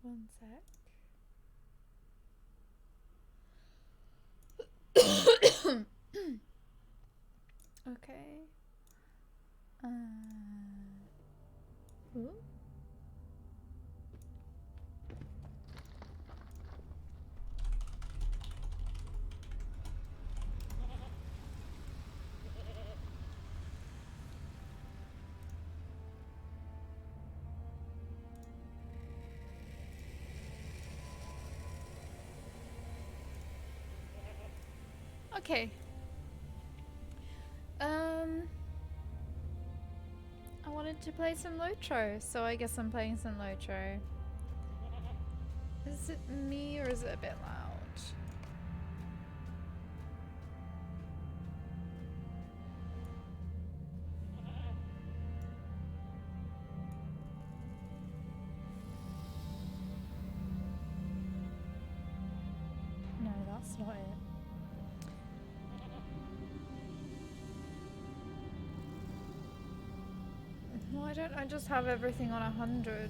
One sec. Okay. Ooh. Okay. I wanted to play some Lotro, so I guess I'm playing some Lotro. Is it me or is it a bit loud? No, that's not it. Why don't I just have everything on 100?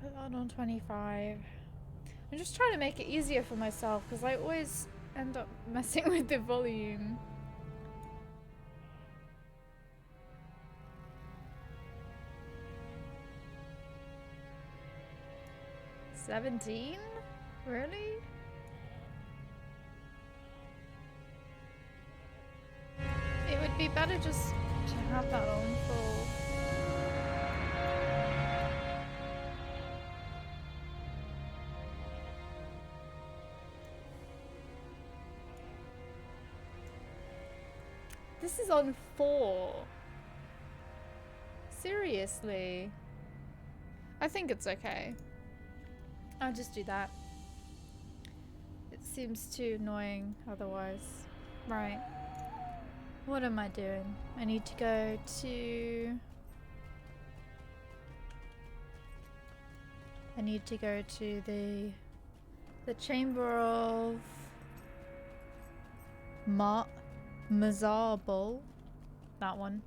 Put that on 25. I'm just trying to make it easier for myself because I always end up messing with the volume. 17? Really? It would be better just to have that on full. This is on 4. Seriously? I think it's okay. I'll just do that. It seems too annoying otherwise. Right. What am I doing? I need to go to... I need to go to the Chamber of Mazarbul. That one.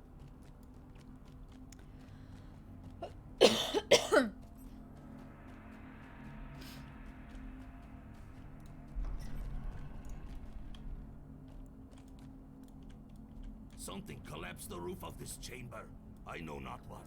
Something collapsed the roof of this chamber. I know not what.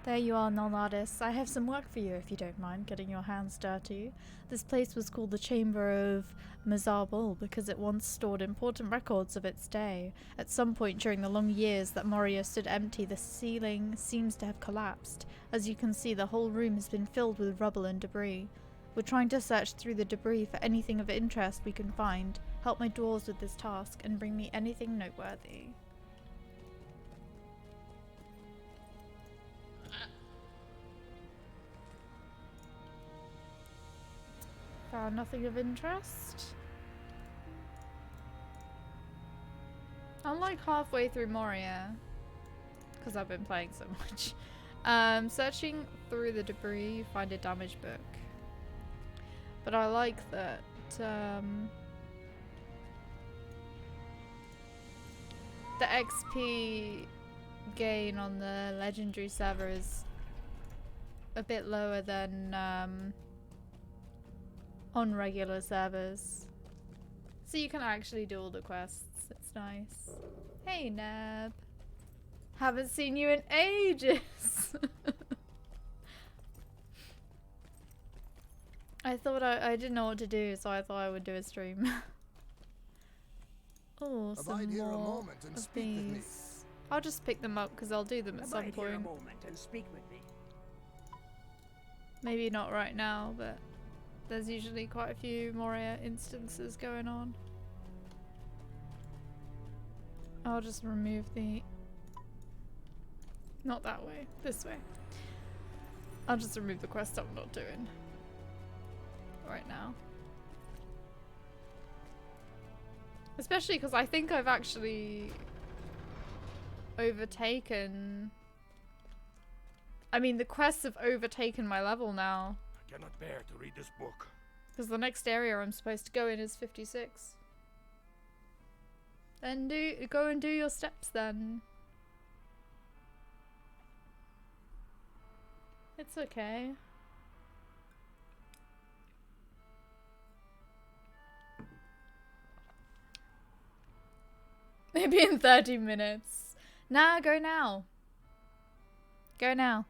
There you are, non-artist. I have some work for you if you don't mind getting your hands dirty. This place was called the Chamber of Mazarbul because it once stored important records of its day. At some point during the long years that Moria stood empty, the ceiling seems to have collapsed. As you can see, the whole room has been filled with rubble and debris. We're trying to search through the debris for anything of interest we can find. Help my dwarves with this task and bring me anything noteworthy. Found nothing of interest. I'm like halfway through Moria because I've been playing so much. Searching through the debris, you find a damaged book. But I like that the XP gain on the legendary server is a bit lower than on regular servers. So you can actually do all the quests. It's nice. Hey, Neb. Haven't seen you in ages. I thought I didn't know what to do, so I thought I would do a stream. Oh, some here more a moment and of speak with me. these. I'll just pick them up because I'll do them at some Abide here a point. moment and speak with me. Maybe not right now, but there's usually quite a few Moria instances going on. I'll just remove the... Not that way, this way. I'll just remove the quest I'm not doing right now. Especially because I think I've actually overtaken I mean, the quests have overtaken my level now. I cannot bear to read this book. Because the next area I'm supposed to go in is 56. Then go and do your steps then. It's okay. Maybe in 30 minutes. Nah, go now. Go now.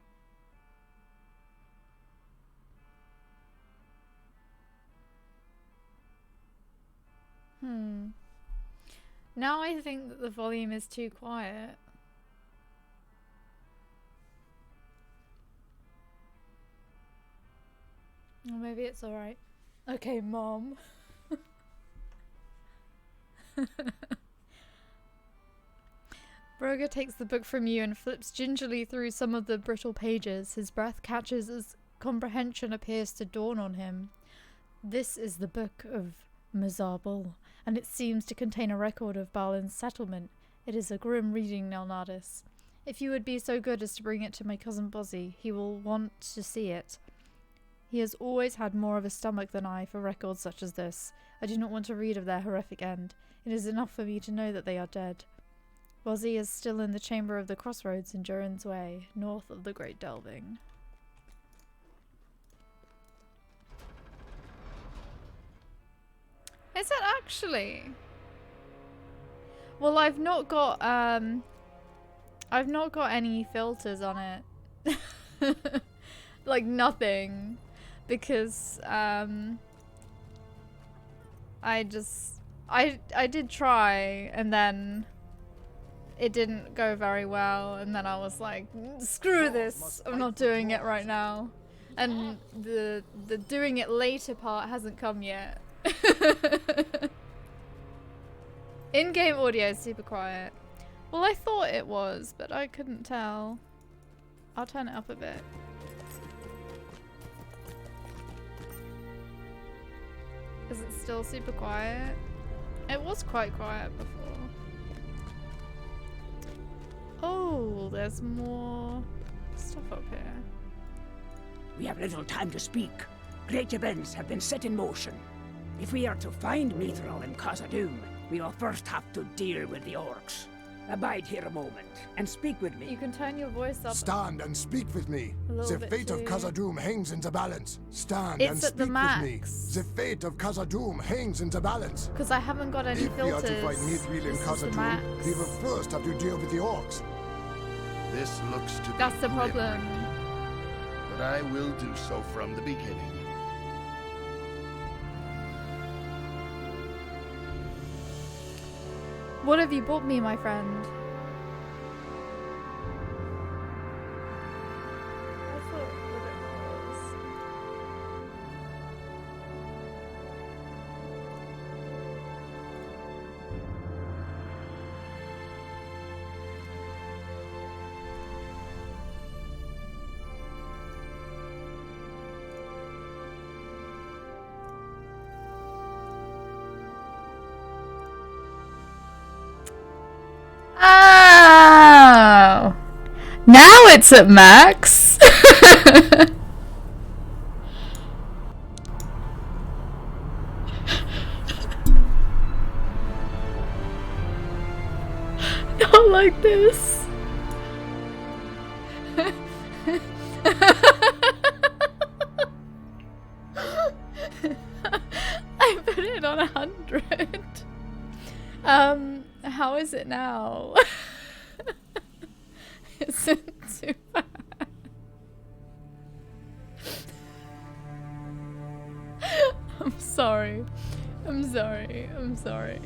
Now I think that the volume is too quiet. Or maybe it's alright. Okay, Mom. Broga takes the book from you and flips gingerly through some of the brittle pages. His breath catches as comprehension appears to dawn on him. This is the book of Mazarbul, and it seems to contain a record of Balin's settlement. It is a grim reading, Nelnadis. If you would be so good as to bring it to my cousin Bozzy, he will want to see it. He has always had more of a stomach than I for records such as this. I do not want to read of their horrific end. It is enough for me to know that they are dead. Bozzy is still in the chamber of the crossroads in Durin's Way, north of the Great Delving. Is it actually? Well, I've not got any filters on it. Like nothing. Because I did try, and then it didn't go very well, and then I was like, screw this, I'm not doing it right now. And the doing it later part hasn't come yet. In-game audio is super quiet. Well, I thought it was, but I couldn't tell. I'll turn it up a bit. Is it still super quiet? It was quite quiet before. Oh, there's more stuff up here. We have little time to speak. Great events have been set in motion. If we are to find Mithril and Khazad-dûm, we will first have to deal with the orcs. Abide here a moment and speak with me. You can turn your voice up. Stand and speak with me. The fate of Khazad-dûm hangs in the balance. Stand it's and at speak the max. with me. The fate of Khazad-dûm hangs in the balance. Because I haven't got any if filters. If we are to find Mithril and Khazad-dûm, we will first have to deal with the orcs. This looks to be That's the grim, problem. but I will do so from the beginning. What have you bought me, my friend? I thought that it was. Oh! Now it's at max! Not like this. I put it on 100. How is it now? Isn't too bad. I'm sorry. I'm sorry. I'm sorry.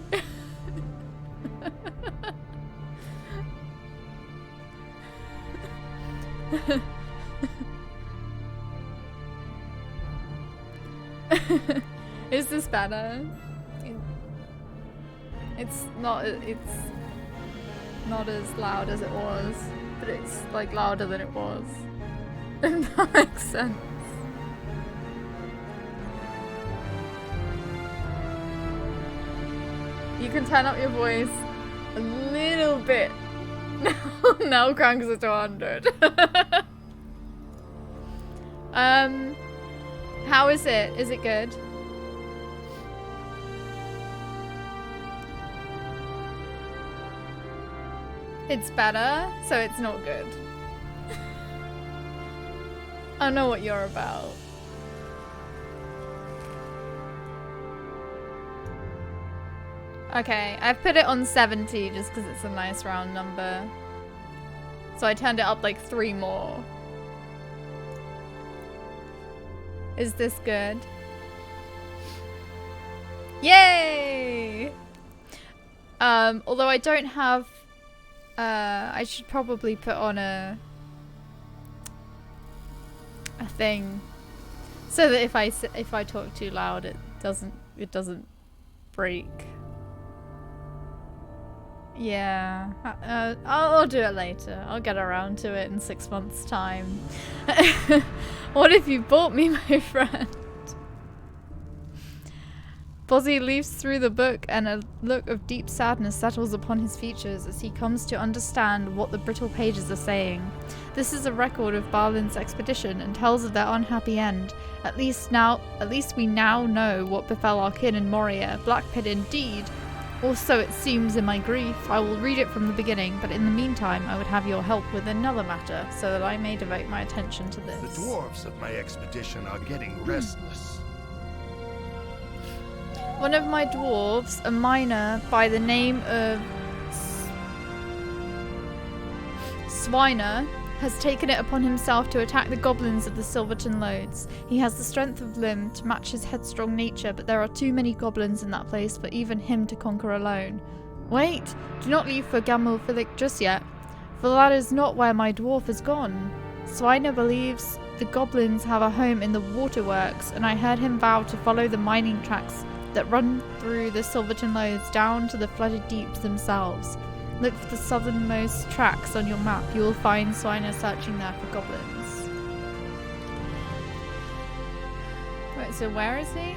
Is this better? It's not as loud as it was, but it's like louder than it was. If that makes sense. You can turn up your voice a little bit. Now cranks it to 100. How is it? Is it good? It's better, so it's not good. I know what you're about. Okay, I've put it on 70 just because it's a nice round number. So I turned it up like 3 more. Is this good? Yay! Although I don't have... I should probably put on a thing so that if I talk too loud, it doesn't break. Yeah, I'll do it later. I'll get around to it in 6 months' time. What if you bought me, my friend? Bozzy leaves through the book and a look of deep sadness settles upon his features as he comes to understand what the brittle pages are saying. This is a record of Balin's expedition and tells of their unhappy end. At least we now know what befell our kin in Moria. Black pit indeed. Or so it seems in my grief. I will read it from the beginning, but in the meantime I would have your help with another matter, so that I may devote my attention to this. The dwarves of my expedition are getting restless. One of my dwarves, a miner by the name of Swiner, has taken it upon himself to attack the goblins of the Silverton Lodes. He has the strength of limb to match his headstrong nature, but there are too many goblins in that place for even him to conquer alone. Wait! Do not leave for Gammelphilic just yet, for that is not where my dwarf has gone. Swiner believes the goblins have a home in the waterworks, and I heard him vow to follow the mining tracks that run through the Silverton Lodes down to the flooded deeps themselves. Look for the southernmost tracks on your map. You will find Swiner searching there for goblins. Wait, so where is he?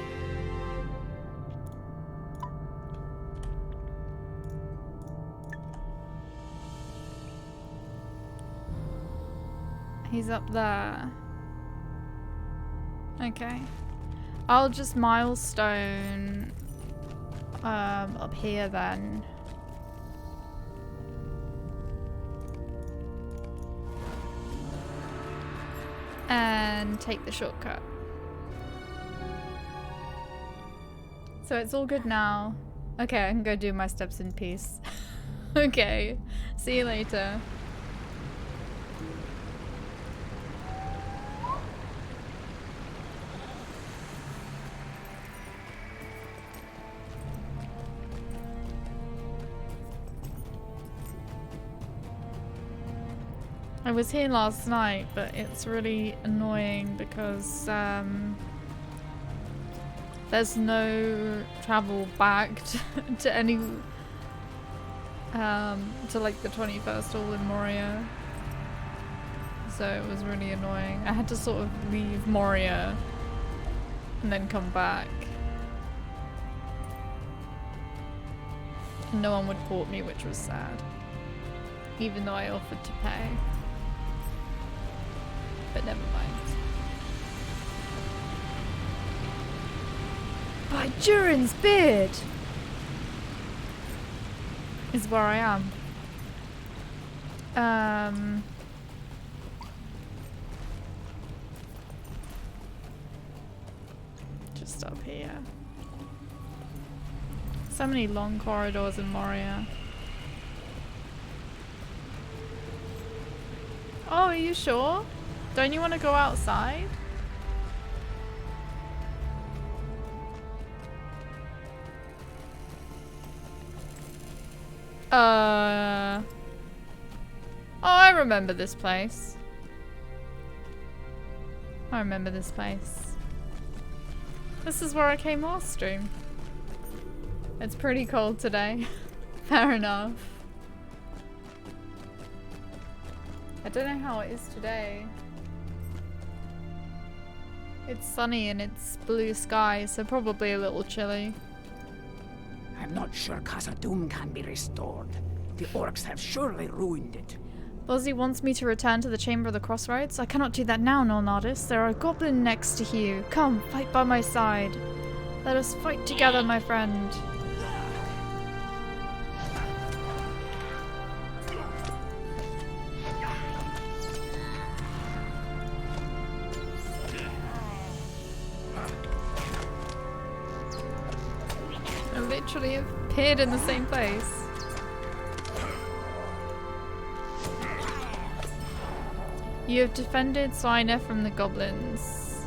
He's up there. Okay. I'll just milestone up here then. And take the shortcut. So it's all good now. Okay, I can go do my steps in peace. Okay, see you later. I was here last night, but it's really annoying because there's no travel back to any to like the 21st hall in Moria. So it was really annoying. I had to sort of leave Moria and then come back. And no one would port me, which was sad. Even though I offered to pay. But never mind. By Durin's beard is where I am. Just up here. So many long corridors in Moria. Oh, are you sure? Don't you want to go outside? Oh, I remember this place. I remember this place. This is where I came last stream. It's pretty cold today. Fair enough. I don't know how it is today. It's sunny and it's blue sky, so probably a little chilly. I'm not sure Casa Doom can be restored. The orcs have surely ruined it. Bozzy wants me to return to the Chamber of the Crossroads. I cannot do that now, Nonardus. There are a goblin next to you. Come, fight by my side. Let us fight together, my friend. I literally appeared in the same place. You have defended Swiner from the goblins.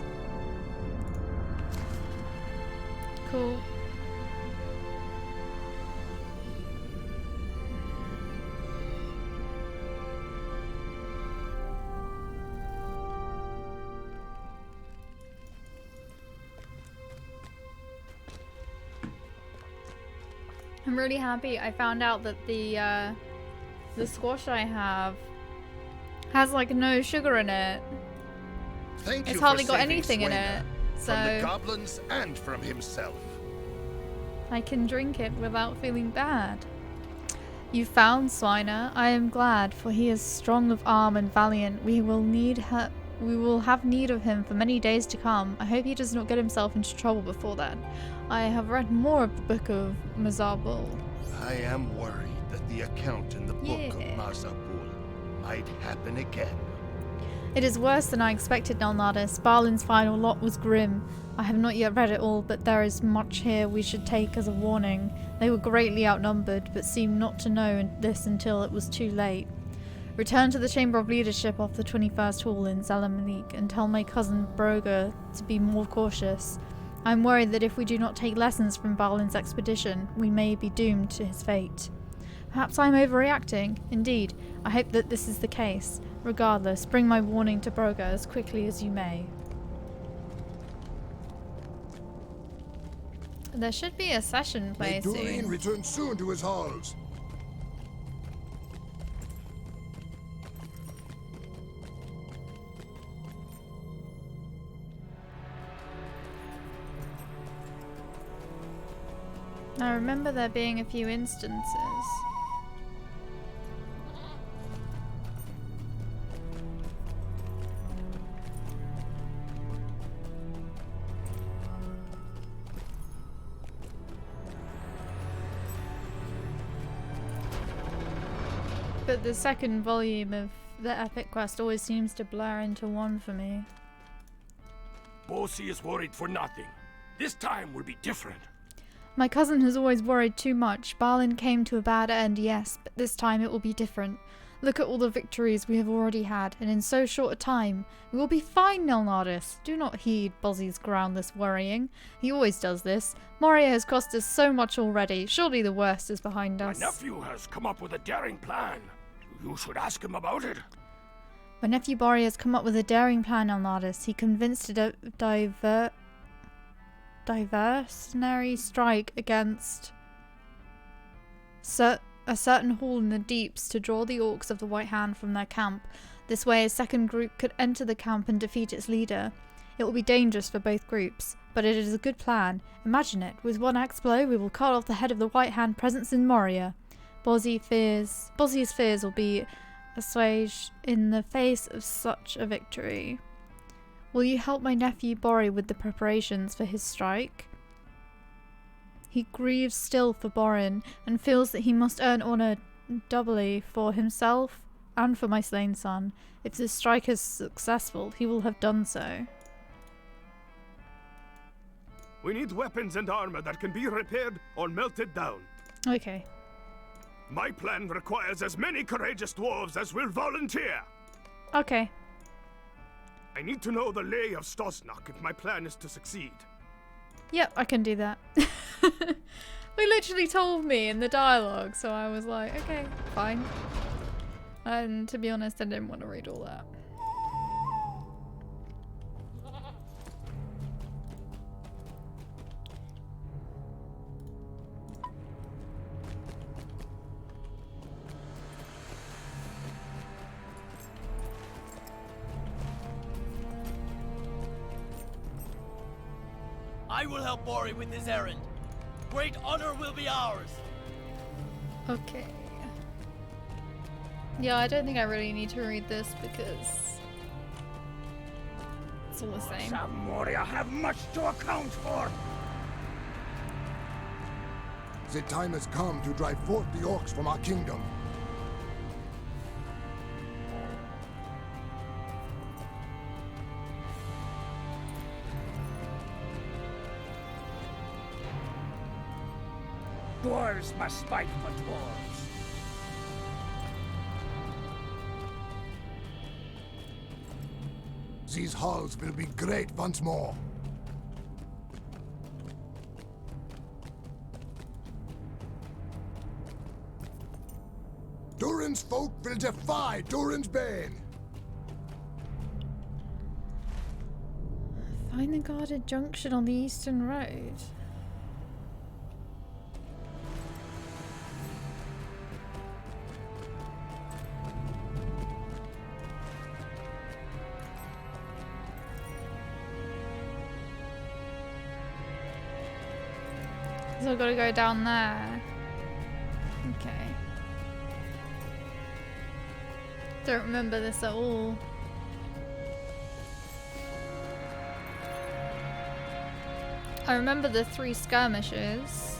Cool. I'm really happy. I found out that the squash I have has like no sugar in it. Thank you It's for hardly got saving anything in Swainer it, from the so goblins and from himself. I can drink it without feeling bad. You found Swiner. I am glad, for he is strong of arm and valiant. We will have need of him for many days to come. I hope he does not get himself into trouble before then. I have read more of the Book of Mazarbul. I am worried that the account in the Book of Yeah. Mazarbul might happen again. It is worse than I expected, Nalnadis. Balin's final lot was grim. I have not yet read it all, but there is much here we should take as a warning. They were greatly outnumbered, but seemed not to know this until it was too late. Return to the Chamber of Leadership off the 21st Hall in Zalamalik and tell my cousin Broga to be more cautious. I'm worried that if we do not take lessons from Balin's expedition, we may be doomed to his fate. Perhaps I'm overreacting. Indeed, I hope that this is the case. Regardless, bring my warning to Broga as quickly as you may. There should be a session May place Durin soon. return soon to his halls. I remember there being a few instances. But the second volume of the epic quest always seems to blur into one for me. Bosi is worried for nothing. This time will be different. My cousin has always worried too much. Balin came to a bad end, yes, but this time it will be different. Look at all the victories we have already had, and in so short a time. We will be fine, Nelnardis. Do not heed Bozzy's groundless worrying. He always does this. Moria has cost us so much already. Surely the worst is behind us. My nephew has come up with a daring plan. You should ask him about it. My nephew Moria has come up with a daring plan, Nelnardis. He convinced a diversionary strike against a certain hall in the deeps to draw the orcs of the White Hand from their camp. This way a second group could enter the camp and defeat its leader. It will be dangerous for both groups, but it is a good plan. Imagine it. With one axe blow we will cut off the head of the White Hand presence in Moria. Bozzy's fears will be assuaged in the face of such a victory. Will you help my nephew Bori with the preparations for his strike? He grieves still for Borin and feels that he must earn honour doubly for himself and for my slain son. If the strike is successful, he will have done so. We need weapons and armor that can be repaired or melted down. Okay. My plan requires as many courageous dwarves as will volunteer. Okay. I need to know the lay of Stosnak if my plan is to succeed. Yep, I can do that. They literally told me in the dialogue, so I was like, okay, fine. And to be honest, I didn't want to read all that. I will help Bori with his errand. Great honor will be ours. Okay. Yeah, I don't think I really need to read this because it's all the same. Some Moria have much to account for. The time has come to drive forth the orcs from our kingdom. Dwarves must fight for dwarves. These halls will be great once more. Durin's folk will defy Durin's bane. Find the guarded junction on the eastern road. So I've got to go down there. Okay. Don't remember this at all. I remember the 3 skirmishes.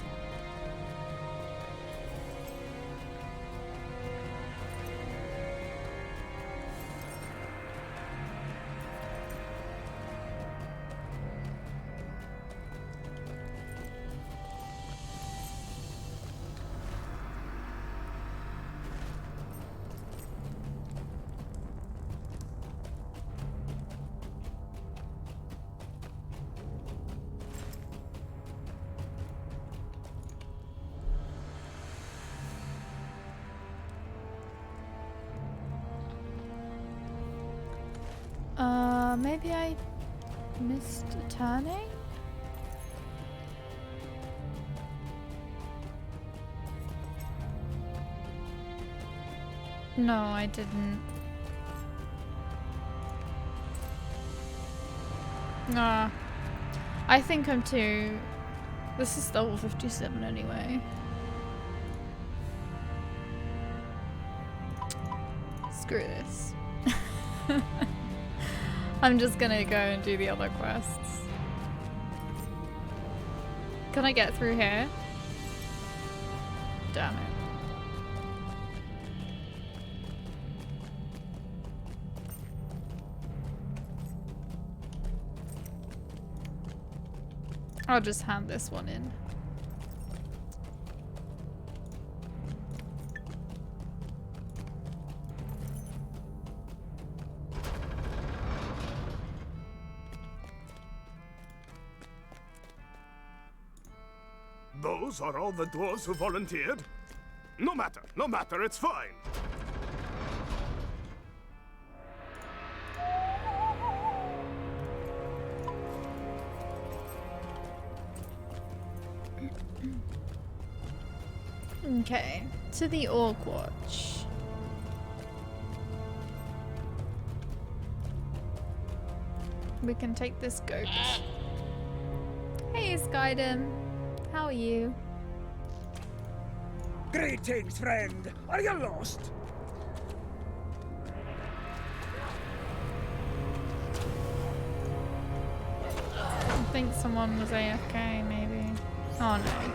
Maybe I missed a turning? No, I didn't. Nah. I think I'm too... This is level 57 anyway. Screw this. I'm just gonna go and do the other quests. Can I get through here? Damn it. I'll just hand this one in. Those are all the dwarves who volunteered? No matter, it's fine. Okay, to the Orc Watch. We can take this goat. Hey, Skydom. How are you? Greetings, friend. Are you lost? I think someone was AFK, maybe. Oh no.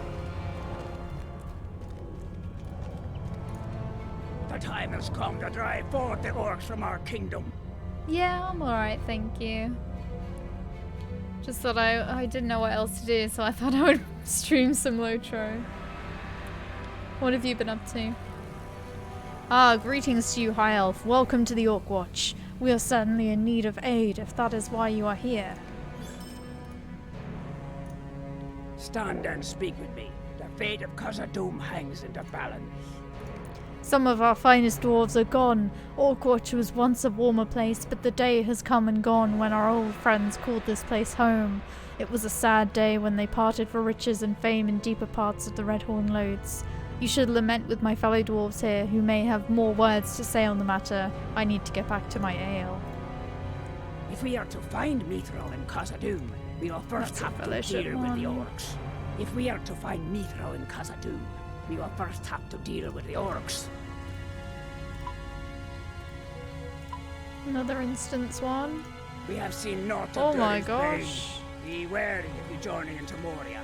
The time has come to drive forth the orcs from our kingdom. Yeah, I'm alright, thank you. Just thought I didn't know what else to do, so I thought I would stream some Lotro. What have you been up to? Ah, greetings to you, High Elf. Welcome to the Orc Watch. We are certainly in need of aid, if that is why you are here. Stand and speak with me. The fate of Khazad-dûm hangs in the balance. Some of our finest dwarves are gone. Orkwatch was once a warmer place, but the day has come and gone when our old friends called this place home. It was a sad day when they parted for riches and fame in deeper parts of the Redhorn Lodes. You should lament with my fellow dwarves here, who may have more words to say on the matter. I need to get back to my ale. If we are to find Mithril in Khazad-dûm, we will first have to deal with the orcs. If we are to find Mithril in Khazad-dûm, we will first have to deal with the orcs. Another instance one. We have seen naught Oh of my Durin's bane. gosh. Be wary if you journey into Moria.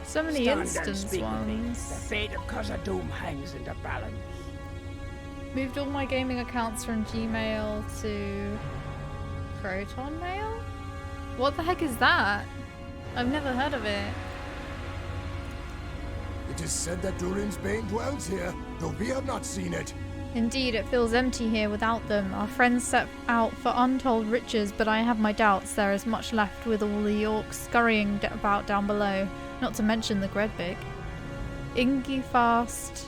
So many Stand and instance speak with me. The ones. fate of Khazad-dûm hangs in the balance. Moved all my gaming accounts from Gmail to Proton Mail? What the heck is that? I've never heard of it. It is said that Durin's bane dwells here, though we have not seen it. Indeed, it feels empty here without them. Our friends set out for untold riches, but I have my doubts there is much left with all the orcs scurrying about down below, not to mention the Gredbig. Ingifast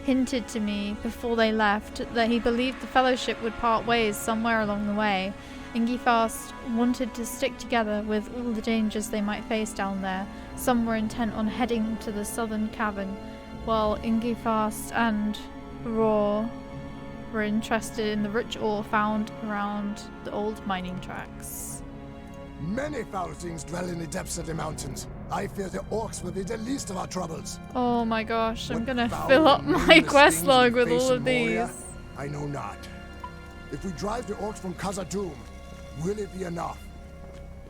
hinted to me before they left that he believed the Fellowship would part ways somewhere along the way. Ingifast wanted to stick together with all the dangers they might face down there. Some were intent on heading to the southern cavern, while Ingifast and Raw were interested in the rich ore found around the old mining tracks. Many foul things dwell in the depths of the mountains. I fear the orcs will be the least of our troubles. Oh my gosh, I'm What gonna foul fill up and my nameless quest things log we with face all in of Moria? these. I know not. If we drive the orcs from Khazad-dûm, will it be enough?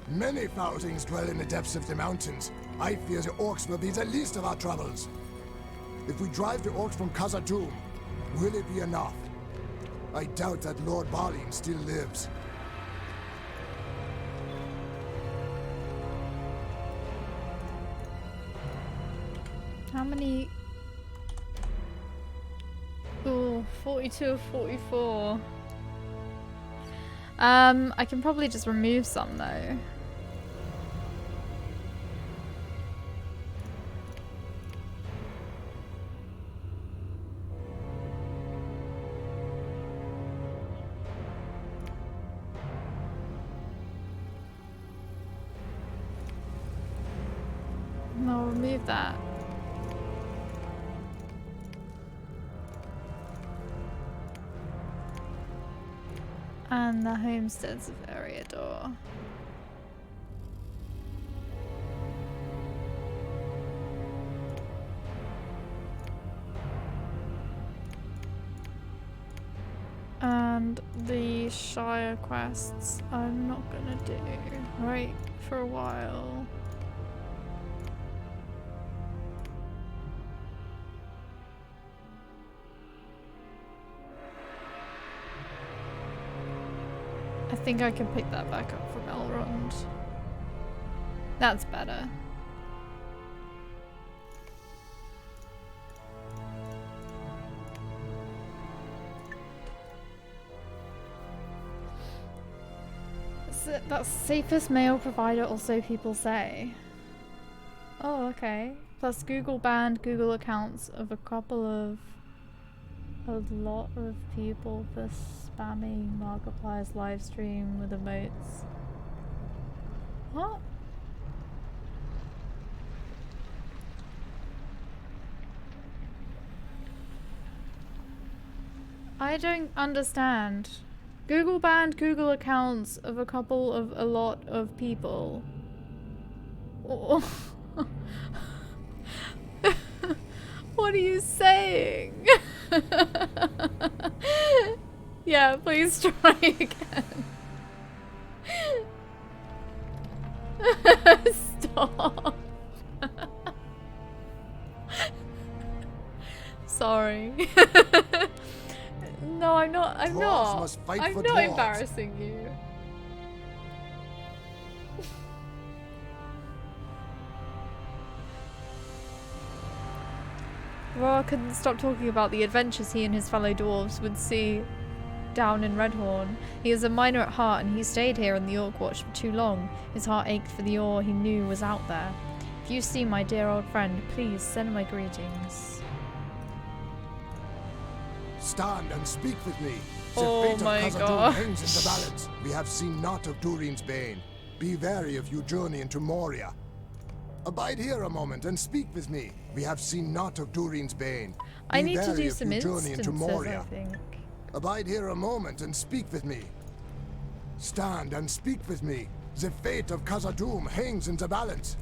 Many foul things dwell in the depths of the mountains. I fear the orcs will be the least of our troubles. If we drive the orcs from Khazad-dûm, will it be enough? I doubt that Lord Balim still lives. How many? Ooh, 42 of 44. I can probably just remove some though. And I'll remove that. And the homesteads of Eriador. And the Shire quests I'm not gonna do, right, for a while. I think I can pick that back up from Elrond. That's better. That's safest mail provider, also people say. Oh, okay. Plus Google banned Google accounts of a lot of people for spamming Markiplier's live stream with emotes. What? I don't understand. Google banned Google accounts of a lot of people. Oh. What are you saying? Yeah, please try again. Stop. Sorry. No, I'm not. I'm Dwarves not. must fight I'm for not dwarves. embarrassing you. Ra couldn't stop talking about the adventures he and his fellow dwarves would see down in Redhorn. He is a miner at heart and he stayed here in the Orc Watch for too long. His heart ached for the ore he knew was out there. If you see my dear old friend, please send my greetings. Stand and speak with me. The Oh fate my of Khazad-dûm God. hangs in the balance. We have seen naught of Durin's bane. Be wary if you journey into Moria. Abide here a moment and speak with me. We have seen naught of Durin's bane. I Be need to wary do if some you journey into instances, I Moria. think. Abide here a moment and speak with me. Stand and speak with me. The fate of Khazad-dûm hangs in the balance.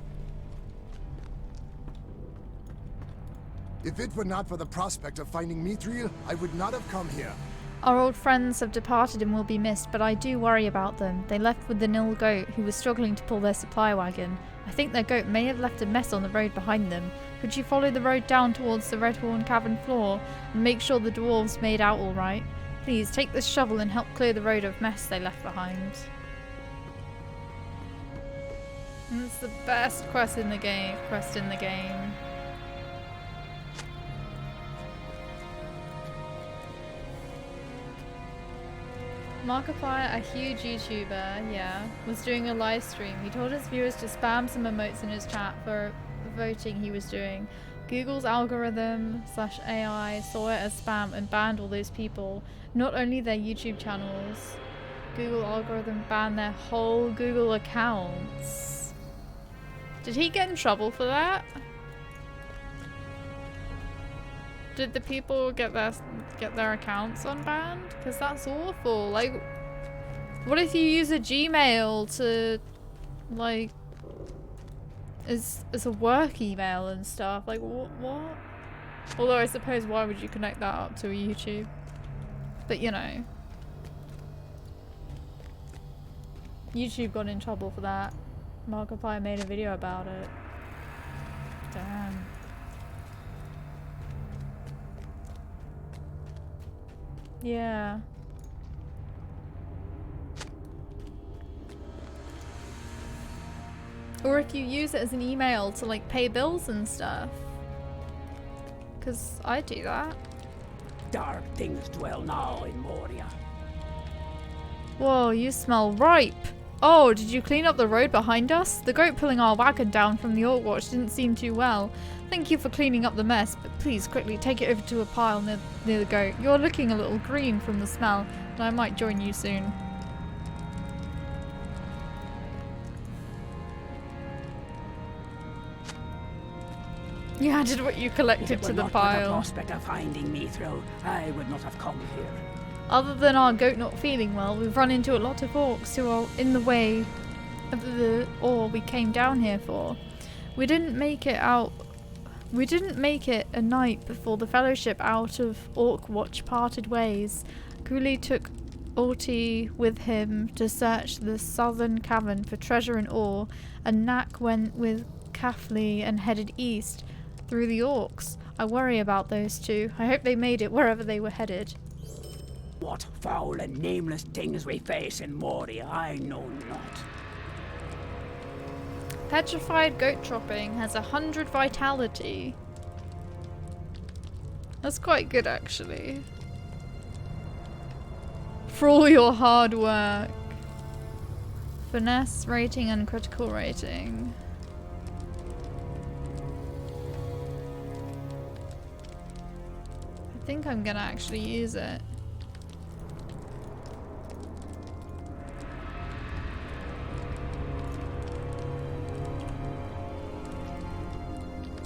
If it were not for the prospect of finding Mithril, I would not have come here. Our old friends have departed and will be missed, but I do worry about them. They left with the nil goat, who was struggling to pull their supply wagon. I think their goat may have left a mess on the road behind them. Could you follow the road down towards the Redhorn cavern floor and make sure the dwarves made out all right? Please take this shovel and help clear the road of mess they left behind. And it's the best quest in the game. Markiplier, a huge YouTuber, yeah, was doing a live stream. He told his viewers to spam some emotes in his chat for voting he was doing. Google's algorithm/AI saw it as spam and banned all those people. Not only their YouTube channels, Google algorithm banned their whole Google accounts. Did he get in trouble for that? Did the people get their accounts unbanned? Because that's awful. Like, what if you use a Gmail to, like, as a work email and stuff? Like, what? Although I suppose why would you connect that up to a YouTube? But you know, YouTube got in trouble for that. Markiplier made a video about it. Damn. Yeah. Or if you use it as an email to like pay bills and stuff. Cause I do that. Dark things dwell now in Moria. Whoa, you smell ripe. Oh, did you clean up the road behind us? The goat pulling our wagon down from the Orc Watch didn't seem too well. Thank you for cleaning up the mess, but please quickly take it over to a pile near the goat. You're looking a little green from the smell, and I might join you soon. You added what you collected to the pile. If it were not for the prospect of finding Mithril, I would not have come here. Other than our goat not feeling well, we've run into a lot of orcs who are in the way of the ore we came down here for. We didn't make it a night before the Fellowship out of Orc Watch parted ways. Cooley took Orty with him to search the southern cavern for treasure and ore, and Nak went with Kathleen and headed east through the orcs. I worry about those two. I hope they made it wherever they were headed. What foul and nameless things we face in Moria, I know not. Petrified goat chopping has 100 vitality. That's quite good, actually. For all your hard work. Finesse rating and critical rating. I think I'm gonna actually use it.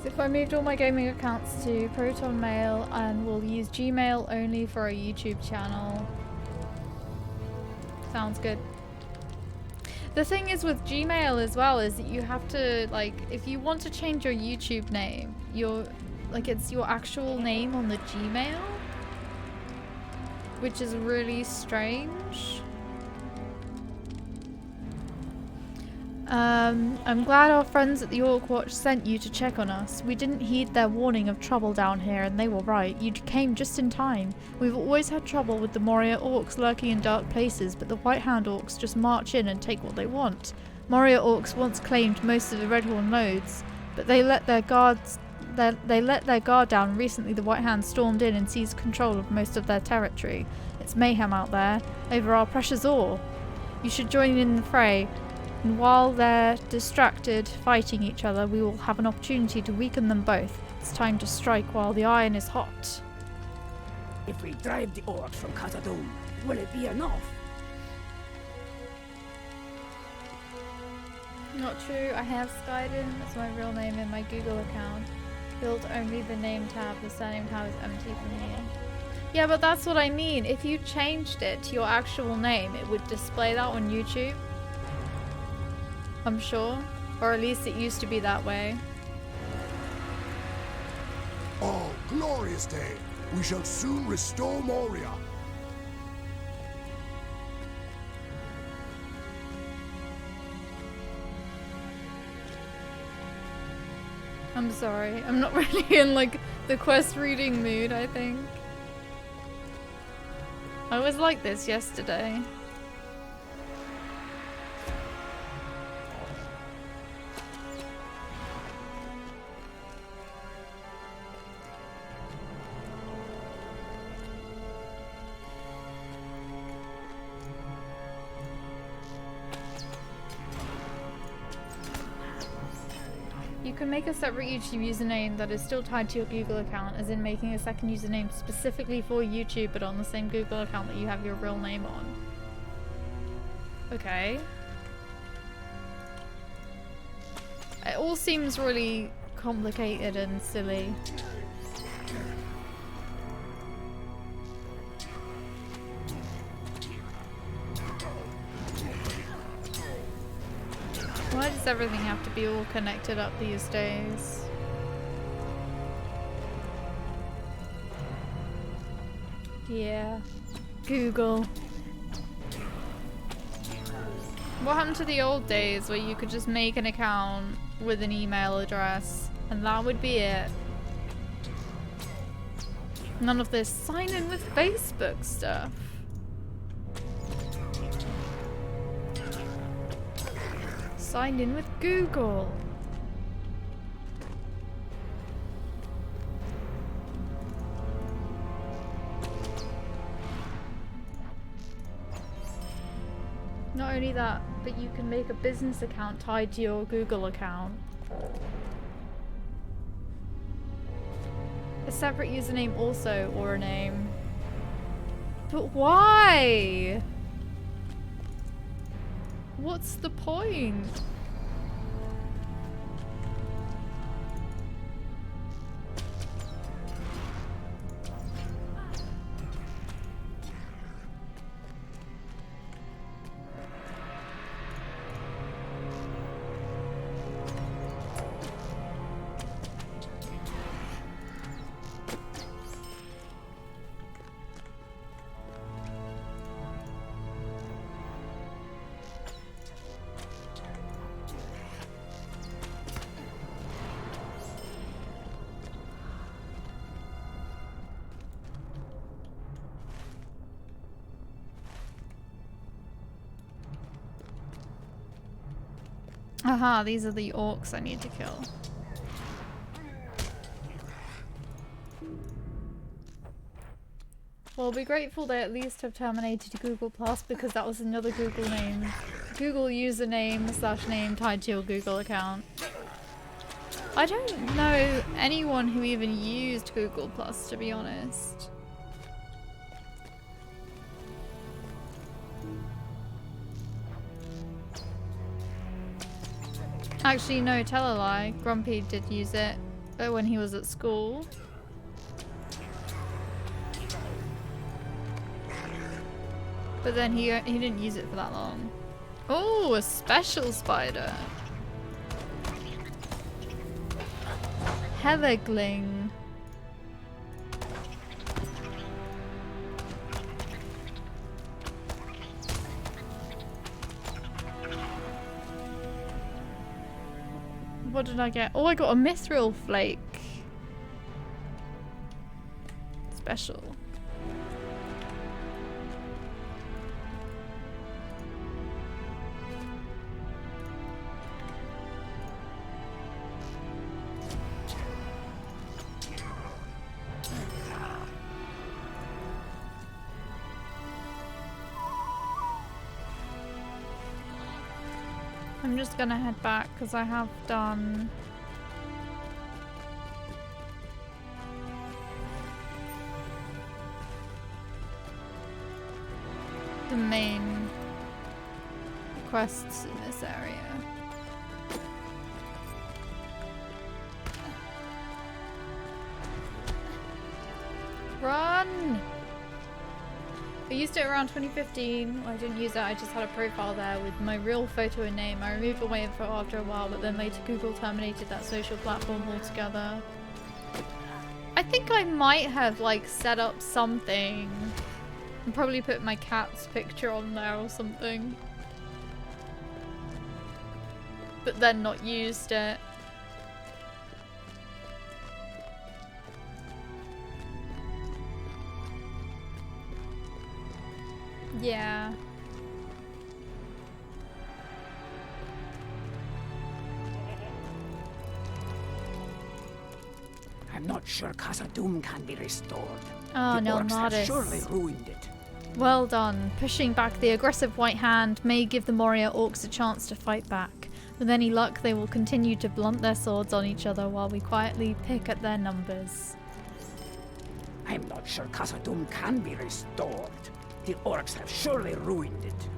If I moved all my gaming accounts to Proton Mail and will use Gmail only for our YouTube channel. Sounds good. The thing is with Gmail as well is that you have to, like, if you want to change your YouTube name, it's your actual name on the Gmail, which is really strange. I'm glad our friends at the Orc Watch sent you to check on us. We didn't heed their warning of trouble down here, and they were right. You came just in time. We've always had trouble with the Moria Orcs lurking in dark places, but the White Hand Orcs just march in and take what they want. Moria Orcs once claimed most of the Redhorn loads, but they let their guard down. Recently the White Hand stormed in and seized control of most of their territory. It's mayhem out there over our precious ore. You should join in the fray. And while they're distracted fighting each other, we will have an opportunity to weaken them both. It's time to strike while the iron is hot. If we drive the orcs from Khazad-dûm, will it be enough? Not true. I have Skyden. That's my real name in my Google account. Build only the name tab. The surname tab is empty for me. Yeah, but that's what I mean. If you changed it to your actual name, it would display that on YouTube. I'm sure. Or at least it used to be that way. Oh, glorious day! We shall soon restore Moria. I'm sorry. I'm not really in like the quest reading mood, I think. I was like this yesterday. You can make a separate YouTube username that is still tied to your Google account, as in making a second username specifically for YouTube but on the same Google account that you have your real name on. Okay. It all seems really complicated and silly. Why does everything have to be all connected up these days? Yeah. Google. What happened to the old days where you could just make an account with an email address and that would be it? None of this sign in with Facebook stuff. Sign in with Google. Not only that, but you can make a business account tied to your Google account. A separate username also, or a name. But why? What's the point? Aha, these are the orcs I need to kill. Well, be grateful they at least have terminated Google Plus because that was another Google name. Google username / name tied to your Google account. I don't know anyone who even used Google Plus, to be honest. Actually, no, tell a lie. Grumpy did use it, but when he was at school. But then he didn't use it for that long. Oh, a special spider. Heathergling. What did I get? Oh, I got a mithril flake. Special. I'm just gonna head back because I have done the main quests in this area. Run! I used it around 2015. Well, I didn't use it, I just had a profile there with my real photo and name. I removed all my info after a while, but then later Google terminated that social platform altogether. I think I might have like set up something and probably put my cat's picture on there or something. But then not used it. Yeah. I'm not sure Khazad-dûm can be restored. Oh, The no, orcs have Nardis. surely ruined it. Well done. Pushing back the aggressive White Hand may give the Moria orcs a chance to fight back. With any luck, they will continue to blunt their swords on each other while we quietly pick at their numbers. I'm not sure Khazad-dûm can be restored. The orcs have surely ruined it.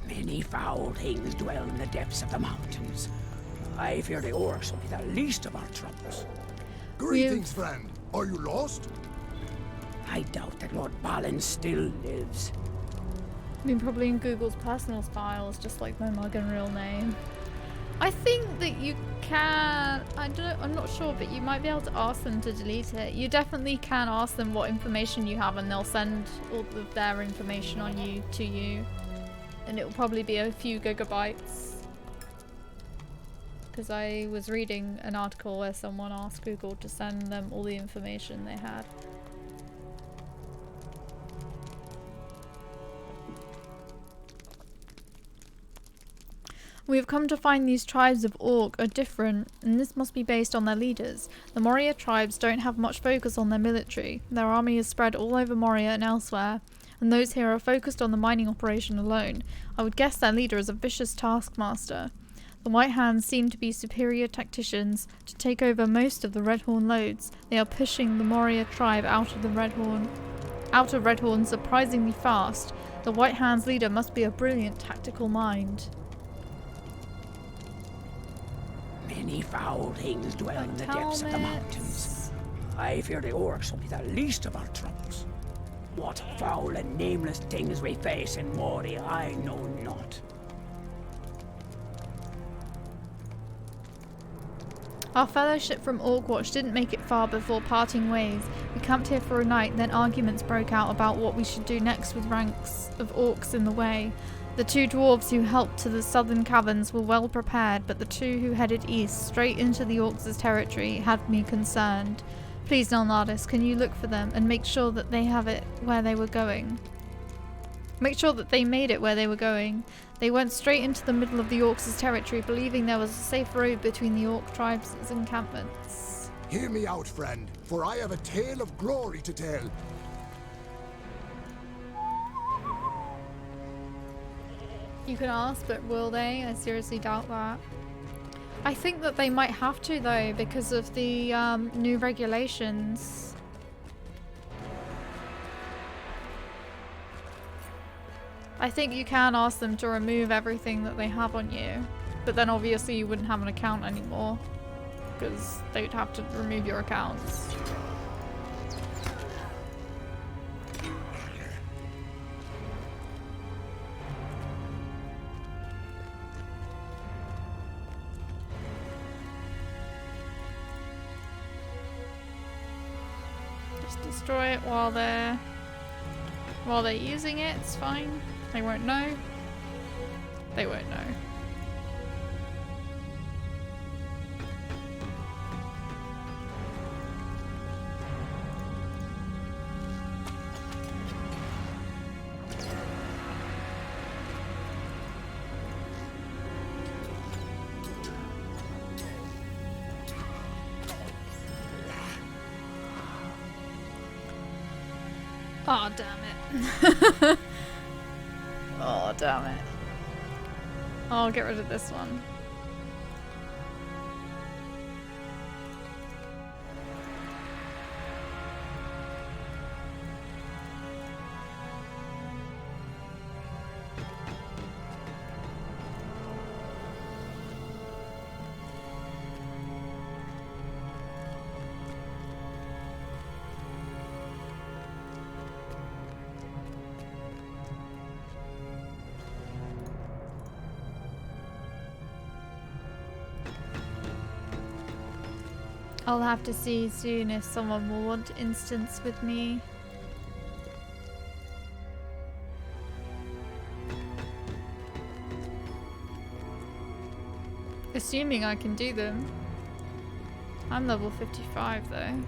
Many foul things dwell in the depths of the mountains. I fear the orcs will be the least of our troubles. Greetings, friend. Are you lost? I doubt that Lord Balin still lives. I mean, probably in Google's personal files, just like my mug and real name. I think that you can, I'm not sure, but you might be able to ask them to delete it. You definitely can ask them what information you have and they'll send all of their information on you to you. And it will probably be a few gigabytes. Because I was reading an article where someone asked Google to send them all the information they had. We have come to find these tribes of Orc are different, and this must be based on their leaders. The Moria tribes don't have much focus on their military. Their army is spread all over Moria and elsewhere, and those here are focused on the mining operation alone. I would guess their leader is a vicious taskmaster. The White Hands seem to be superior tacticians. To take over most of the Redhorn loads, they are pushing the Moria tribe out of Redhorn surprisingly fast. The White Hands leader must be a brilliant tactical mind. Many foul things dwell in the depths of the mountains. I fear the orcs will be the least of our troubles. What foul and nameless things we face in Moria, I know not. Our fellowship from Orkwatch didn't make it far before parting ways. We camped here for a night, then arguments broke out about what we should do next with ranks of orcs in the way. The two dwarves who helped to the southern caverns were well prepared, but the two who headed east, straight into the orcs' territory, had me concerned. Please, Nalnardis, can you look for them and make sure that they have it where they were going? Make sure that they made it where they were going. They went straight into the middle of the orcs' territory, believing there was a safe road between the orc tribes' encampments. Hear me out, friend, for I have a tale of glory to tell. You can ask, but will they? I seriously doubt that. I think that they might have to, though, because of the new regulations. I think you can ask them to remove everything that they have on you, but then obviously you wouldn't have an account anymore, because they'd have to remove your accounts. Just destroy it while they're using it, it's fine. They won't know. They won't know. Oh, damn it. Oh, damn it. I'll get rid of this one. I'll have to see soon if someone will want to instance with me. Assuming I can do them. I'm level 55 though.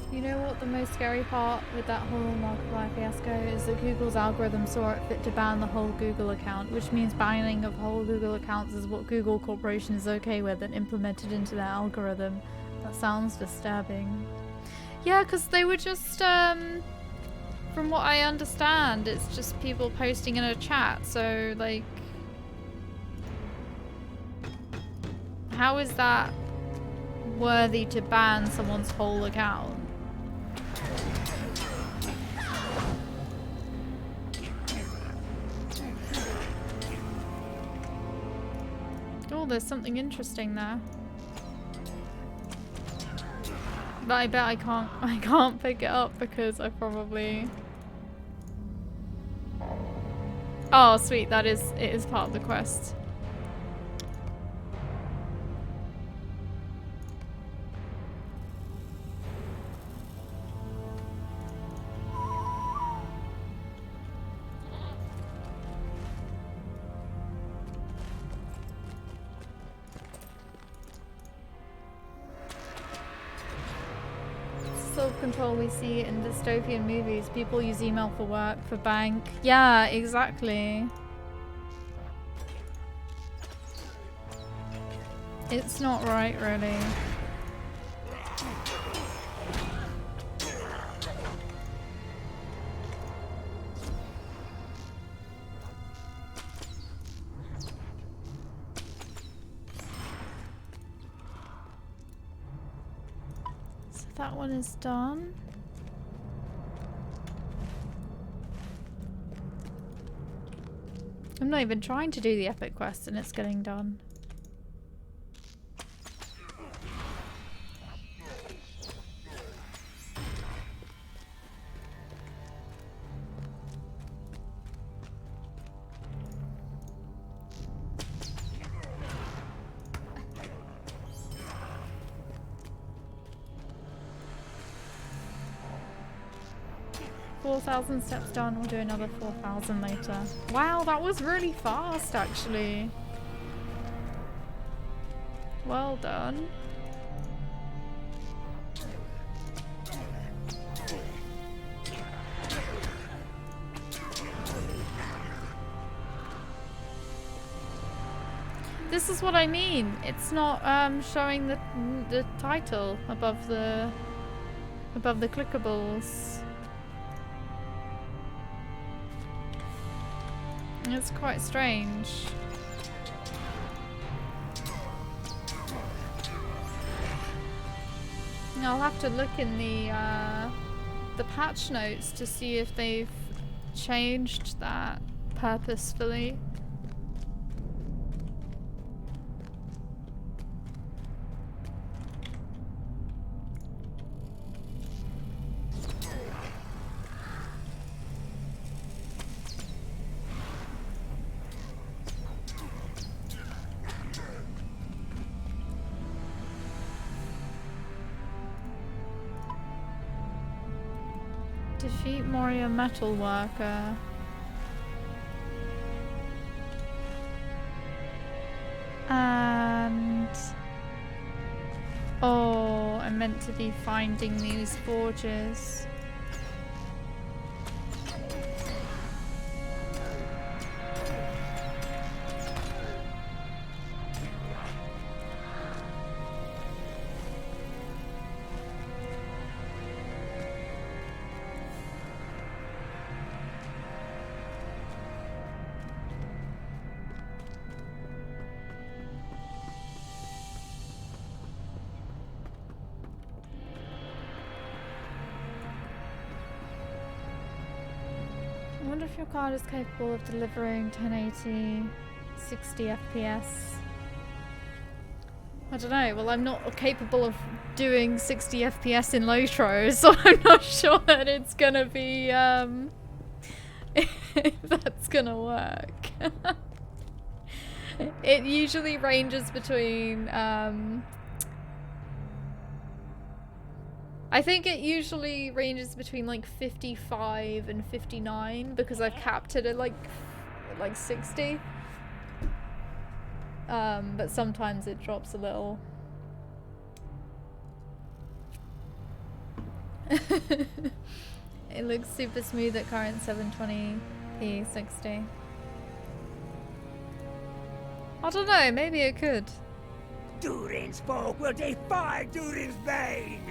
You know what the most scary part with that whole Markiplier fiasco is that Google's algorithm saw it fit to ban the whole Google account, which means banning of whole Google accounts is what Google Corporation is okay with and implemented into their algorithm. That sounds disturbing. Yeah, because they were just, from what I understand, it's just people posting in a chat, so, like, how is that worthy to ban someone's whole account? Oh, there's something interesting there. But I bet I can't pick it up because I probably... Oh, sweet, it is part of the quest. Self-control we see in dystopian movies. People use email for work, for bank. Yeah, exactly. It's not right, really. That one is done. I'm not even trying to do the epic quest and it's getting done. Steps done, we'll do another 4,000 later. Wow, that was really fast actually. Well done. This is what I mean. It's not showing the title above the clickables. It's quite strange. I'll have to look in the patch notes to see if they've changed that purposefully. Defeat Moria metal worker. And... oh, I'm meant to be finding these forges. I wonder if your card is capable of delivering 1080, 60 FPS. I don't know. Well, I'm not capable of doing 60 FPS in Lotro, so I'm not sure that it's gonna be, if that's gonna work. It usually ranges between, I think it usually ranges between like 55 and 59 because I've capped it at like 60. But sometimes it drops a little. It looks super smooth at current 720p 60. I don't know, maybe it could. Durin's folk will defy Durin's bane!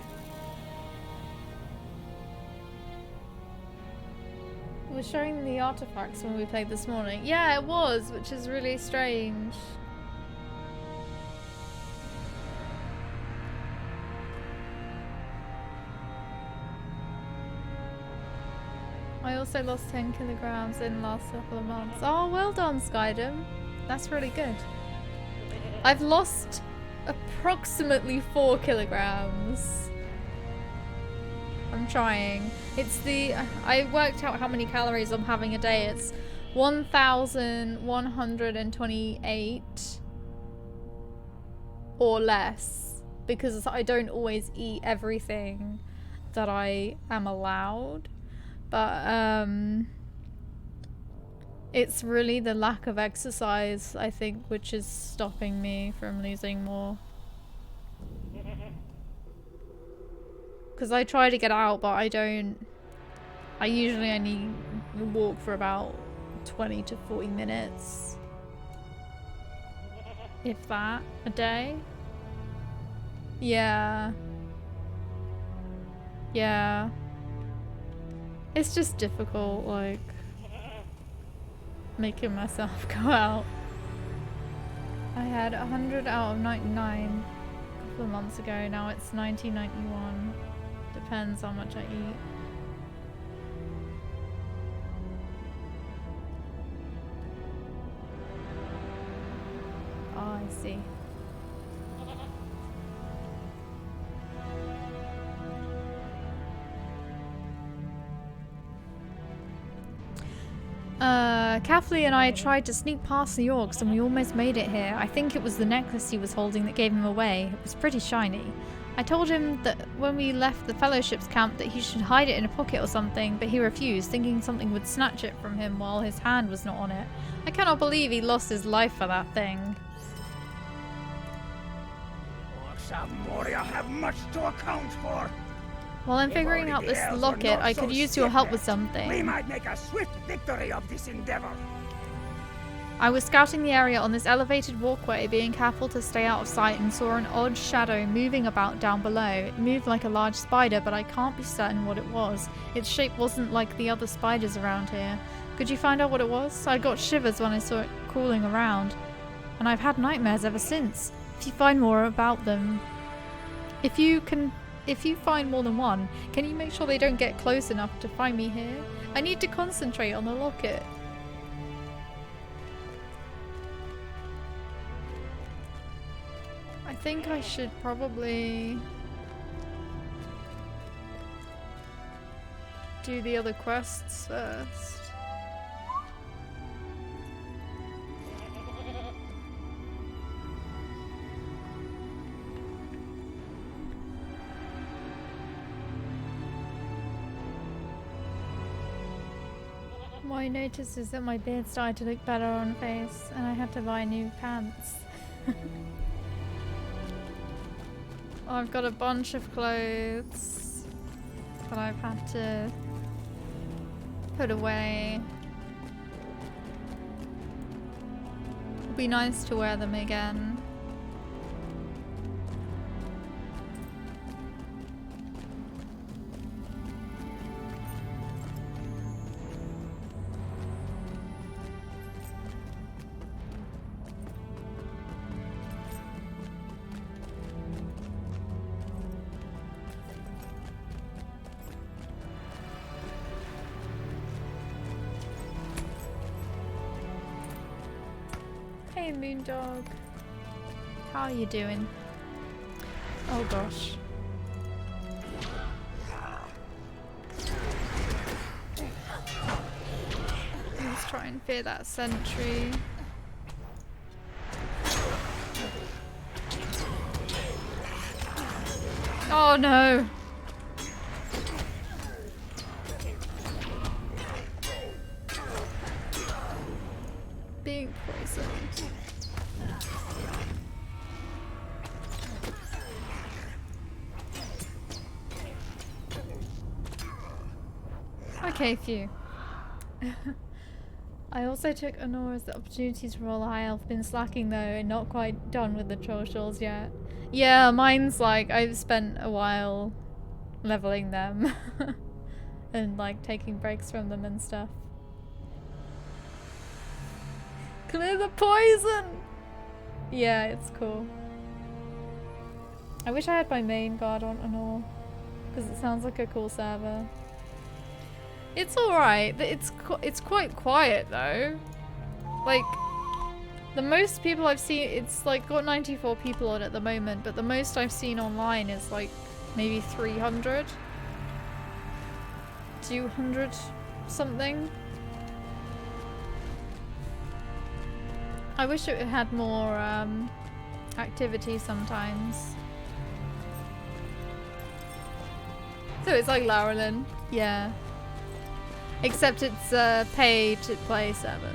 It was showing the artifacts when we played this morning. Yeah, it was, which is really strange. I also lost 10 kilograms in the last couple of months. Oh, well done, Skydom. That's really good. I've lost approximately 4 kilograms. I'm trying. It's the... I worked out how many calories I'm having a day. It's 1,128 or less. Because I don't always eat everything that I am allowed. But, it's really the lack of exercise, I think, which is stopping me from losing more. Because I try to get out, but I don't... I usually only walk for about 20 to 40 minutes. If that, a day. Yeah. Yeah. It's just difficult, like, making myself go out. I had 100 out of 99 a couple of months ago. Now it's 1991. Depends how much I eat. Oh, I see. Kathleen and I tried to sneak past the orcs and we almost made it here. I think it was the necklace he was holding that gave him away. It was pretty shiny. I told him that when we left the Fellowship's camp that he should hide it in a pocket or something, but he refused, thinking something would snatch it from him while his hand was not on it. I cannot believe he lost his life for that thing. Orcs of Moria have much to account for. While I'm figuring out this locket, I could use your help with We something. might make a swift victory of this endeavor. I was scouting the area on this elevated walkway, being careful to stay out of sight, and saw an odd shadow moving about down below. It moved like a large spider, but I can't be certain what it was. Its shape wasn't like the other spiders around here. Could you find out what it was? I got shivers when I saw it crawling around, and I've had nightmares ever since. If you find more about them... If you find more than one, can you make sure they don't get close enough to find me here? I need to concentrate on the locket. I think I should probably do the other quests first. What I noticed is that my beard started to look better on face, and I had to buy new pants. I've got a bunch of clothes that I've had to put away. It'll be nice to wear them again. Hey Moondog, how are you doing? Oh gosh. Let's try and fear that sentry. Oh no! Being poisoned. Okay, phew. I also took Anor as the opportunity to roll a high elf. Been slacking though and not quite done with the troll shawls yet. Yeah, mine's like I've spent a while leveling them and like taking breaks from them and stuff. Clear the poison! Yeah, it's cool. I wish I had my main guard on Anor because it sounds like a cool server. It's alright. It's quite quiet though. Like, the most people I've seen, it's like got 94 people on at the moment, but the most I've seen online is like maybe 300? 200 something? I wish it had more activity sometimes. So it's like Laurelin, yeah. Except it's a pay to play server.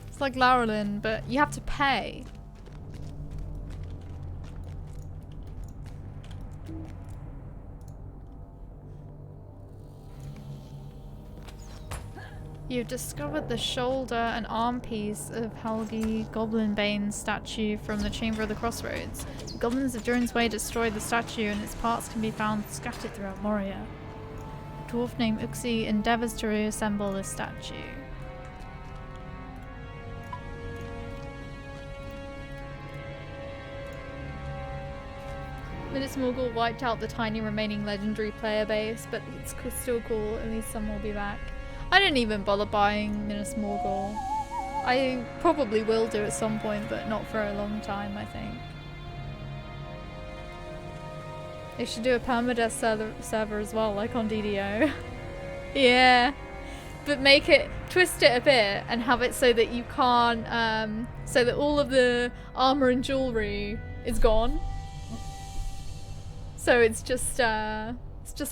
It's like Laurelin, but you have to pay. You've discovered the shoulder and arm piece of Helgi Goblinbane's statue from the Chamber of the Crossroads. The goblins of Durin's Way destroyed the statue and its parts can be found scattered throughout Moria. A dwarf named Uxie endeavours to reassemble the statue. Minas Morgul wiped out the tiny remaining legendary player base, but it's still cool, at least some will be back. I didn't even bother buying Minas Morgul. I probably will do at some point, but not for a long time, I think. They should do a permadeath server as well, like on DDO. Yeah. But make it, twist it a bit and have it so that you can't, so that all of the armor and jewelry is gone. So it's just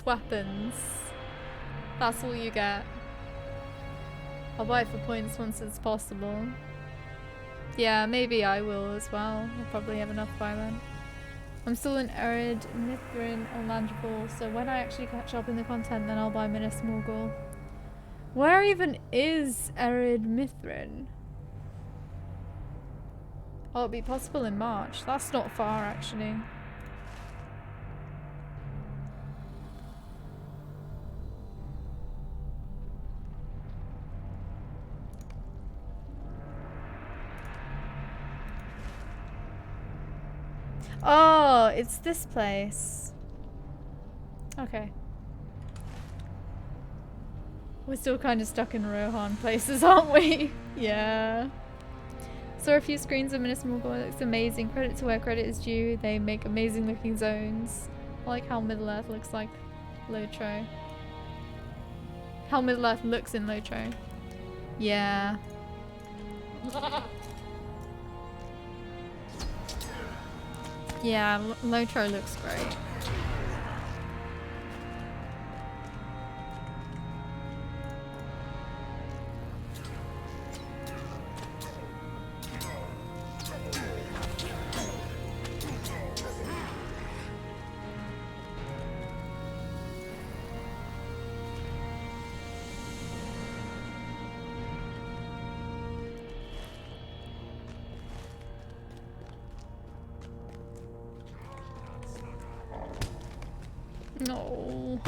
weapons. That's all you get. I'll buy it for points once it's possible. Yeah, maybe I will as well. I'll probably have enough by then. I'm still in Arid, Mithrin, or Landrable, so when I actually catch up in the content, then I'll buy Minas Morgul. Where even is Arid Mithrin? Oh, it'll be possible in March. That's not far, actually. Oh, it's this place. Okay. We're still kind of stuck in Rohan places, aren't we? Yeah. Saw a few screens of Minas Morgul. It looks amazing. Credit to where credit is due. They make amazing looking zones. I like how Middle-earth looks like Lotro. How Middle-earth looks in Lotro. Yeah. Yeah, Lotro looks great. No.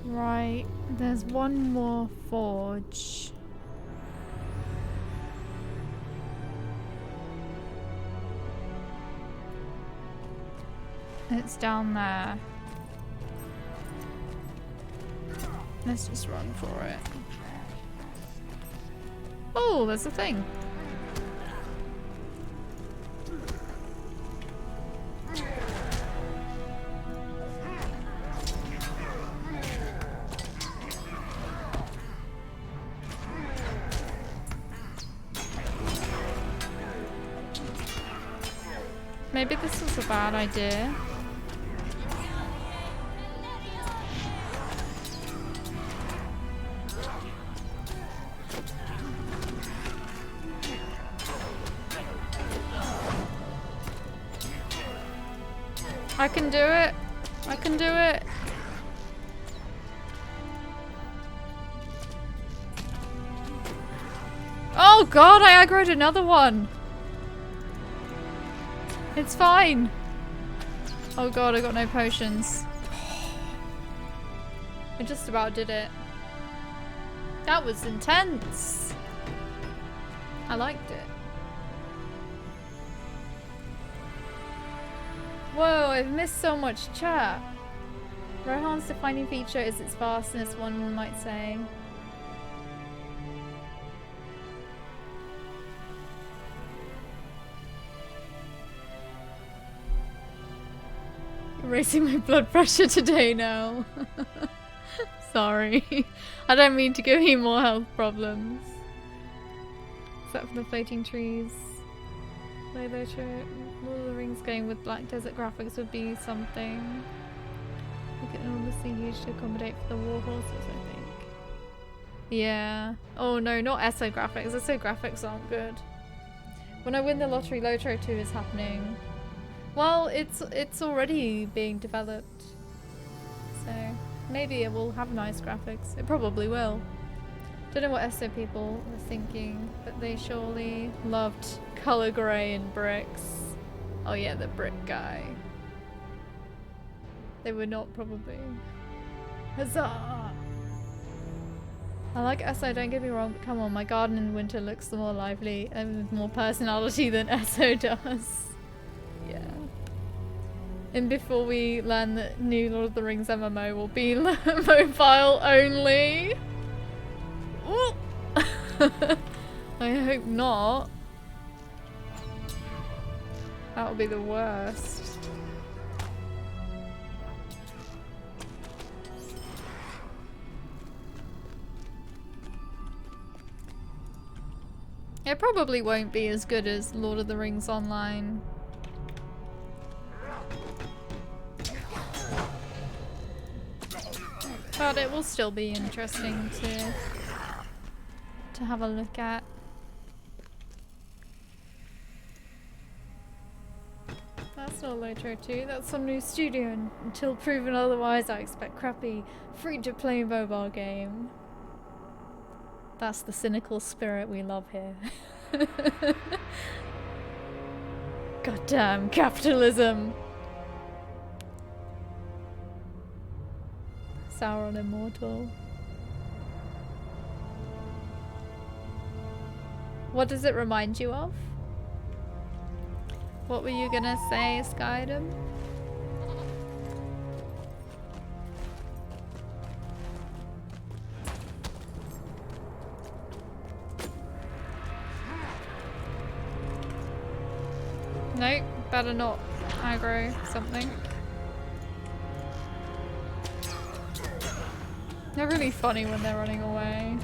Right, there's one more forge. It's down there. Let's just run for it. Oh, there's a thing. Maybe this was a bad idea. I can do it. I can do it. Oh god, I aggroed another one. It's fine. Oh god, I got no potions. I just about did it. That was intense. I liked it. Whoa, I've missed so much chat. Rohan's defining feature is its vastness, one might say. Raising my blood pressure today now. Sorry. I don't mean to give you more health problems. Except for the floating trees. Lord of the Rings going with Black Desert graphics would be something. Make it enormously huge to accommodate for the war horses, I think. Yeah. Oh no, not SO graphics. SO graphics aren't good. When I win the lottery, Lotro 2 is happening. Well, it's already being developed. So maybe it will have nice graphics. It probably will. Don't know what SO people were thinking, but they surely loved color grey and bricks. Oh yeah, the brick guy. They were not probably. Huzzah! I like SO, don't get me wrong, but come on, my garden in winter looks more lively and with more personality than SO does. Yeah. And before we learn that new Lord of the Rings MMO will be mobile only. Ooh. I hope not. That would be the worst. It probably won't be as good as Lord of the Rings Online. But it will still be interesting to have a look at. That's not Lotro 2, that's some new studio, and until proven otherwise I expect crappy free-to-play mobile game. That's the cynical spirit we love here. Goddamn capitalism! Sauron Immortal. What does it remind you of? What were you gonna say, Skydom? Nope, better not aggro something. They're really funny when they're running away.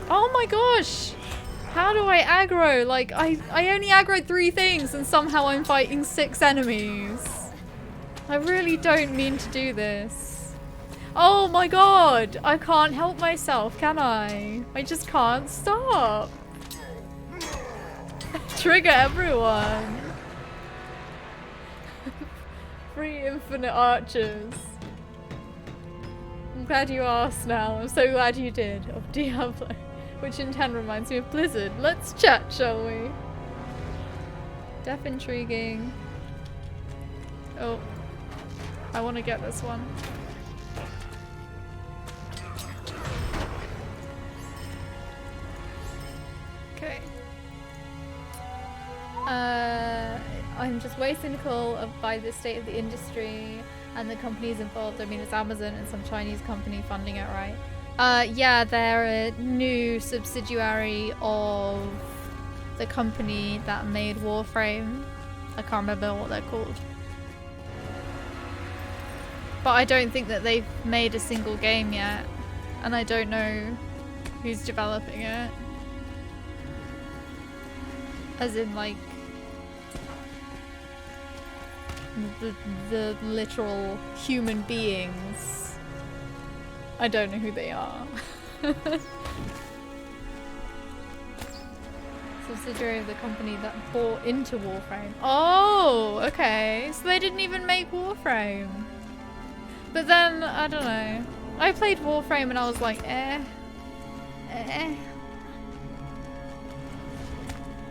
Oh my gosh! How do I aggro? Like, I only aggroed 3 things and somehow I'm fighting 6 enemies. I really don't mean to do this. Oh my god! I can't help myself, can I? I just can't stop. Trigger everyone. 3 infinite archers. I'm glad you asked now. I'm so glad you did. Of Diablo. Which in 10 reminds me of Blizzard. Let's chat, shall we? Death intriguing. Oh. I want to get this one. Okay. I'm just way cynical by the state of the industry and the companies involved. I mean, it's Amazon and some Chinese company funding it, right? Yeah, they're a new subsidiary of the company that made Warframe. I can't remember what they're called. But I don't think that they've made a single game yet. And I don't know who's developing it. As in, like, the literal human beings. I don't know who they are. Subsidiary of the company that bought into Warframe. Oh, okay. So they didn't even make Warframe. But then, I don't know. I played Warframe and I was like, eh.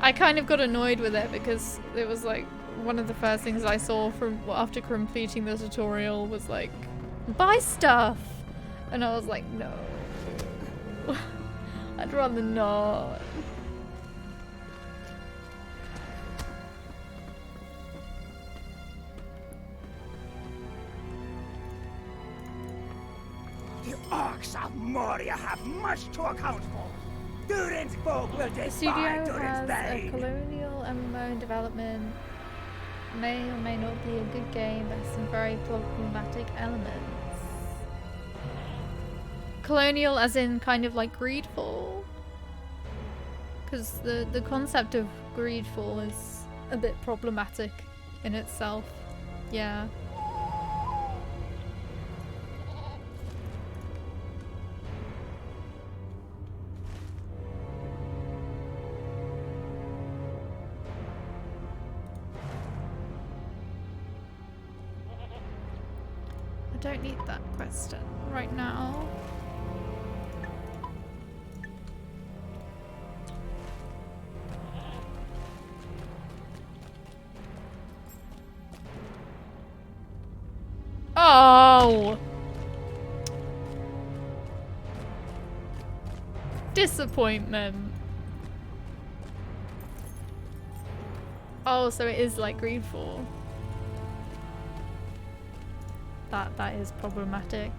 I kind of got annoyed with it because it was like one of the first things I saw from after completing the tutorial was like, buy stuff. And I was like, no. I'd rather not. The orcs of Moria have much to account for. Durin's folk will The despise studio Durin's has a blade. colonial MMO in development. May or may not be a good game, but has some very problematic elements. Colonial as in kind of like Greedfall. Because the concept of Greedfall is a bit problematic in itself. Yeah. I don't need that question right now. Oh! Disappointment. Oh, so it is like Greedfall. That is problematic.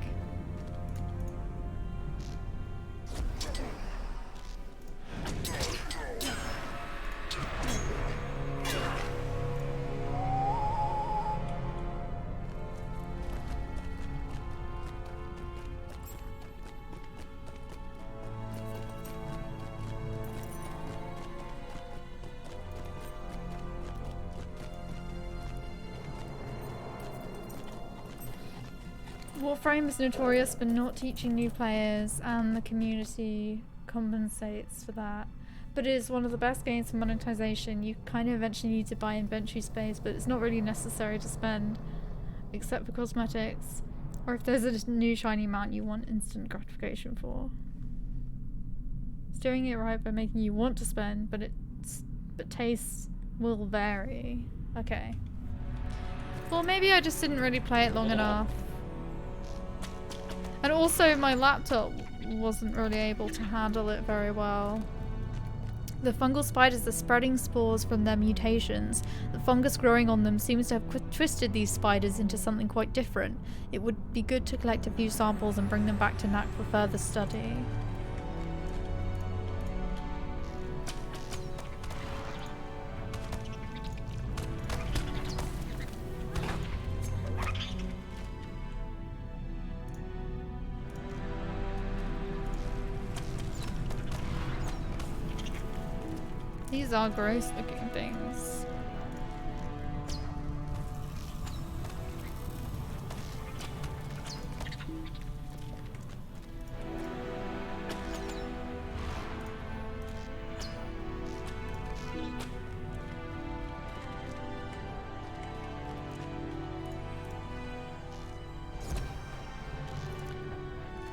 Warframe is notorious for not teaching new players, and the community compensates for that. But it is one of the best games for monetization. You kind of eventually need to buy inventory space, but it's not really necessary to spend, except for cosmetics, or if there's a new shiny mount you want instant gratification for. It's doing it right by making you want to spend, but tastes will vary. Okay. Well, maybe I just didn't really play it long enough. And also my laptop wasn't really able to handle it very well. The fungal spiders are spreading spores from their mutations. The fungus growing on them seems to have twisted these spiders into something quite different. It would be good to collect a few samples and bring them back to NAC for further study. These are gross looking things.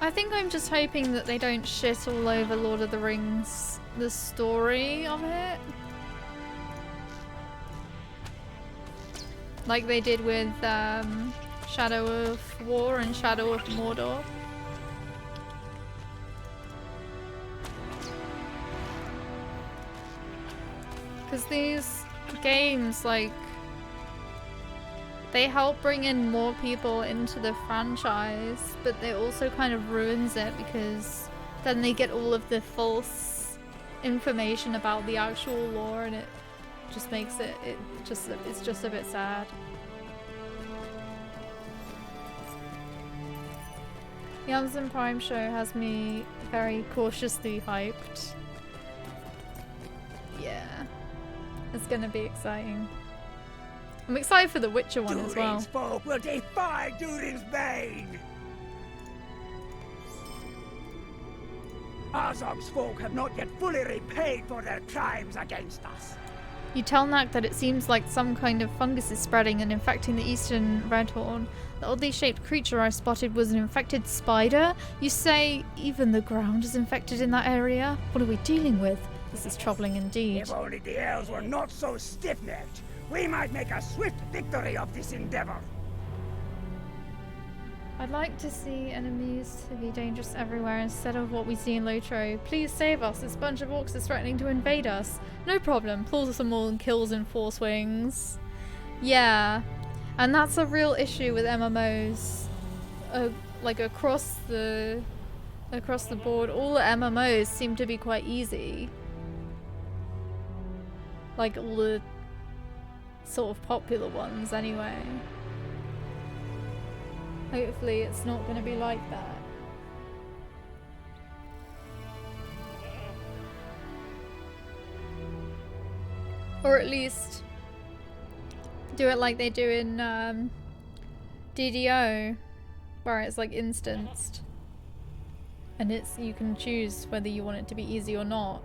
I think I'm just hoping that they don't shit all over Lord of the Rings, the story of it. Like they did with Shadow of War and Shadow of Mordor. Because these games, like, they help bring in more people into the franchise, but they also kind of ruins it because then they get all of the false information about the actual lore and it just makes it's just a bit sad. The Amazon Prime show has me very cautiously hyped. Yeah, it's gonna be exciting. I'm excited for the Witcher one as well. Durin's folk will defy Durin's bane! Azog's folk have not yet fully repaid for their crimes against us. You tell Nak that it seems like some kind of fungus is spreading and infecting the eastern Redhorn. The oddly shaped creature I spotted was an infected spider? You say even the ground is infected in that area? What are we dealing with? This is troubling indeed. If only the elves were not so stiff-necked, we might make a swift victory of this endeavor. I'd like to see enemies to be dangerous everywhere instead of what we see in Lotro. Please save us. This bunch of orcs is threatening to invade us. No problem. Pulls them all and kills in 4 swings. Yeah. And that's a real issue with MMOs. Like across the board, all the MMOs seem to be quite easy. Like all the sort of popular ones anyway. Hopefully it's not going to be like that. Or at least do it like they do in DDO, where it's like instanced. And you can choose whether you want it to be easy or not.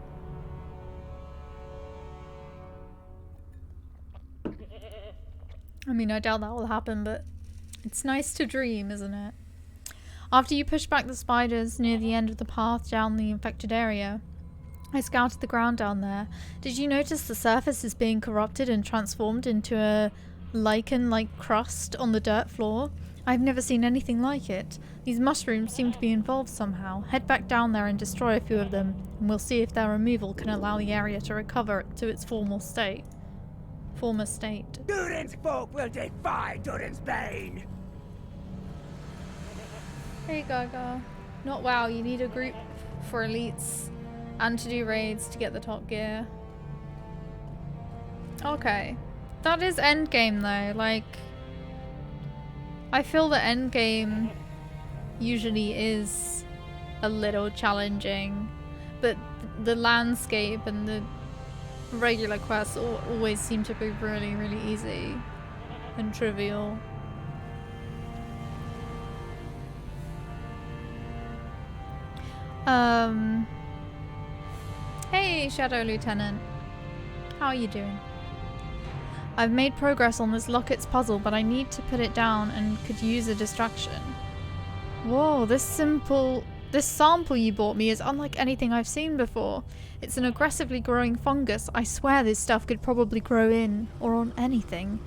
I mean, I doubt that will happen, but it's nice to dream, isn't it? After you push back the spiders near the end of the path down the infected area, I scouted the ground down there. Did you notice the surface is being corrupted and transformed into a lichen-like crust on the dirt floor? I've never seen anything like it. These mushrooms seem to be involved somehow. Head back down there and destroy a few of them, and we'll see if their removal can allow the area to recover to its former state. Durin's folk will defy Durin's bane! Hey Gaga. Not WoW, you need a group for elites and to do raids to get the top gear. Okay. That is endgame though, like I feel the endgame usually is a little challenging, but the landscape and the regular quests always seem to be really, really easy and trivial. Hey, Shadow Lieutenant. How are you doing? I've made progress on this Locket's puzzle, but I need to put it down and could use a distraction. Whoa, this sample you bought me is unlike anything I've seen before. It's an aggressively growing fungus. I swear this stuff could probably grow in or on anything.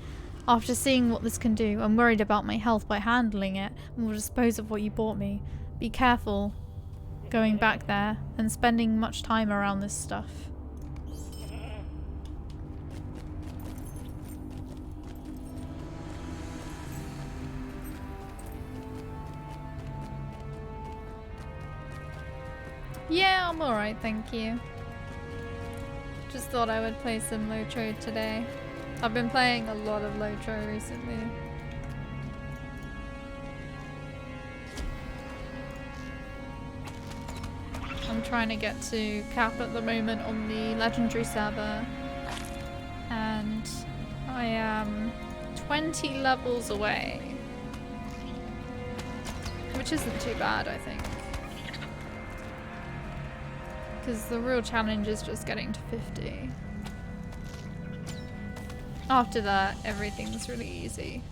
After seeing what this can do, I'm worried about my health by handling it and will dispose of what you bought me. Be careful going back there and spending much time around this stuff. Yeah, I'm alright, thank you. Just thought I would play some Lotro today. I've been playing a lot of Lotro recently. I'm trying to get to cap at the moment on the legendary server. And I am 20 levels away. Which isn't too bad, I think. Because the real challenge is just getting to 50. After that, everything's really easy.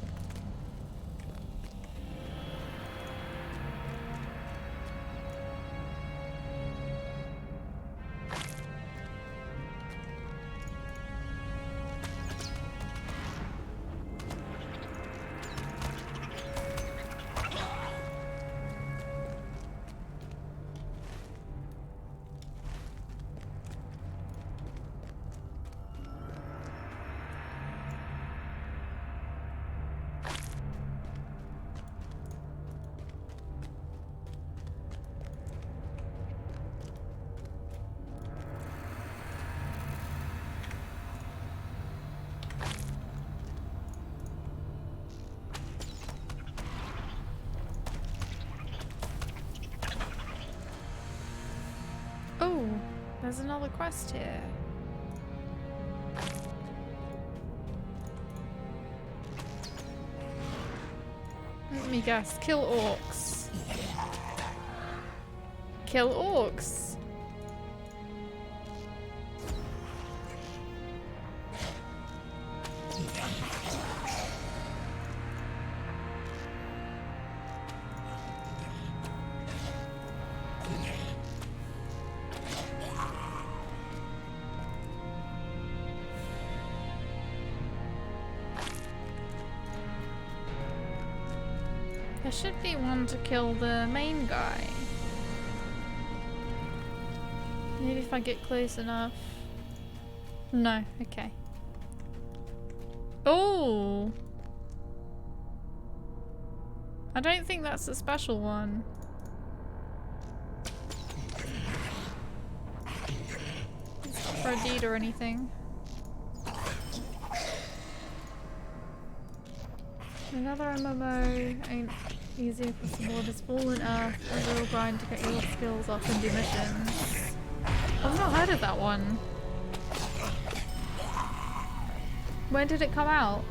there's another quest here. Let me guess. Kill orcs. Kill orcs. There should be one to kill the main guy. Maybe if I get close enough. No, okay. Oh! I don't think that's a special one. It's not for a deed or anything. Another MMO ain't easy across the board. It's Fallen Earth, a real grind to get your skills up and do missions. I've not heard of that one. When did it come out?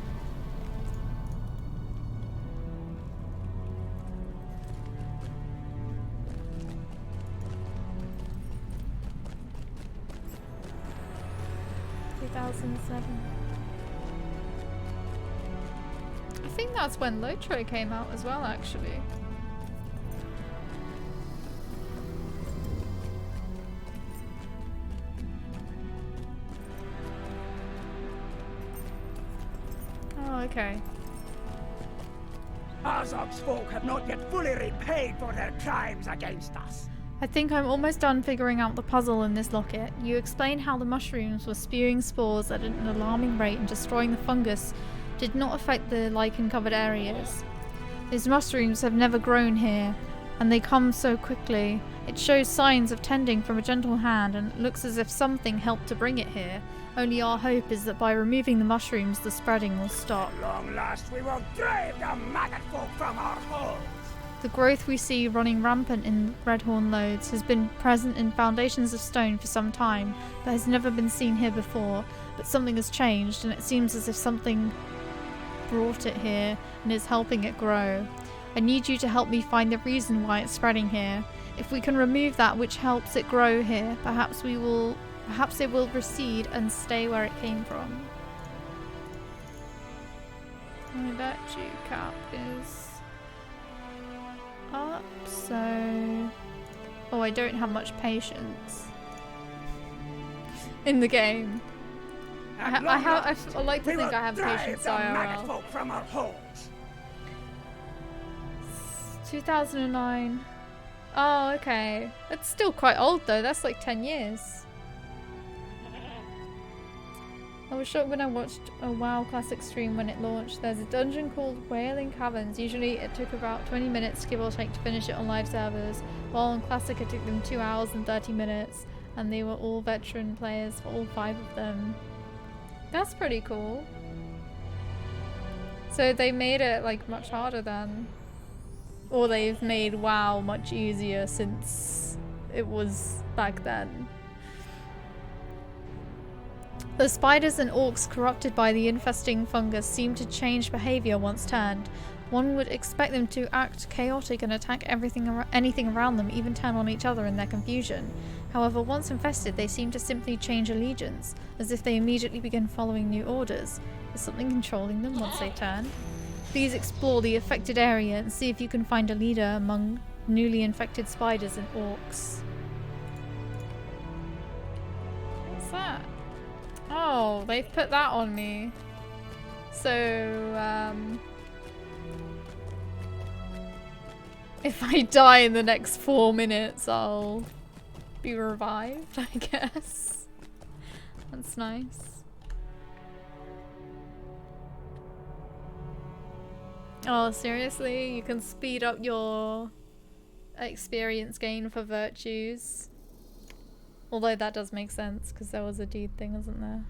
I think that's when Lotro came out as well, actually. Oh, okay. Azog's folk have not yet fully repaid for their crimes against us. I think I'm almost done figuring out the puzzle in this locket. You explained how the mushrooms were spewing spores at an alarming rate and destroying the fungus did not affect the lichen-covered areas. These mushrooms have never grown here, and they come so quickly. It shows signs of tending from a gentle hand, and it looks as if something helped to bring it here. Only our hope is that by removing the mushrooms, the spreading will stop. At long last, we will drive the maggot folk from our holes. The growth we see running rampant in Redhorn Lodes has been present in foundations of stone for some time, but has never been seen here before. But something has changed, and it seems as if something brought it here and is helping it grow. I need you to help me find the reason why it's spreading here. If we can remove that which helps it grow here, perhaps it will recede and stay where it came from. I bet you cap is up, so... Oh, I don't have much patience in the game. I like to think I have patience IRL. From our holes. 2009. Oh, okay. It's still quite old though. That's like 10 years. I was shocked when I watched a WoW Classic stream when it launched. There's a dungeon called Wailing Caverns. Usually it took about 20 minutes, give or take, to finish it on live servers, while on Classic it took them 2 hours and 30 minutes, and they were all veteran players for all 5 of them. That's pretty cool. So they made it like much harder then. Or they've made WoW much easier since it was back then. The spiders and orcs corrupted by the infesting fungus seem to change behavior once turned. One would expect them to act chaotic and attack anything around them, even turn on each other in their confusion. However, once infested, they seem to simply change allegiance, as if they immediately begin following new orders. Is something controlling them once they turn? Please explore the affected area and see if you can find a leader among newly infected spiders and orcs. What's that? Oh, they've put that on me. So, if I die in the next 4 minutes, I'll be revived, I guess. That's nice. Oh, seriously? You can speed up your experience gain for virtues. Although that does make sense, because there was a deed thing, wasn't there?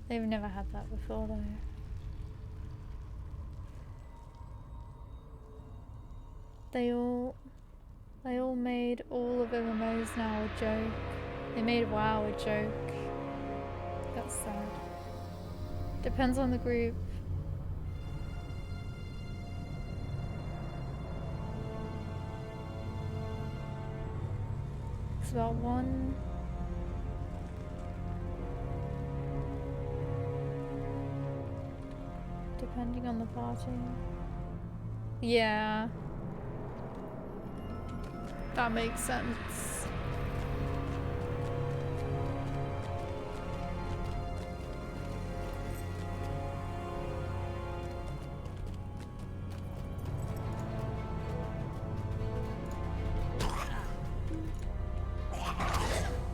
They've never had that before, though. They all made all of MMOs now a joke. They made WoW a joke. That's sad. Depends on the group. It's about one. Depending on the party. Yeah. That makes sense.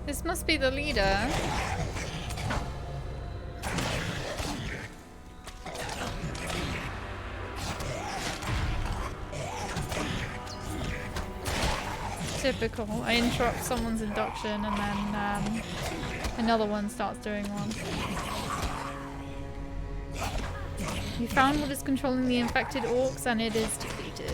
This must be the leader. Typical. I interrupt someone's induction and then another one starts doing one. You found what is controlling the infected orcs and it is defeated.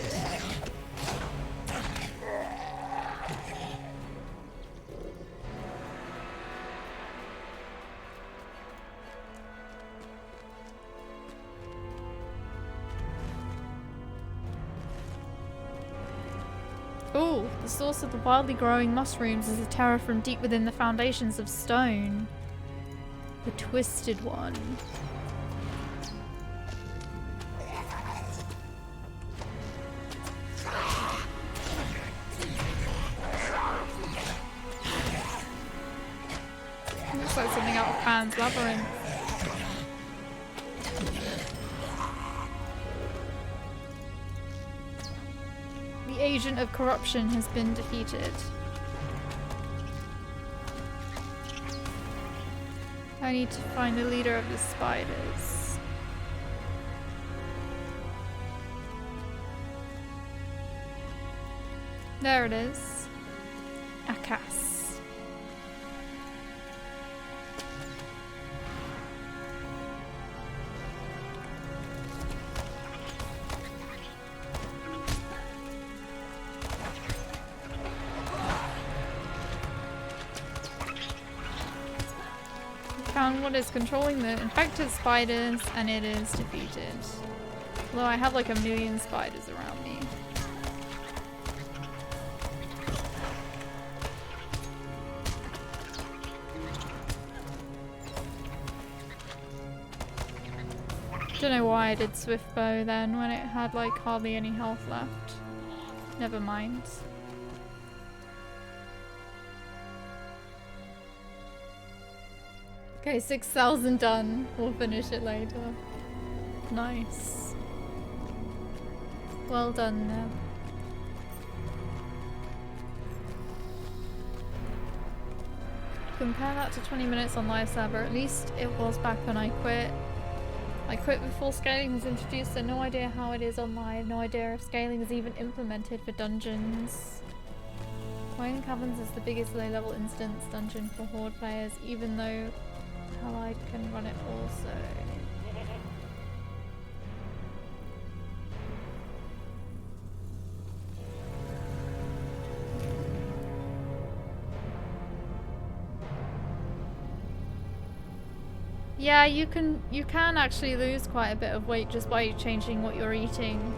Ooh, the source of the wildly growing mushrooms is a terror from deep within the foundations of stone. The Twisted One. Looks like something out of Pan's Labyrinth. The agent of corruption has been defeated. I need to find the leader of the spiders. There it is. Akas. Found what is controlling the infected spiders and it is defeated. Although I have like a million spiders around me. Don't know why I did Swift Bow then when it had like hardly any health left. Never mind. Okay, 6,000 done. We'll finish it later. Nice. Well done, Neb. Compare that to 20 minutes on live server. At least it was back when I quit. I quit before scaling was introduced, so no idea how it is on live. No idea if scaling is even implemented for dungeons. Wine Caverns is the biggest low-level instance dungeon for Horde players, even though Allied can run it also. Yeah, you can actually lose quite a bit of weight just by changing what you're eating.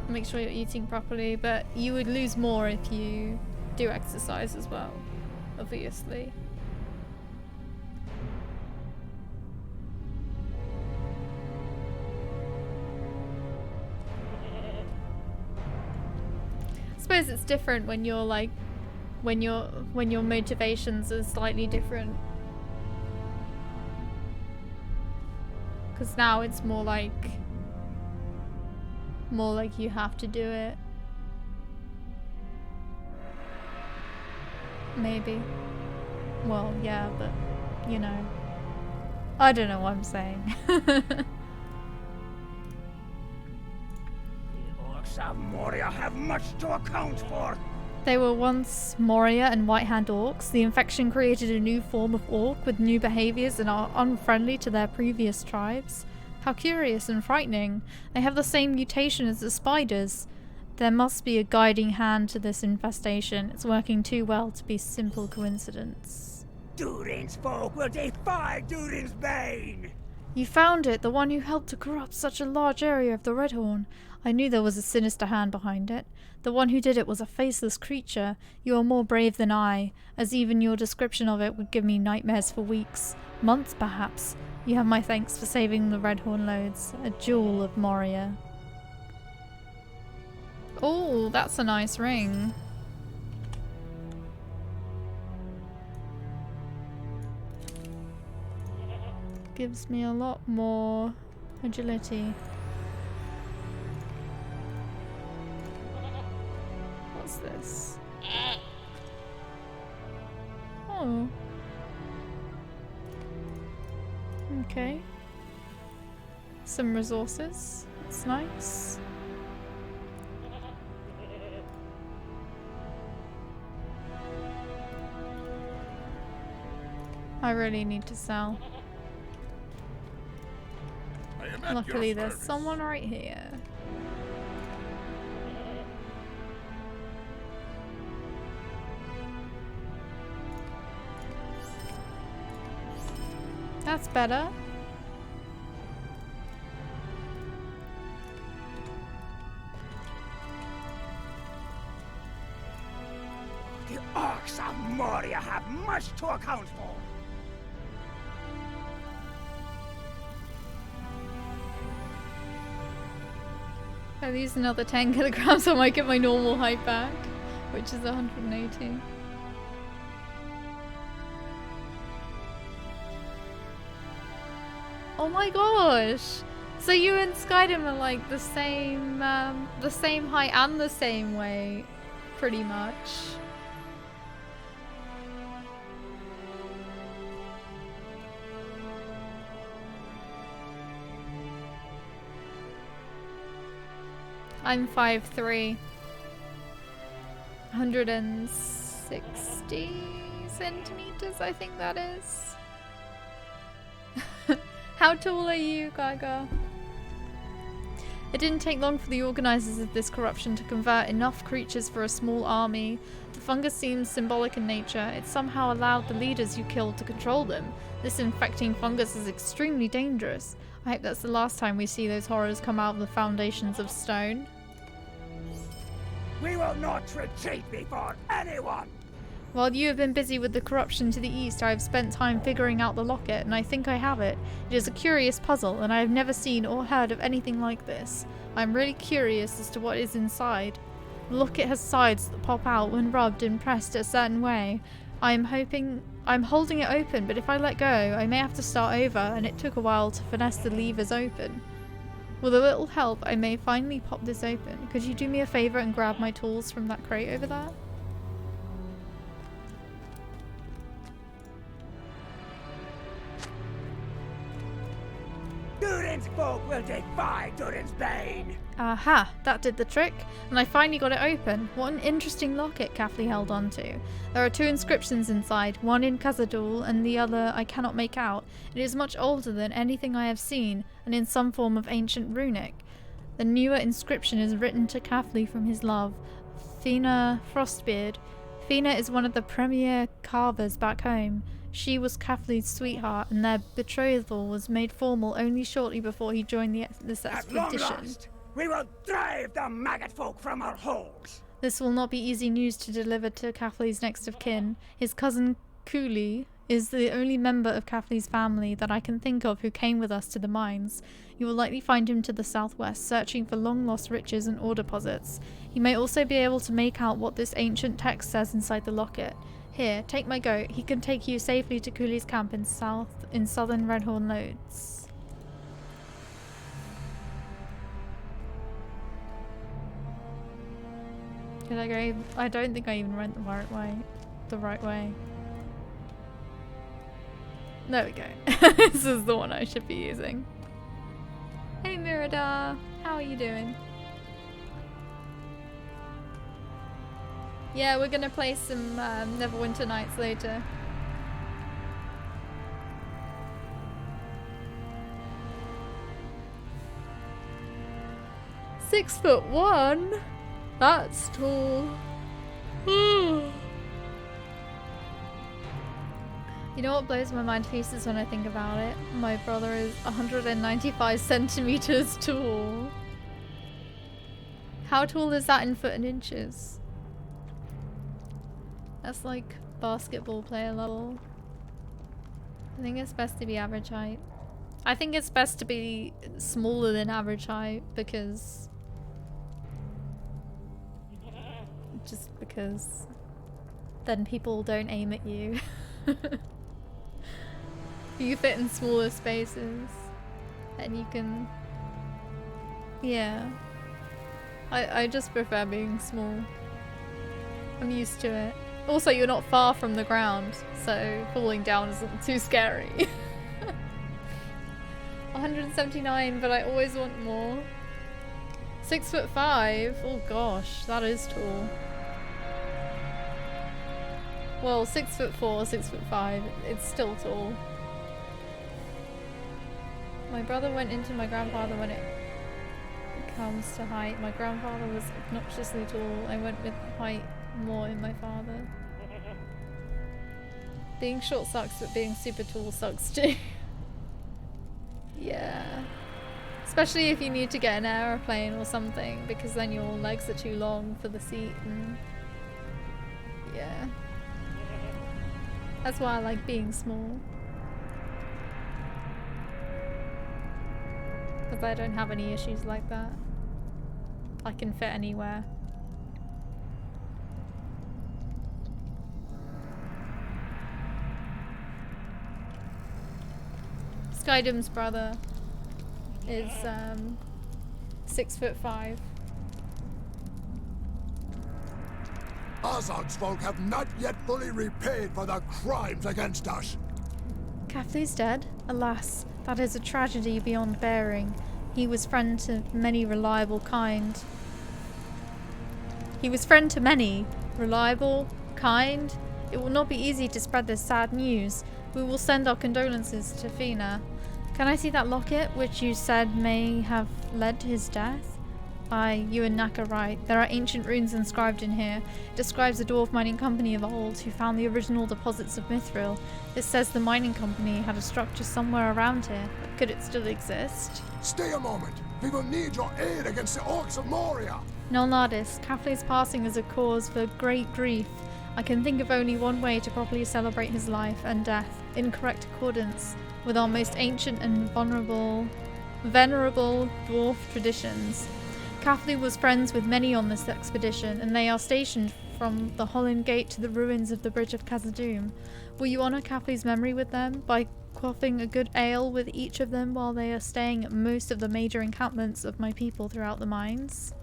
Make sure you're eating properly, but you would lose more if you do exercise as well, obviously. I suppose it's different when you're like when your motivations are slightly different. Because now it's more like you have to do it. Maybe. Well, yeah, but you know. I don't know what I'm saying. The orcs of Moria have much to account for. They were once Moria and White Hand orcs. The infection created a new form of orc with new behaviors and are unfriendly to their previous tribes. How curious and frightening. They have the same mutation as the spiders. There must be a guiding hand to this infestation. It's working too well to be simple coincidence. Durin's folk will defy Durin's bane! You found it, the one who helped to corrupt such a large area of the Redhorn. I knew there was a sinister hand behind it. The one who did it was a faceless creature. You are more brave than I, as even your description of it would give me nightmares for weeks, months perhaps. You have my thanks for saving the Redhorn loads, a jewel of Moria. Oh, that's a nice ring. Gives me a lot more agility. What's this? Oh. Okay. Some resources. That's nice. I really need to sell. Luckily there's someone right here. That's better. The orcs of Moria have much to account for. I lose another 10 kilograms, I might get my normal height back, which is 180. Oh my gosh! So you and Skydom are like the same height and the same weight, pretty much. I'm 5'3". 160 centimeters, I think that is. How tall are you, Gaga? It didn't take long for the organizers of this corruption to convert enough creatures for a small army. The fungus seems symbolic in nature. It somehow allowed the leaders you killed to control them. This infecting fungus is extremely dangerous. I hope that's the last time we see those horrors come out of the foundations of stone. We will not retreat before anyone! While you have been busy with the corruption to the east, I have spent time figuring out the locket, and I think I have it. It is a curious puzzle, and I have never seen or heard of anything like this. I am really curious as to what is inside. The locket has sides that pop out when rubbed and pressed a certain way. I'm holding it open, but if I let go, I may have to start over, and it took a while to finesse the levers open. With a little help, I may finally pop this open. Could you do me a favor and grab my tools from that crate over there? Durin's folk will defy Durin's bane! Aha, that did the trick, and I finally got it open. What an interesting locket Kathleen held onto. There are two inscriptions inside, one in Khazad-dûm and the other I cannot make out. It is much older than anything I have seen, and in some form of ancient runic. The newer inscription is written to Kathleen from his love, Fina Frostbeard. Fina is one of the premier carvers back home. She was Kathleen's sweetheart, and their betrothal was made formal only shortly before he joined this expedition. At long last, we will drive the maggot folk from our holes! This will not be easy news to deliver to Kathlee's next of kin. His cousin Cooley is the only member of Kathlee's family that I can think of who came with us to the mines. You will likely find him to the southwest, searching for long-lost riches and ore deposits. He may also be able to make out what this ancient text says inside the locket. Here, take my goat. He can take you safely to Cooley's camp in southern Redhorn Lodes. Did I go? I don't think I even went the right way. There we go. This is the one I should be using. Hey Mirada, how are you doing? Yeah, we're gonna play some Neverwinter Nights later. "6'1"? That's tall. You know what blows my mind to pieces when I think about it? My brother is 195 centimeters tall. How tall is that in foot and inches? That's like basketball player level. I think it's best to be average height. I think it's best to be smaller than average height because... just because then people don't aim at you. You fit in smaller spaces and you can... yeah. I just prefer being small. I'm used to it. Also, you're not far from the ground, so falling down isn't too scary. 179, but I always want more. 6'5"? Oh gosh, that is tall. Well, 6'4", 6'5", it's still tall. My brother went into my grandfather when it comes to height. My grandfather was obnoxiously tall. I went with height more in my father. Being short sucks, but being super tall sucks too. Yeah. Especially if you need to get an aeroplane or something, because then your legs are too long for the seat and... yeah. That's why I like being small. Because I don't have any issues like that. I can fit anywhere. Skydum's brother is 6'5". Azog's folk have not yet fully repaid for their crimes against us. Cathley's dead? Alas, that is a tragedy beyond bearing. He was friend to many, reliable, kind. He was friend to many, reliable, kind. It will not be easy to spread this sad news. We will send our condolences to Fina. Can I see that locket, which you said may have led to his death? Aye, you and Nak are right. There are ancient runes inscribed in here. It describes a dwarf mining company of old who found the original deposits of Mithril. It says the mining company had a structure somewhere around here. But could it still exist? Stay a moment. We will need your aid against the orcs of Moria. Nolnardis, Cathley's passing is a cause for great grief. I can think of only one way to properly celebrate his life and death, in correct accordance with our most ancient and venerable dwarf traditions. Cathley was friends with many on this expedition, and they are stationed from the Holland Gate to the ruins of the Bridge of Khazad-dûm. Will you honour Cathley's memory with them by quaffing a good ale with each of them while they are staying at most of the major encampments of my people throughout the mines?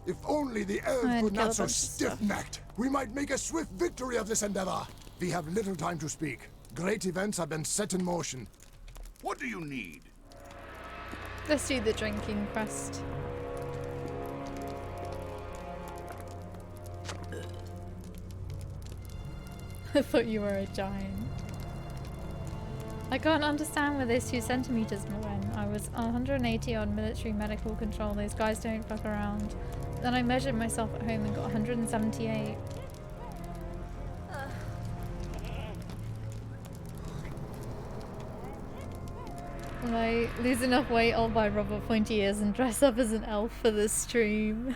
If only the elves were not so stiff-necked, we might make a swift victory of this endeavor. We have little time to speak. Great events have been set in motion. What do you need? Let's do the drinking quest. I thought you were a giant. I can't understand where those 2 centimeters went. I was 180 on military medical control. Those guys don't fuck around. Then I measured myself at home and got 178. When I lose enough weight, I'll buy rubber pointy ears and dress up as an elf for this stream.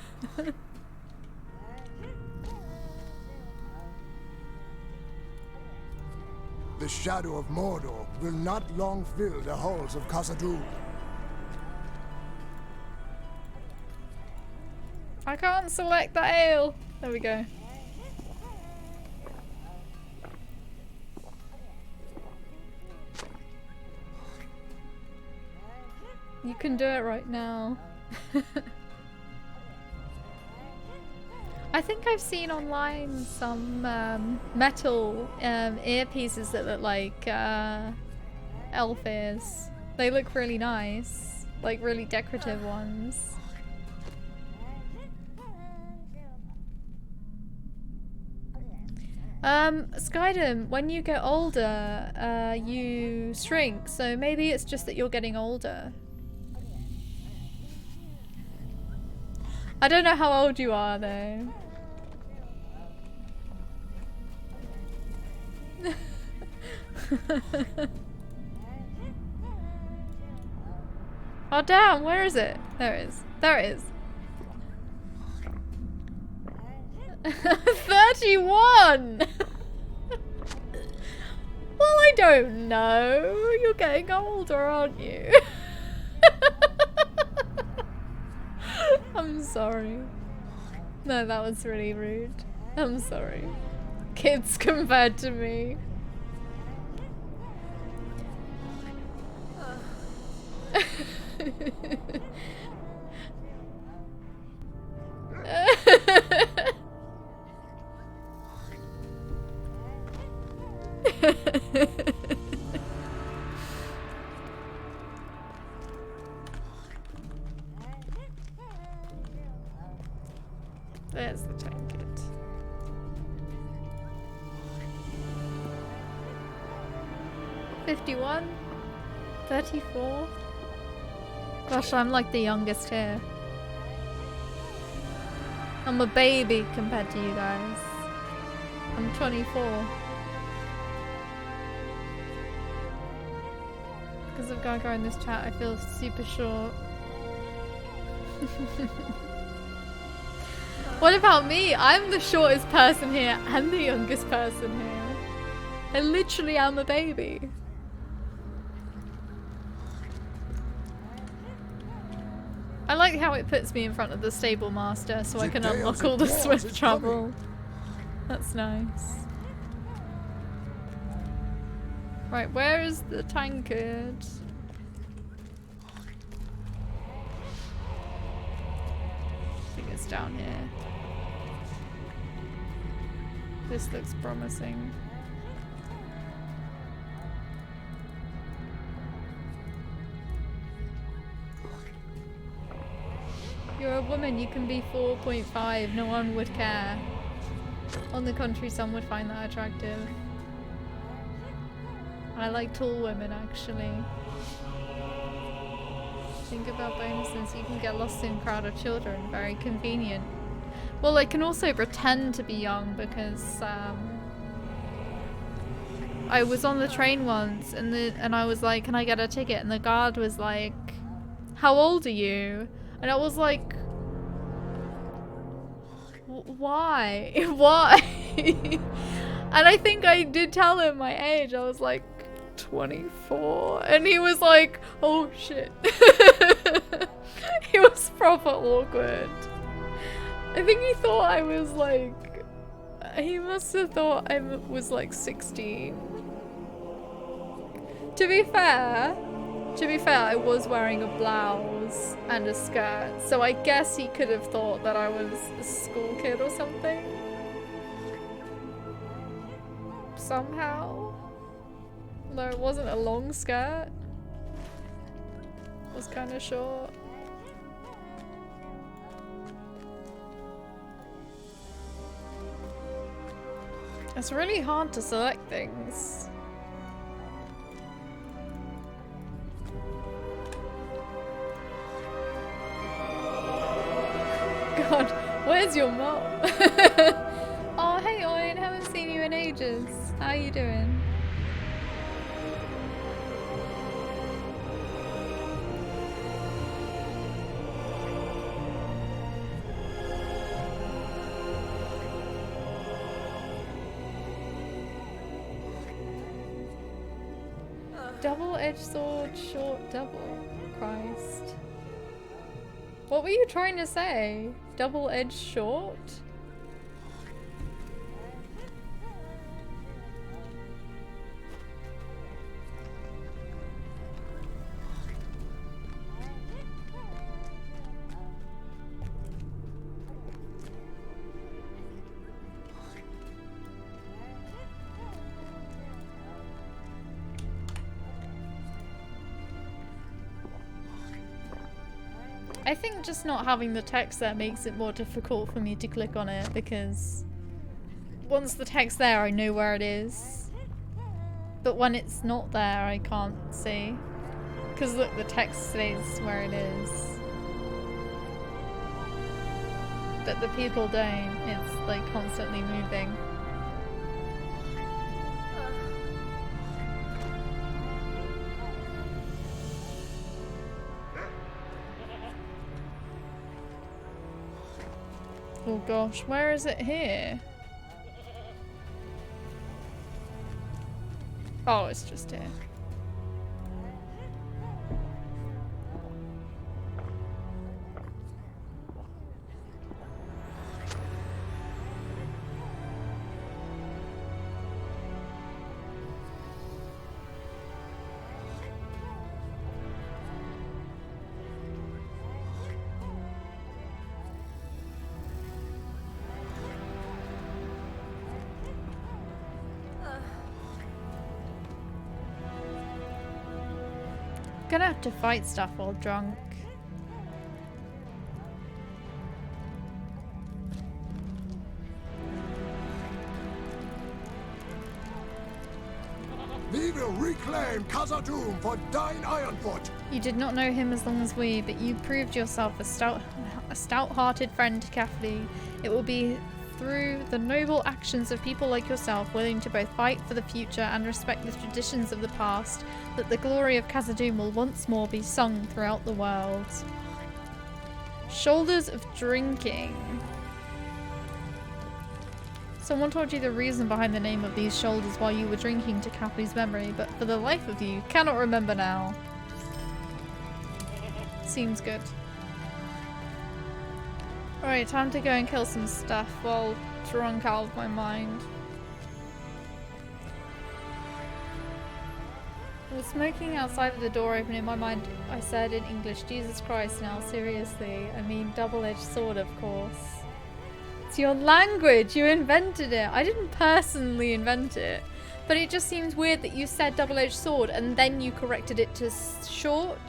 The shadow of Mordor will not long fill the halls of Khazad-dûm. I can't select the ale. There we go. You can do it right now. I think I've seen online some metal earpieces that look like elf ears. They look really nice, like really decorative ones. Skydum, when you get older, you shrink, so maybe it's just that you're getting older. I don't know how old you are though. Oh damn, where is it? There it is. There it is. 31! Well, I don't know. You're getting older, aren't you? I'm sorry. No, that was really rude. I'm sorry. Kids compared to me. There's the tankard. $51? $34? Gosh, I'm like the youngest here. I'm a baby compared to you guys. I'm 24. Because of Gaga in this chat, I feel super short. What about me? I'm the shortest person here and the youngest person here. I literally am a baby. I like how it puts me in front of the stable master so I can unlock all the swift travel. That's nice. Right, where is the tankard? I think it's down here. This looks promising. You're a woman, you can be 4.5, no one would care. On the contrary, some would find that attractive. I like tall women, actually. Think about bonuses, you can get lost in a crowd of children, very convenient. Well, I can also pretend to be young because I was on the train once and I was like, can I get a ticket? And the guard was like, how old are you? And I was like, why? Why? And I think I did tell him my age. I was like 24. And he was like, oh shit. He was proper awkward. I think he thought I was like, he must have thought I was like 16. To be fair, I was wearing a blouse and a skirt, so I guess he could have thought that I was a school kid or something. Somehow. Although it wasn't a long skirt. It was kind of short. It's really hard to select things. God, where's your mom? Oh, hey Owen, haven't seen you in ages. How are you doing? Double-edged sword, short, double. Christ. What were you trying to say? Double-edged short? I think just not having the text there makes it more difficult for me to click on it, because once the text's there, I know where it is. But when it's not there, I can't see. Because look, the text stays where it is. but the people don't. It's like constantly moving. Oh gosh, where is it here? Oh, it's just here. Gonna have to fight stuff while drunk. We will reclaim Khazad-dûm for Dine Ironfoot. You did not know him as long as we, but you proved yourself a stout-hearted friend to Catholic. It will be through the noble actions of people like yourself, willing to both fight for the future and respect the traditions of the past, that the glory of Khazad-dûm will once more be sung throughout the world. Shoulders of drinking. Someone told you the reason behind the name of these shoulders while you were drinking to Cappy's memory, but for the life of you, cannot remember now. Seems good. Alright, time to go and kill some stuff while drunk out of my mind. I was smoking outside of the door open in my mind. I said in English, Jesus Christ, now seriously. I mean double-edged sword, of course. It's your language, you invented it. I didn't personally invent it. But it just seems weird that you said double-edged sword and then you corrected it to short.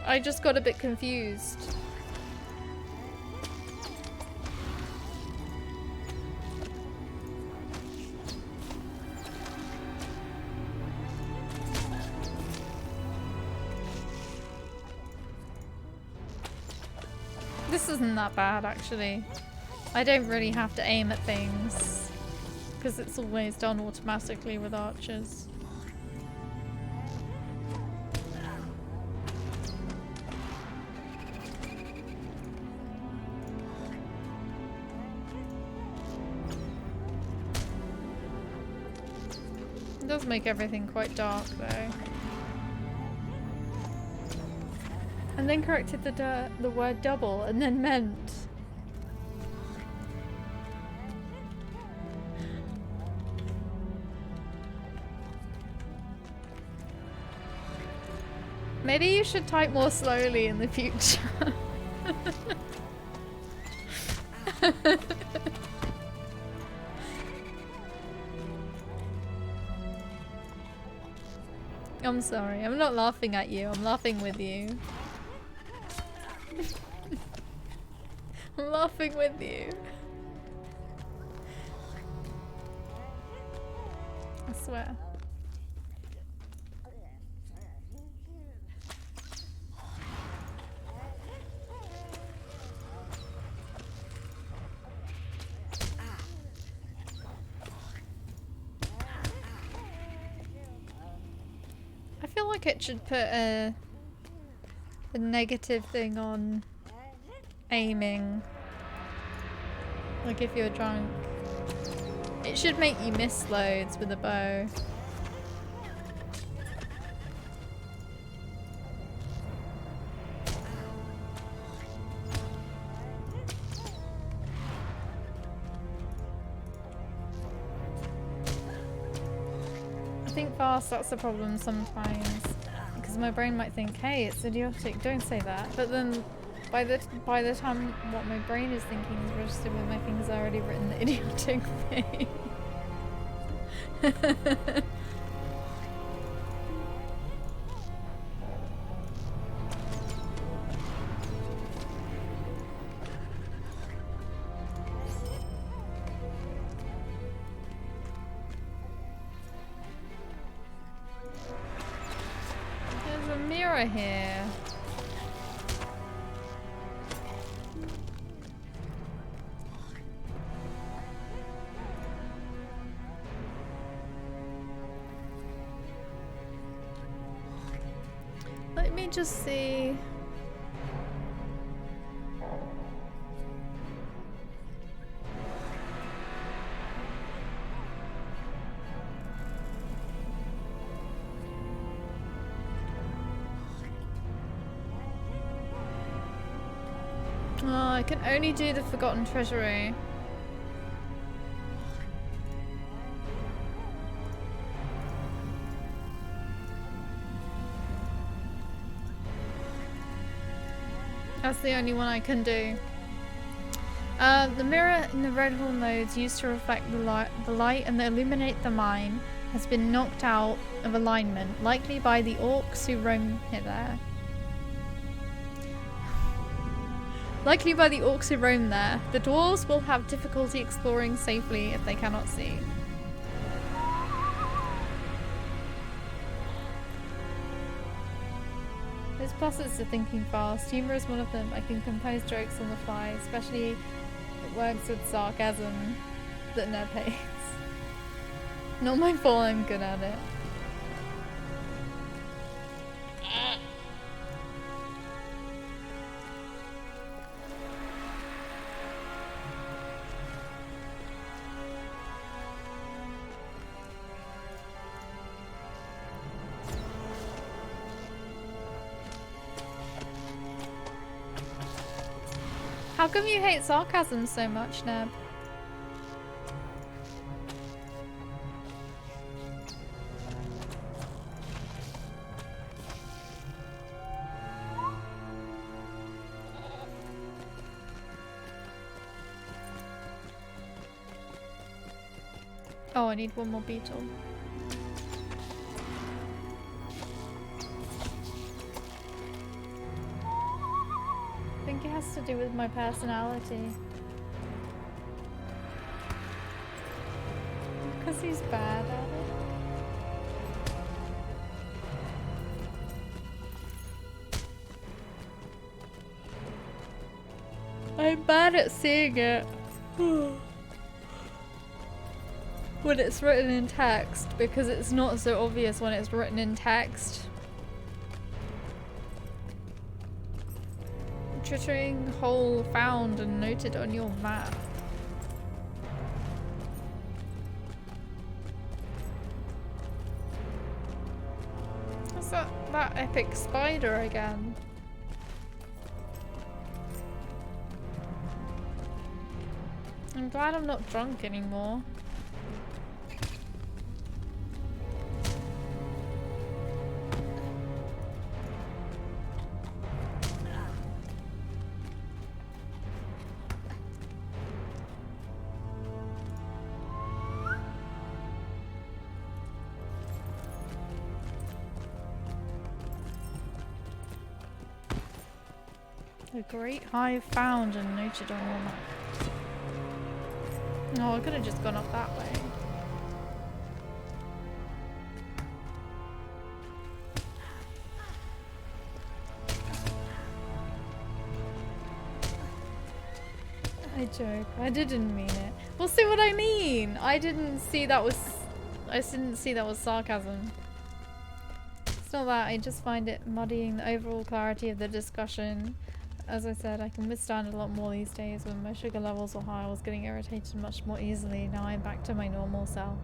I just got a bit confused. This isn't that bad, actually. I don't really have to aim at things because it's always done automatically with archers. It does make everything quite dark though. And then corrected the word double and then meant. Maybe you should type more slowly in the future. I'm sorry, I'm not laughing at you, I'm laughing with you. I'm laughing with you. I swear. I feel like it should put a negative thing on aiming. Like if you're drunk. It should make you miss loads with a bow. I think fast, that's the problem sometimes. Because my brain might think, hey, it's idiotic, don't say that. But then by the time what my brain is thinking is registered with my fingers, I already written the idiotic thing. There's a mirror here. me just see. Oh, I can only do the Forgotten Treasury. That's the only one I can do. The mirror in the red hall nodes used to reflect the light and illuminate the mine has been knocked out of alignment, likely by the orcs who roam there. Likely by the orcs who roam there. The dwarves will have difficulty exploring safely if they cannot see. There's pluses to thinking fast. Humor is one of them. I can compose jokes on the fly, especially it works with sarcasm that Neb hates. Not my fault, I'm good at it. How come you hate sarcasm so much, Neb? Oh, I need one more beetle. I think it has to do with my personality. Because he's bad at it. I'm bad at seeing it. When it's written in text, because it's not so obvious when it's written in text. Chittering hole found and noted on your map. What's that epic spider again? I'm glad I'm not drunk anymore. A great hive found and noted on your map. Oh, I could have just gone up that way. I joke. I didn't mean it. Well, see what I mean. I didn't see that was sarcasm. It's not that. I just find it muddying the overall clarity of the discussion. As I said, I can withstand a lot more these days. When my sugar levels were high, I was getting irritated much more easily. Now I'm back to my normal self.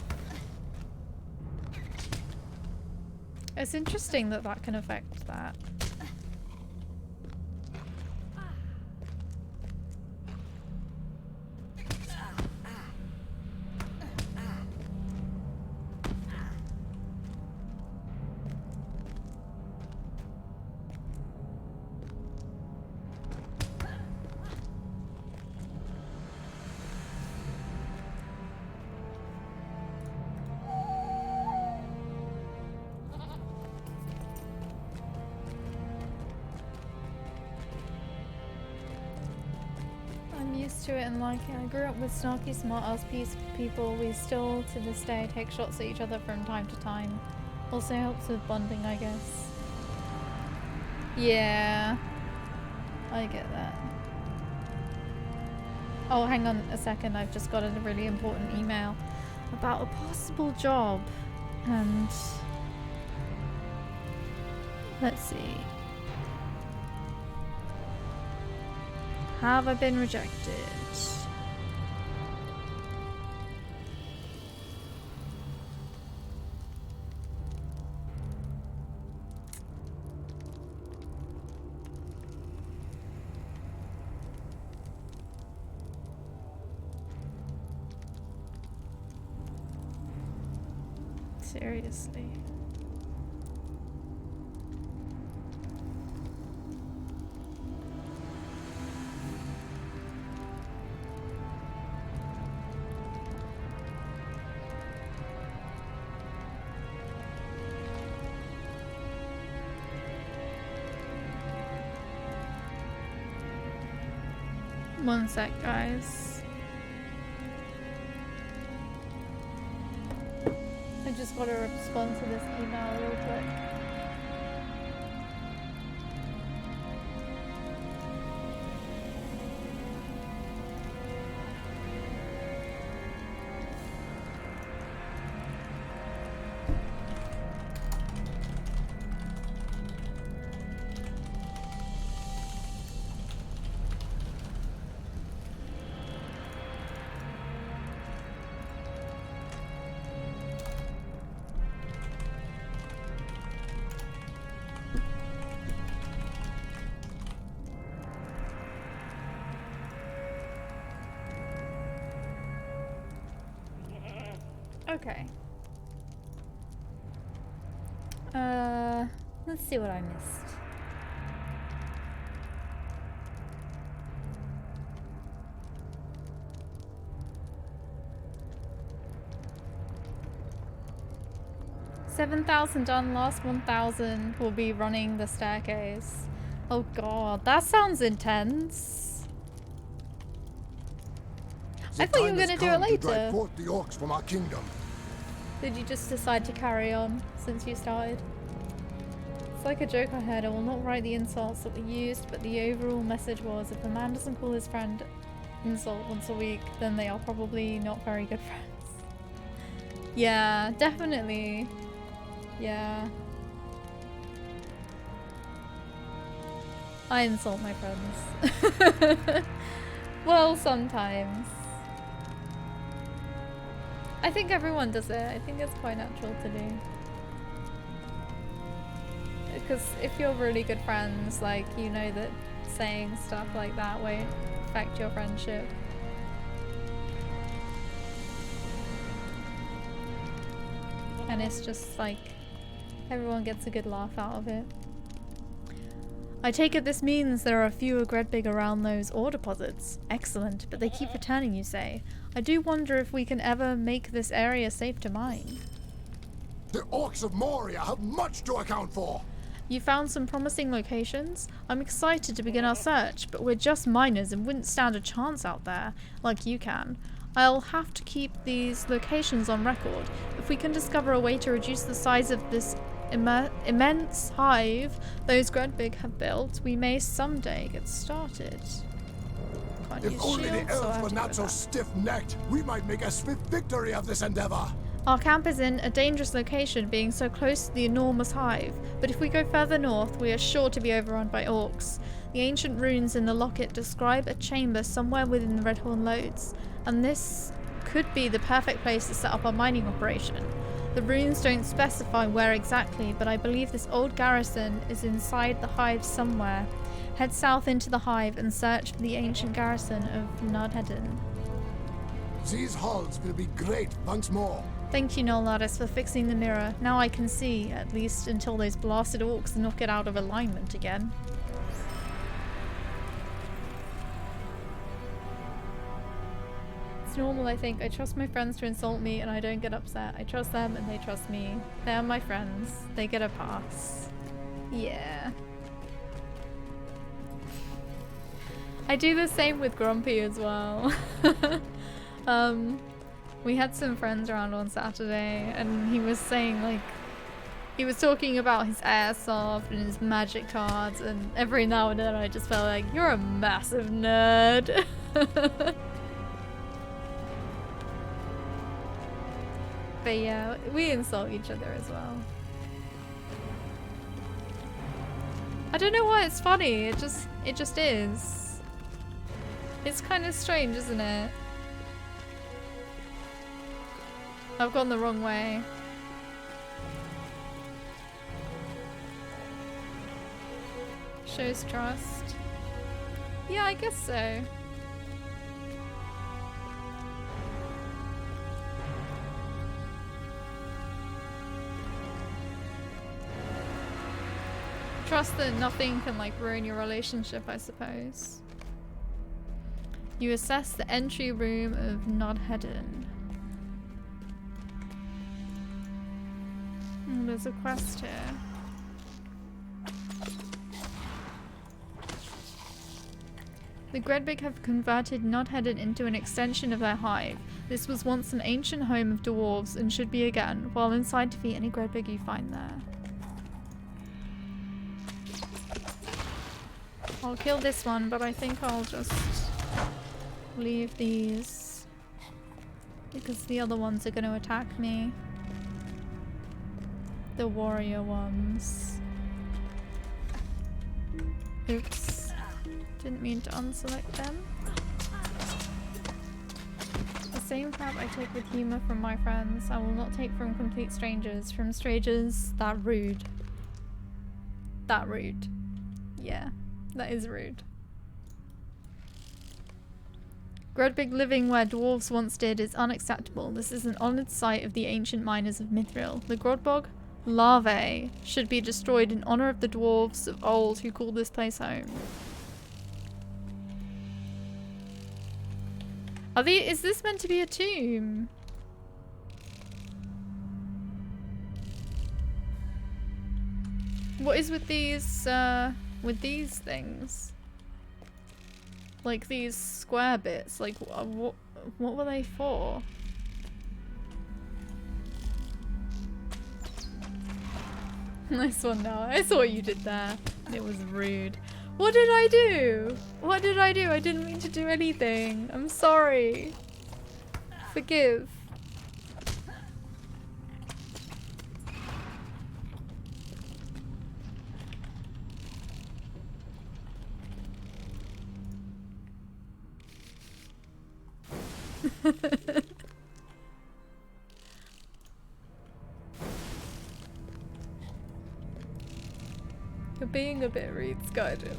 It's interesting that that can affect that. To it and like it. I grew up with snarky, smart-ass people. We still, to this day, take shots at each other from time to time. Also helps with bonding, I guess. Yeah, I get that. Oh, hang on a second. I've just got a really important email about a possible job. And let's see. Have I been rejected? Seriously. One sec, guys. I just gotta respond to this email real quick. Okay. Let's see what I missed. $7,000 done, last 1,000 will be running the staircase. Oh god, that sounds intense. I thought you were gonna do it later. Drive forth the orcs from our kingdom. Did you just decide to carry on since you started? It's like a joke I heard. I will not write the insults that were used, but the overall message was if a man doesn't call his friend insult once a week, then they are probably not very good friends. Yeah, definitely. Yeah. I insult my friends. Well, sometimes. I think everyone does it. I think it's quite natural to do. Because if you're really good friends, like, you know that saying stuff like that won't affect your friendship. And it's just like, everyone gets a good laugh out of it. I take it this means there are fewer Gredbig around those ore deposits. Excellent, but they keep returning, you say. I do wonder if we can ever make this area safe to mine. The orcs of Moria have much to account for. You found some promising locations? I'm excited to begin our search, but we're just miners and wouldn't stand a chance out there, like you can. I'll have to keep these locations on record. If we can discover a way to reduce the size of this immense hive those Gredbig have built, we may someday get started. Can't If use only the shields, so I'll elves have were to not go so back. stiff-necked, we might make a swift victory of this endeavor. Our camp is in a dangerous location, being so close to the enormous hive, but if we go further north, we are sure to be overrun by orcs. The ancient runes in the locket describe a chamber somewhere within the Redhorn Lodes, and this could be the perfect place to set up our mining operation. The runes don't specify where exactly, but I believe this old garrison is inside the hive somewhere. Head south into the hive and search for the ancient garrison of Nardhedden. These halls will be great once more. Thank you, Nolnaris, for fixing the mirror. Now I can see, at least until those blasted orcs knock it out of alignment again. It's normal, I think. I trust my friends to insult me and I don't get upset. I trust them and they trust me. They're my friends. They get a pass. Yeah. I do the same with Grumpy as well. We had some friends around on Saturday and he was saying, like, he was talking about his airsoft and his magic cards, and every now and then I just felt like, you're a massive nerd. But yeah, we insult each other as well. I don't know why it's funny, it just is. It's kind of strange, isn't it? I've gone the wrong way. Shows trust. Yeah, I guess so. Trust that nothing can like ruin your relationship, I suppose. You assess the entry room of Nodheadin. Oh, there's a quest here. The Gredbig have converted Nodheadin into an extension of their hive. This was once an ancient home of dwarves and should be again. While inside, defeat any Gredbig you find there. I'll kill this one, but I think I'll just leave these because the other ones are going to attack me. The warrior ones. Oops. Didn't mean to unselect them. The same crap I take with humor from my friends, I will not take from complete strangers. From strangers, that rude. That rude. Yeah. That is rude. Gredbig living where dwarves once did is unacceptable. This is an honoured site of the ancient miners of Mithril. The Grodbog larvae should be destroyed in honour of the dwarves of old who called this place home. Is this meant to be a tomb? What is with these things? Like these square bits, like what were they for? Nice one, Noah. I saw what you did there. It was rude. What did I do? What did I do? I didn't mean to do anything. I'm sorry. Forgive. You're being a bit rude, Skyrim.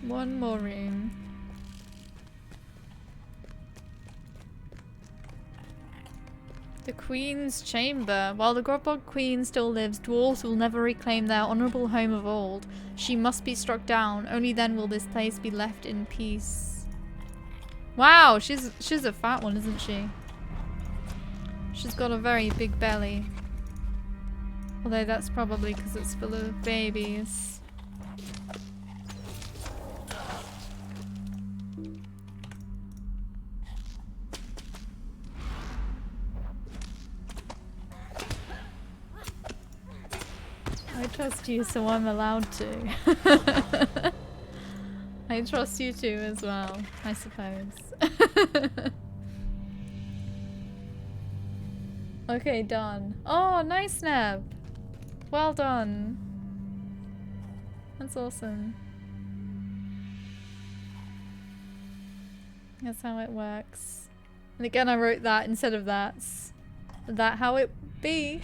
One more room. The Queen's Chamber. While the Grobbog Queen still lives, dwarves will never reclaim their honourable home of old. She must be struck down. Only then will this place be left in peace. Wow, she's a fat one, isn't she? She's got a very big belly. Although that's probably because it's full of babies. I trust you, so I'm allowed to. I trust you too as well, I suppose. Okay, done. Oh, nice, Neb! Well done. That's awesome. That's how it works. And again, I wrote that instead of that's. That how it be.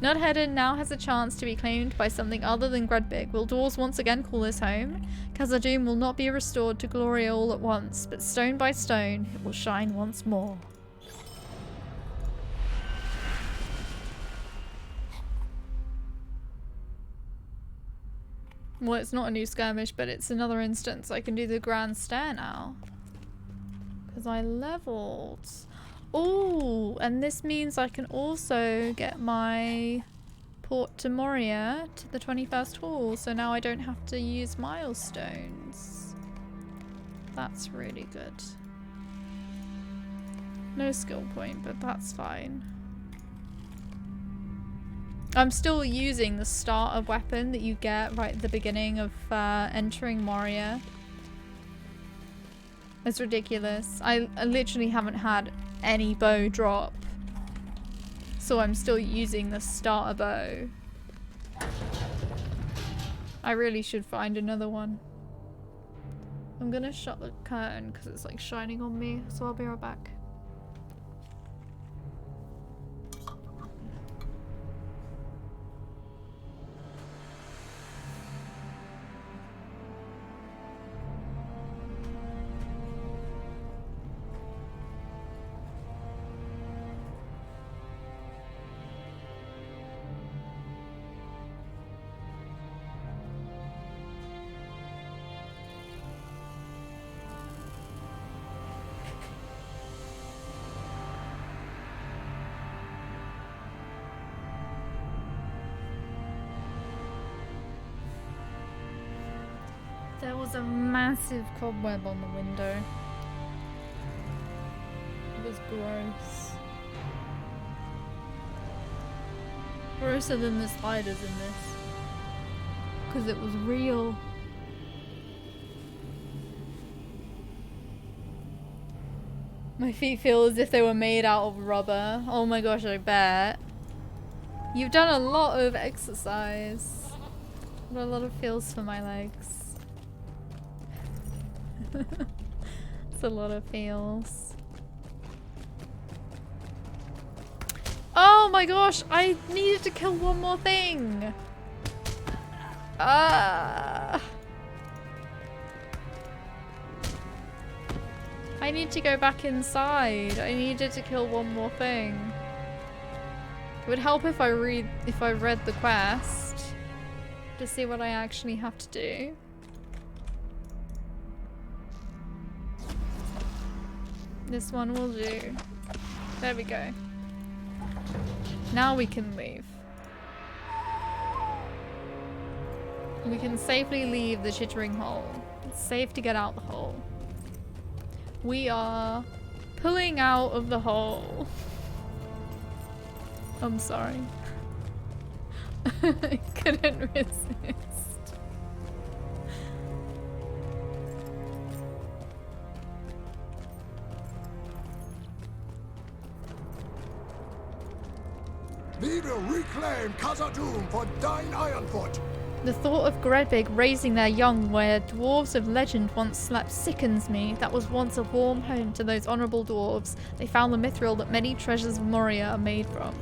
Nodheadin now has a chance to be claimed by something other than Gredbig. Will dwarves once again call this home? Khazad-dûm will not be restored to glory all at once, but stone by stone, it will shine once more. Well, it's not a new skirmish, but it's another instance. I can do the Grand Stair now. Because I leveled. Oh, and this means I can also get my port to Moria to the 21st hall, so now I don't have to use milestones. That's really good. No skill point, but that's fine. I'm still using the starter weapon that you get right at the beginning of entering Moria. It's ridiculous. I literally haven't had any bow drop. So I'm still using the starter bow. I really should find another one. I'm gonna shut the curtain because it's like shining on me, so I'll be right back. There was a massive cobweb on the window. It was gross. Grosser than the spiders in this. Because it was real. My feet feel as if they were made out of rubber. Oh my gosh, I bet. You've done a lot of exercise. Got a lot of feels for my legs. It's a lot of feels. Oh my gosh, I needed to kill one more thing. I need to go back inside. I needed to kill one more thing. It would help if I read the quest to see what I actually have to do. This one will do. There we go. Now we can leave. We can safely leave the chittering hole. It's safe to get out the hole. We are pulling out of the hole. I'm sorry. I couldn't resist. We will reclaim Khazad-dûm for thine Ironfoot. The thought of Gredbig raising their young where dwarves of legend once slept sickens me. That was once a warm home to those honourable dwarves. They found the mithril that many treasures of Moria are made from.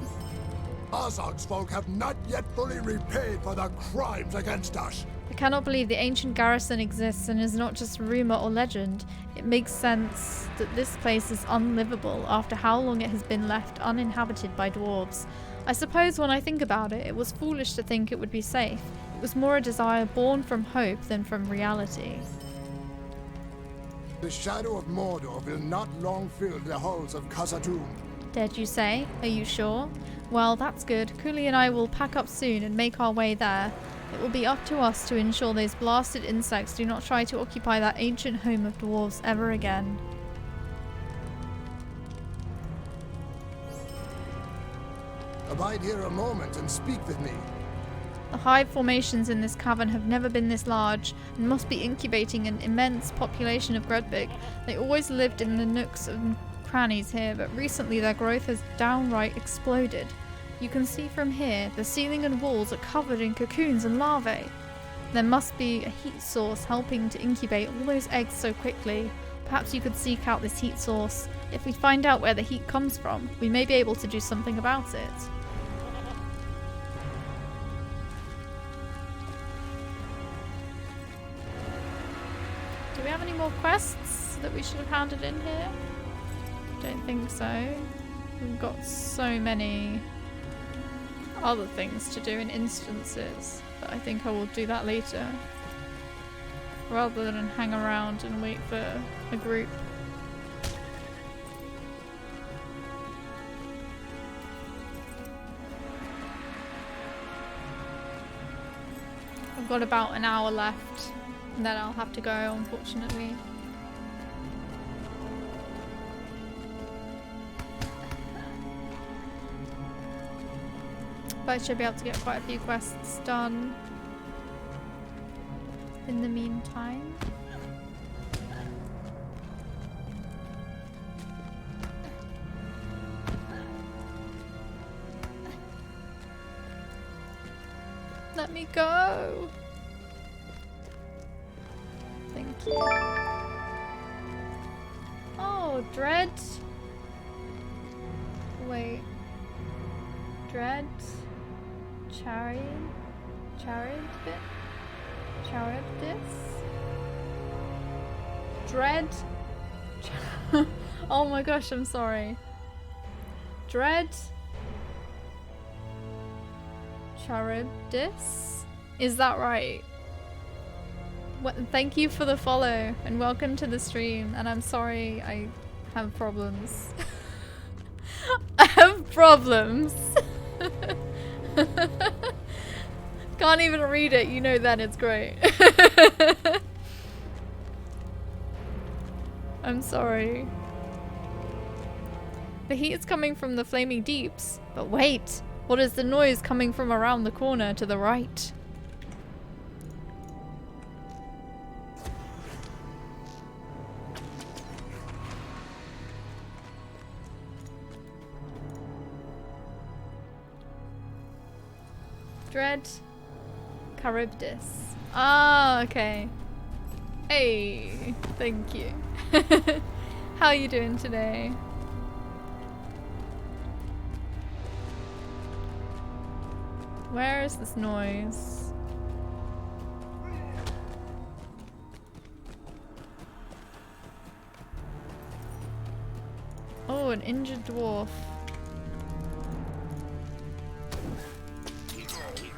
Azog's folk have not yet fully repaid for their crimes against us. I cannot believe the ancient garrison exists and is not just rumour or legend. It makes sense that this place is unlivable after how long it has been left uninhabited by dwarves. I suppose when I think about it, it was foolish to think it would be safe. It was more a desire born from hope than from reality. The shadow of Mordor will not long fill the halls of Khazad-dûm. Dared you say? Are you sure? Well, that's good. Cooley and I will pack up soon and make our way there. It will be up to us to ensure those blasted insects do not try to occupy that ancient home of dwarves ever again. Abide here a moment and speak with me. The hive formations in this cavern have never been this large and must be incubating an immense population of Gredbig. They always lived in the nooks and crannies here, but recently their growth has downright exploded. You can see from here, the ceiling and walls are covered in cocoons and larvae. There must be a heat source helping to incubate all those eggs so quickly. Perhaps you could seek out this heat source. If we find out where the heat comes from, we may be able to do something about it. Do we have any more quests that we should have handed in here? Don't think so. We've got so many other things to do in instances, but I think I will do that later. Rather than hang around and wait for a group. I've got about an hour left, and then I'll have to go, unfortunately. But I should be able to get quite a few quests done in the meantime. Let me go. Thank you. Oh, Dread. Wait. Dread. Charybdis? Dread? Oh my gosh, I'm sorry. Dread? Charybdis? Is that right? Thank you for the follow and welcome to the stream. And I'm sorry I have problems. I have problems. Can't even read it, you know that it's great. I'm sorry. The heat is coming from the flaming deeps. But wait, what is the noise coming from around the corner to the right? Dread Charybdis. Ah, okay. Hey, thank you. How are you doing today? Where is this noise? Oh, an injured dwarf.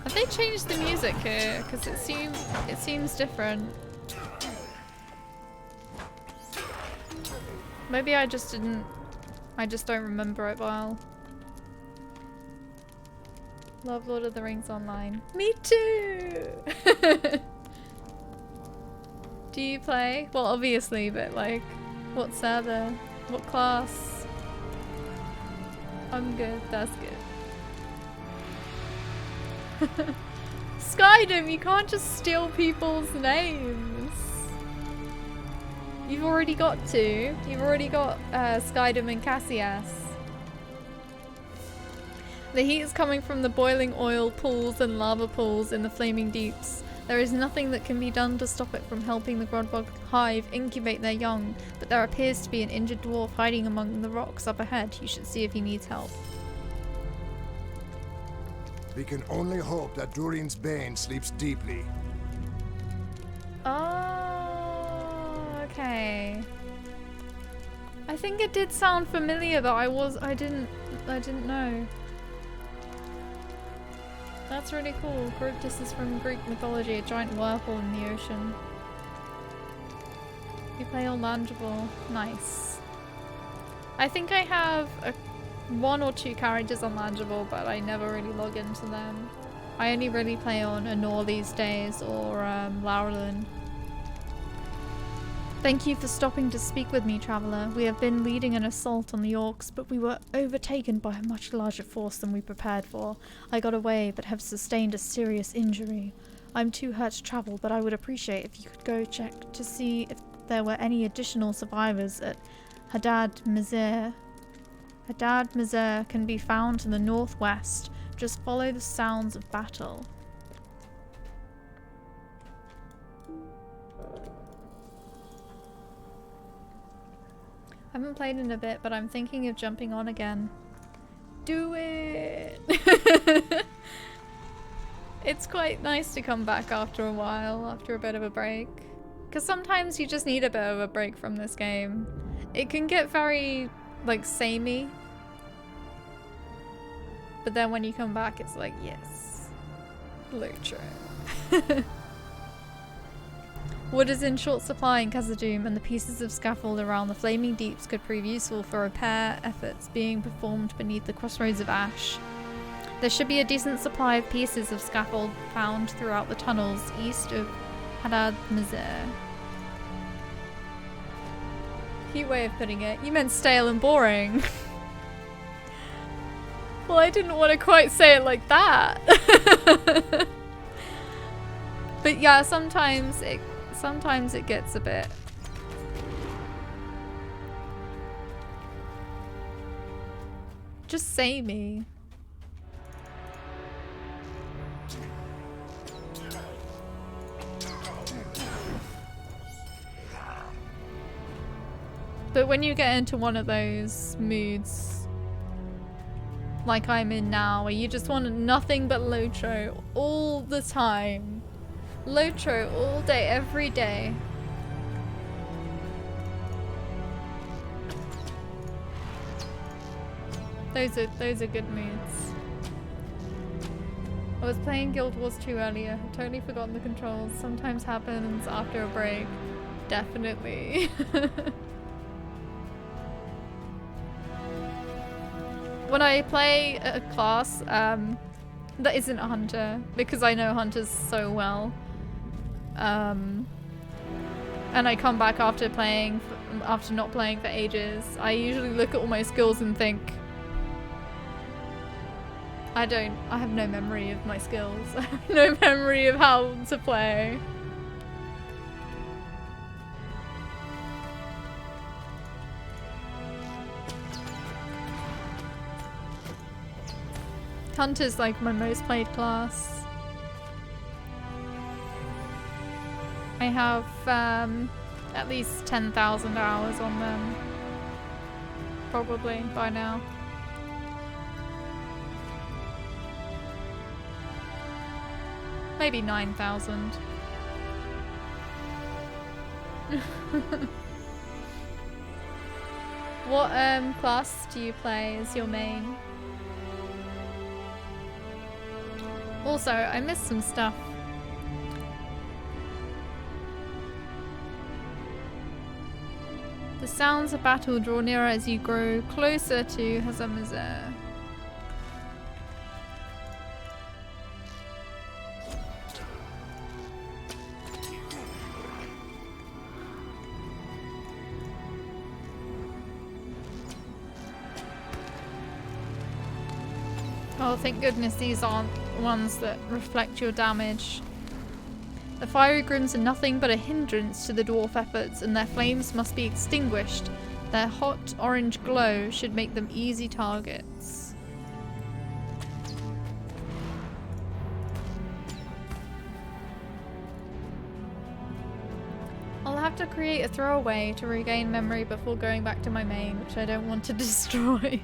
Have they changed the music here? Because it seems different. Maybe I just don't remember it well. Love Lord of the Rings Online. Me too! Do you play? Well, obviously, but like, what server? What class? I'm good, that's good. Skydom, you can't just steal people's names. You've already got two. You've already got Skydom and Cassius. The heat is coming from the boiling oil pools and lava pools in the flaming deeps. There is nothing that can be done to stop it from helping the Grodbog hive incubate their young, but there appears to be an injured dwarf hiding among the rocks up ahead. You should see if he needs help. We can only hope that Durin's Bane sleeps deeply. Oh, okay. I think it did sound familiar, but I didn't know. That's really cool. Charybdis is from Greek mythology, a giant whirlpool in the ocean. You play on Langeable. Nice. I think I have one or two characters on Langeable, but I never really log into them. I only really play on Anor these days, or Laurelin. Thank you for stopping to speak with me, Traveller. We have been leading an assault on the orcs, but we were overtaken by a much larger force than we prepared for. I got away, but have sustained a serious injury. I'm too hurt to travel, but I would appreciate if you could go check to see if there were any additional survivors at Hadad Mizir. Hadad Mizir can be found in the northwest. Just follow the sounds of battle. I haven't played in a bit, but I'm thinking of jumping on again. Do it! It's quite nice to come back after a while, after a bit of a break. Because sometimes you just need a bit of a break from this game. It can get very, like, samey. But then when you come back, it's like, yes. Lutro. Wood is in short supply in Khazad-dûm, and the pieces of scaffold around the flaming deeps could prove useful for repair efforts being performed beneath the crossroads of ash. There should be a decent supply of pieces of scaffold found throughout the tunnels east of Hadad Mizir. Cute way of putting it. You meant stale and boring. Well, I didn't want to quite say it like that. But yeah, sometimes it gets a bit. Just say me. But when you get into one of those moods, like I'm in now, where you just want nothing but Lotro all the time. Lotro all day, every day. Those are good moods. I was playing Guild Wars 2 earlier. I'd totally forgotten the controls. Sometimes happens after a break. Definitely. When I play a class that isn't a hunter, because I know hunters so well, and I come back after not playing for ages, I usually look at all my skills and think, I have no memory of my skills. I have no memory of how to play. Hunter's like my most played class. I have at least 10,000 hours on them. Probably by now. Maybe 9,000. What class do you play as your main? Also, I missed some stuff. The sounds of battle draw nearer as you grow closer to Hazamazer. Oh, thank goodness these aren't ones that reflect your damage. The fiery grims are nothing but a hindrance to the dwarf efforts, and their flames must be extinguished. Their hot orange glow should make them easy targets. I'll have to create a throwaway to regain memory before going back to my main, which I don't want to destroy.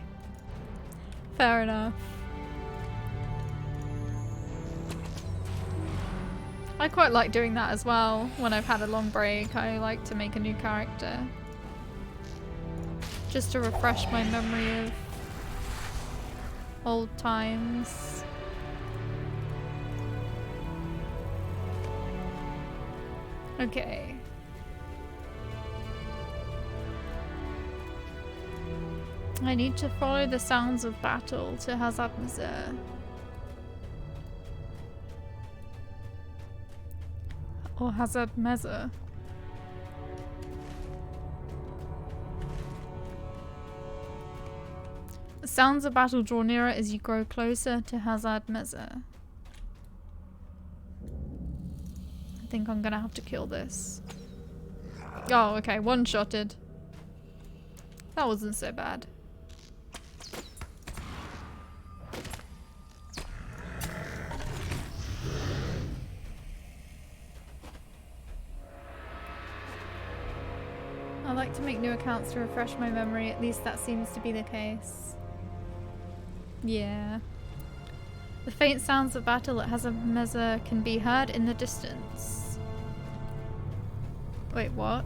Fair enough. I quite like doing that as well. When I've had a long break, I like to make a new character. Just to refresh my memory of old times. Okay. I need to follow the sounds of battle to Hazamazer. Or Hazamazer. The sounds of battle draw nearer as you grow closer to Hazamazer. I think I'm gonna have to kill this. Oh, okay, one-shotted. That wasn't so bad. I like to make new accounts to refresh my memory, at least that seems to be the case. Yeah. The faint sounds of battle at Hazamazer can be heard in the distance. Wait, what?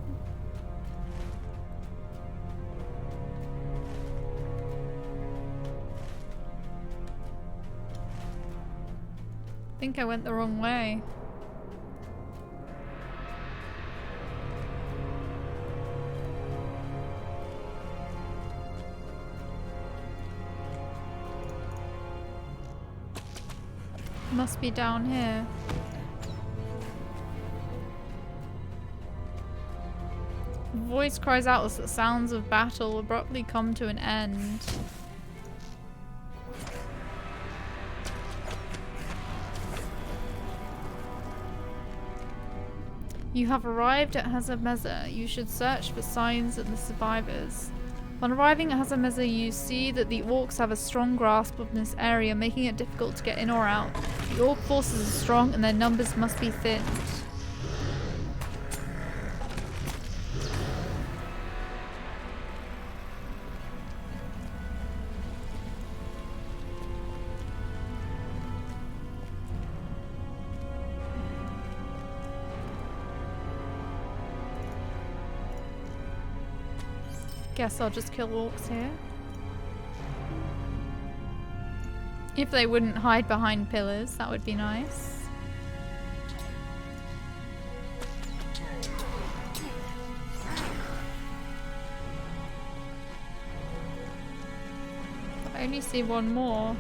I think I went the wrong way. Must be down here. The voice cries out as the sounds of battle abruptly come to an end. You have arrived at Hazard You should search for signs of the survivors. On arriving at Hazard you see that the orcs have a strong grasp of this area, making it difficult to get in or out. The orc forces are strong and their numbers must be thinned. Guess I'll just kill orcs here. If they wouldn't hide behind pillars, that would be nice. I only see one more.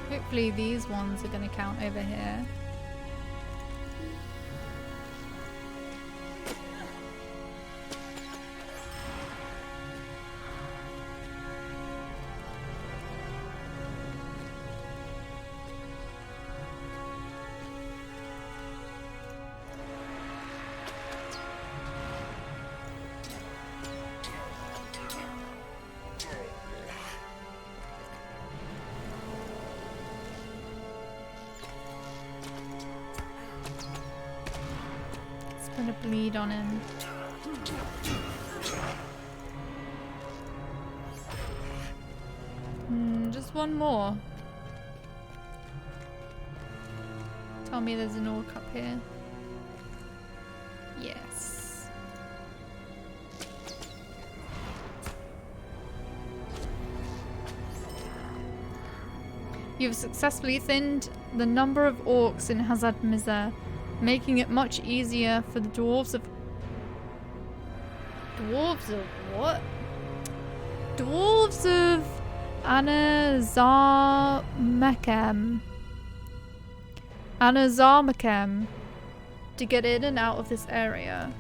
Hopefully these ones are going to count over here. Gonna bleed on him. Just one more. Tell me there's an orc up here. Yes. You've successfully thinned the number of orcs in Hazard, making it much easier for the dwarves of... Dwarves of what? Dwarves of Anazarmakem to get in and out of this area.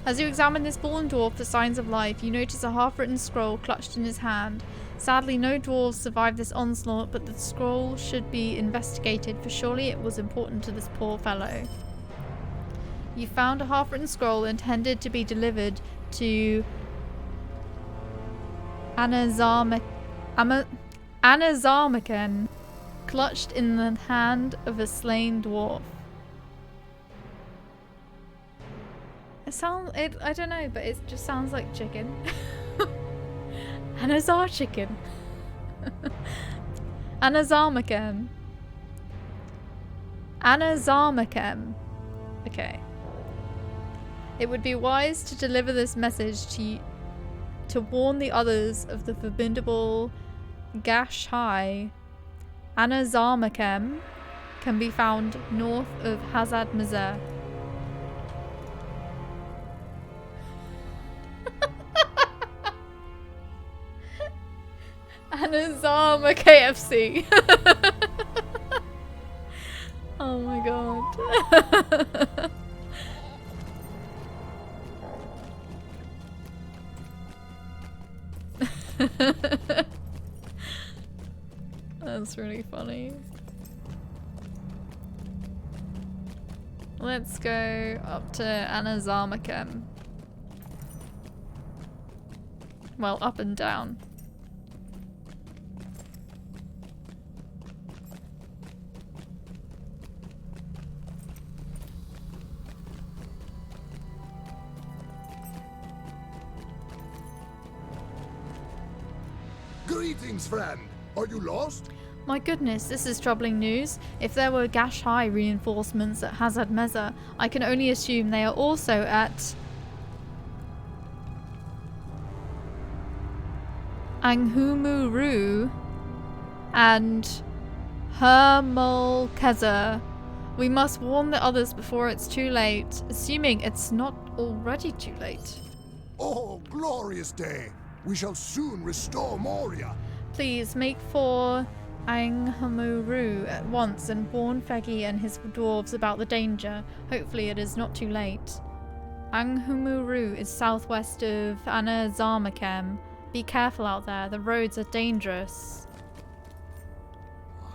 As you examine this fallen dwarf for signs of life, you notice a half-written scroll clutched in his hand. Sadly, no dwarves survived this onslaught, but the scroll should be investigated, for surely it was important to this poor fellow. You found a half-written scroll intended to be delivered to Anazarmaken, clutched in the hand of a slain dwarf. I don't know, but it just sounds like chicken. Anazar chicken. Anazarmakem. Anazarmakem. Okay. It would be wise to deliver this message to warn the others of the formidable Gash High. Anazarmakem can be found north of Hazard. Anazarma KFC. Oh my god. That's really funny. Let's go up to Anazarmakem. Well, up and down. Greetings, friend. Are you lost? My goodness, this is troubling news. If there were Gash High reinforcements at Hazard, I can only assume they are also at Anghumuru and Hermolkeza. We must warn the others before it's too late, assuming it's not already too late. Oh, glorious day. We shall soon restore Moria. Please make for Anghamuru at once and warn Fegi and his dwarves about the danger. Hopefully it is not too late. Anghumuru is southwest of Anazarmakem. Be careful out there, the roads are dangerous.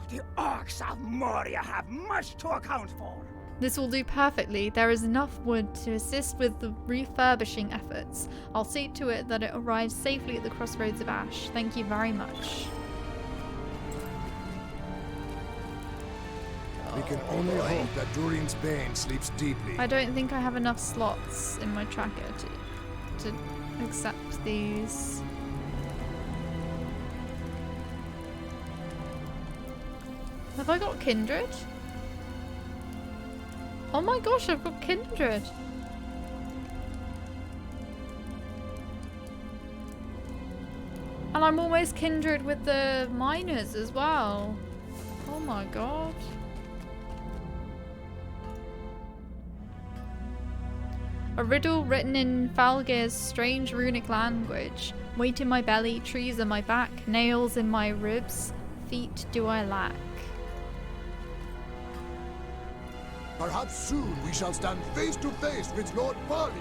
The orcs of Moria have much to account for. This will do perfectly. There is enough wood to assist with the refurbishing efforts. I'll see to it that it arrives safely at the crossroads of Ash. Thank you very much. We can only hope that Durin's Bane sleeps deeply. I don't think I have enough slots in my tracker to accept these. Have I got Kindred? Oh my gosh, I've got Kindred. And I'm almost Kindred with the miners as well. Oh my god. A riddle written in Falgir's strange runic language. Weight in my belly, trees on my back, nails in my ribs, feet do I lack. Perhaps soon we shall stand face to face with Lord Barley.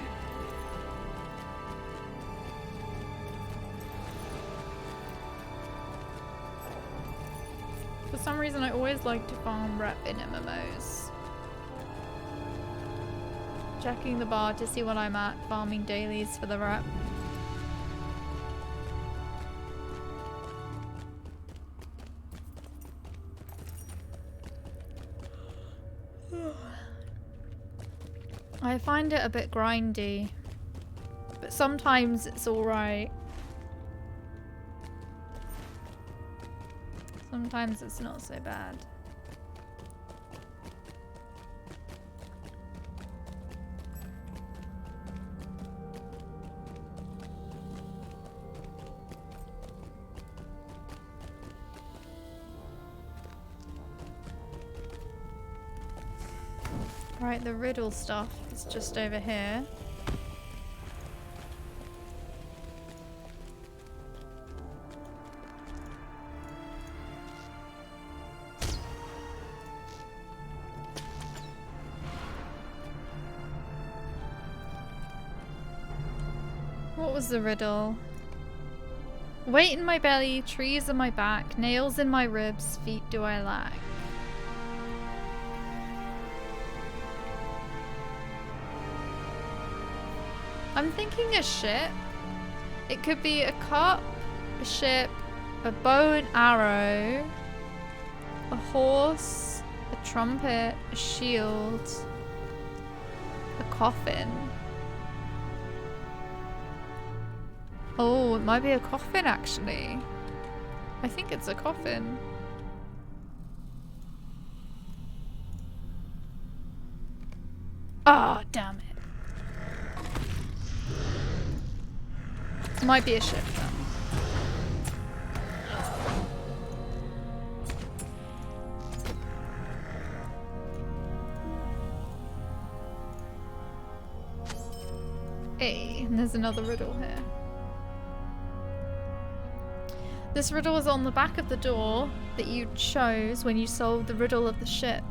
For some reason I always like to farm rep in MMOs. Checking the bar to see what I'm at, farming dailies for the rep. I find it a bit grindy, but sometimes it's alright. Sometimes it's not so bad. Right, the riddle stuff is just over here. What was the riddle? Weight in my belly, trees on my back, nails in my ribs, feet do I lack. I'm thinking a ship. It could be a cup, a ship, a bow and arrow, a horse, a trumpet, a shield, a coffin. Oh, it might be a coffin actually. I think it's a coffin. Ah, oh, damn it. Might be a ship then. Hey, and there's another riddle here. This riddle is on the back of the door that you chose when you solved the riddle of the ship.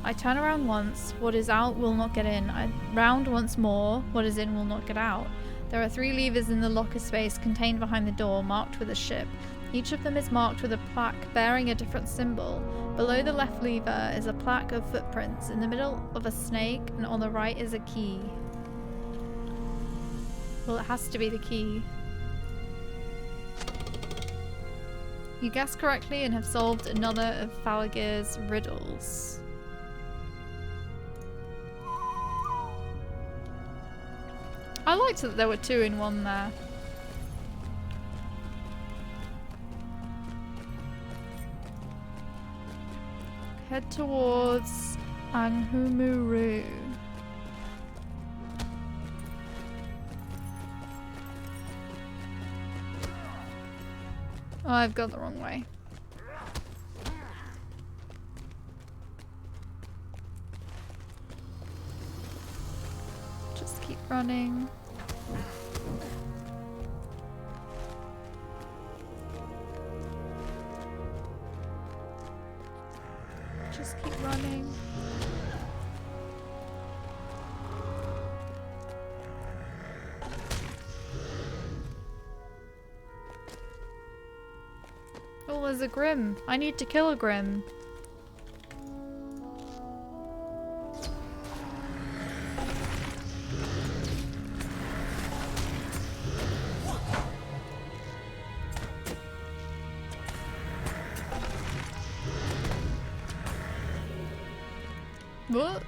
I turn around once, what is out will not get in. I round once more, what is in will not get out. There are 3 levers in the locker space contained behind the door, marked with a ship. Each of them is marked with a plaque bearing a different symbol. Below the left lever is a plaque of footprints, in the middle of a snake, and on the right is a key. Well, it has to be the key. You guessed correctly and have solved another of Falgir's riddles. I liked that there were 2 in 1 there. Head towards Anghumuru. Oh, I've gone the wrong way. Just keep running. Just keep running. Oh, there's a Grim. I need to kill a Grim. What?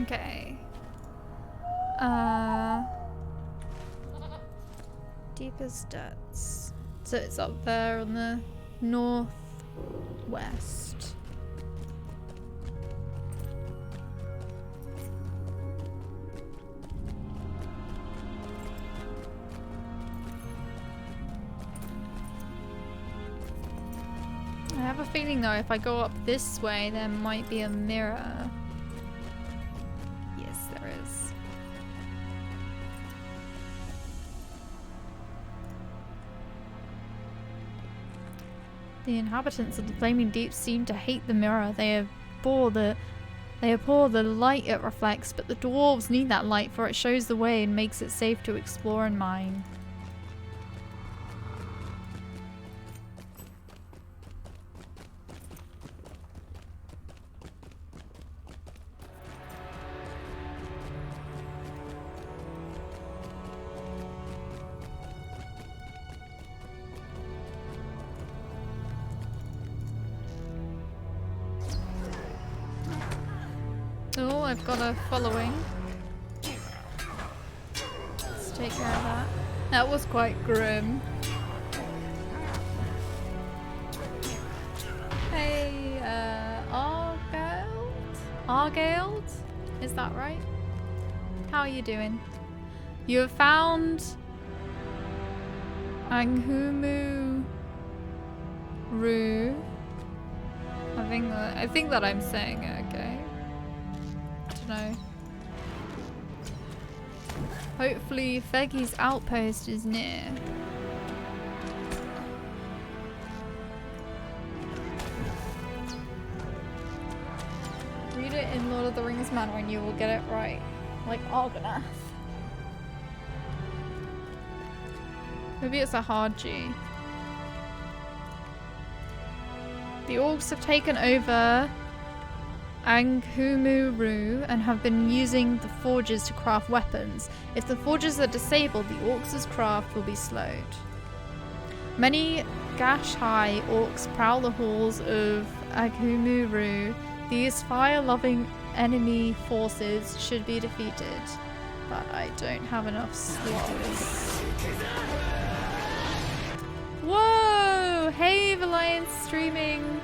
Okay. Deepest depths. So it's up there on the northwest. I have a feeling though, if I go up this way, there might be a mirror. Yes, there is. The inhabitants of the Flaming Deep seem to hate the mirror. They abhor the light it reflects, but the dwarves need that light, for it shows the way and makes it safe to explore and mine. Oh, I've got a following. Let's take care of that. That was quite grim. Hey, Argaild? Is that right? How are you doing? You have found Anghumu Ru. I think that I'm saying it okay. No. Hopefully Feggy's outpost is near. Read it in Lord of the Rings manner and you will get it right. Like Argonath. Maybe it's a hard G. The orcs have taken over Anghumuru and have been using the forges to craft weapons. If the forges are disabled, the orcs' craft will be slowed. Many Gash-high orcs prowl the halls of Anghumuru. These fire-loving enemy forces should be defeated, but I don't have enough slots. Whoa! Hey, Alliance streaming!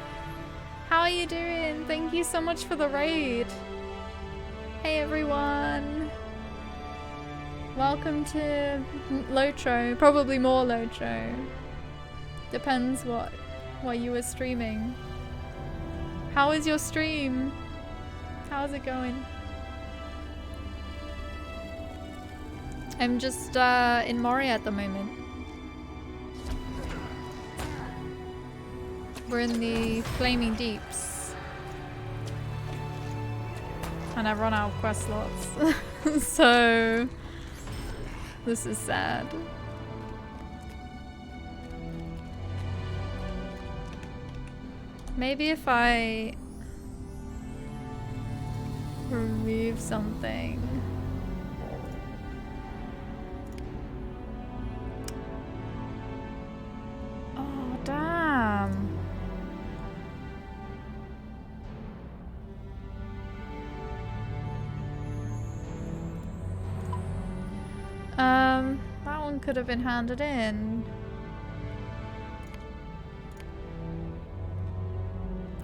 How are you doing? Thank you so much for the raid. Hey everyone. Welcome to Lotro. Probably more Lotro. Depends what you were streaming. How is your stream? How's it going? I'm just in Moria at the moment. We're in the Flaming Deeps. And I've run out of quest slots. So this is sad. Maybe if I remove something. Oh, damn. That one could have been handed in.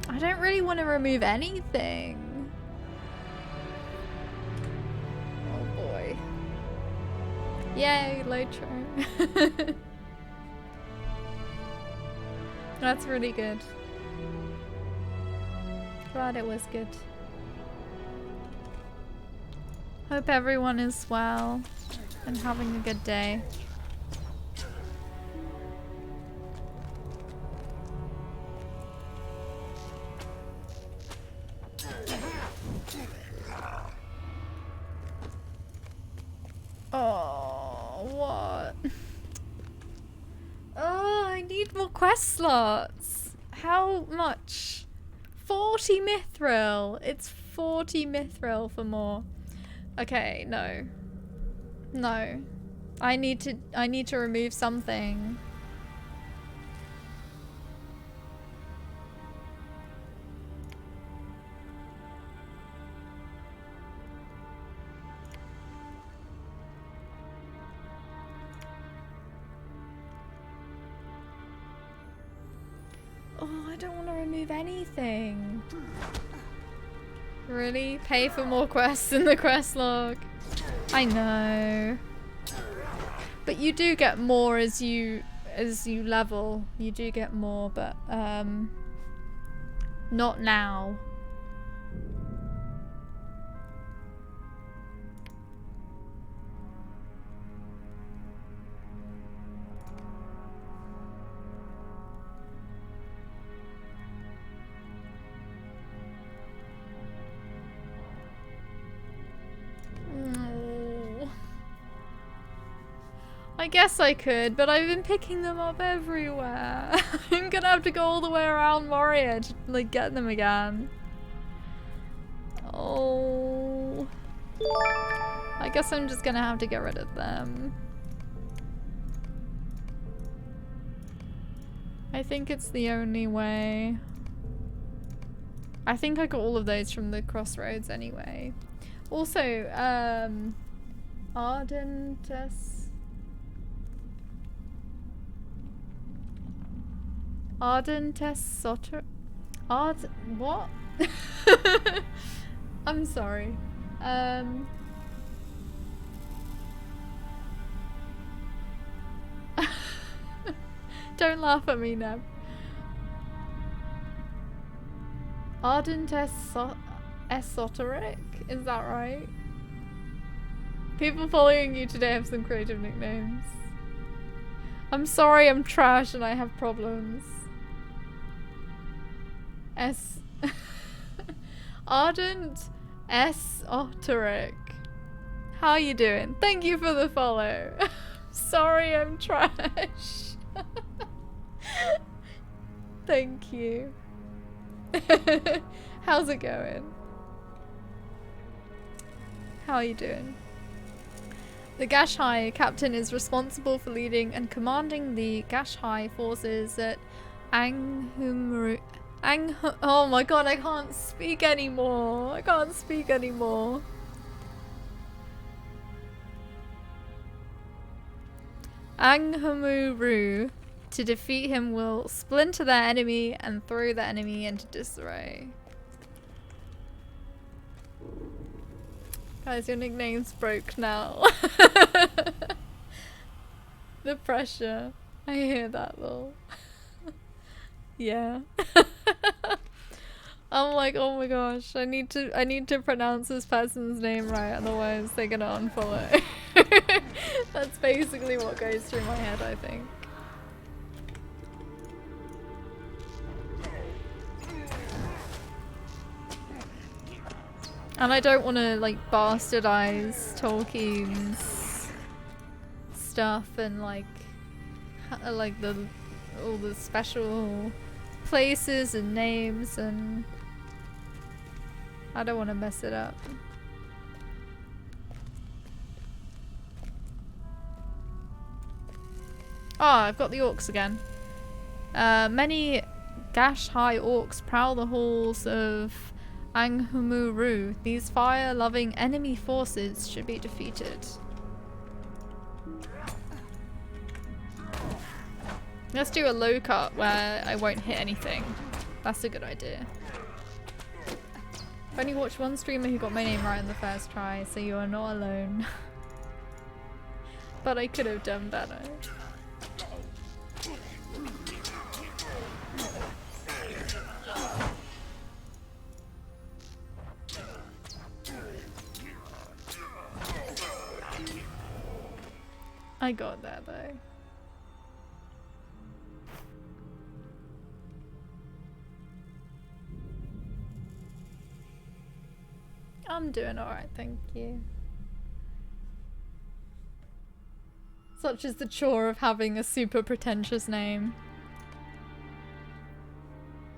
I don't really want to remove anything. Oh boy. Yay, Lotro. That's really good. Glad it was good. Hope everyone is well and having a good day. need more quest slots. How much? 40 mithril. It's 40 mithril for more. Okay, no. No. I need to remove something. Oh, I don't want to remove anything. Really? Pay for more quests in the quest log. I know. But you do get more as you level. You do get more, but not now. I guess I could, but I've been picking them up everywhere. I'm gonna have to go all the way around Moria to like get them again. Oh. I guess I'm just gonna have to get rid of them. I think it's the only way. I think I got all of those from the crossroads anyway. Also, what? I'm sorry. Don't laugh at me, Neb. Esoteric? Is that right? People following you today have some creative nicknames. I'm sorry, I'm trash and I have problems. Ardent Esoteric. How are you doing? Thank you for the follow. Sorry, I'm trash. Thank you. How's it going? How are you doing? The Gashai captain is responsible for leading and commanding the Gashai forces at oh my god, I can't speak anymore. I can't speak anymore. Anghumuru. To defeat him will splinter their enemy and throw the enemy into disarray. Guys, your nickname's broke now. The pressure. I hear that though. Yeah. I'm like, oh my gosh, I need to pronounce this person's name right, otherwise they're gonna unfollow. That's basically what goes through my head, I think. And I don't want to like bastardize Tolkien's stuff and like all the special places and names, and I don't want to mess it up. Ah, I've got the orcs again. Many Gash-high orcs prowl the halls of Anghumuru. These fire-loving enemy forces should be defeated. Let's do a low cut where I won't hit anything. That's a good idea. I've only watched one streamer who got my name right in the first try, so you are not alone. But I could have done better. I got that though. I'm doing alright, thank you. Such is the chore of having a super pretentious name.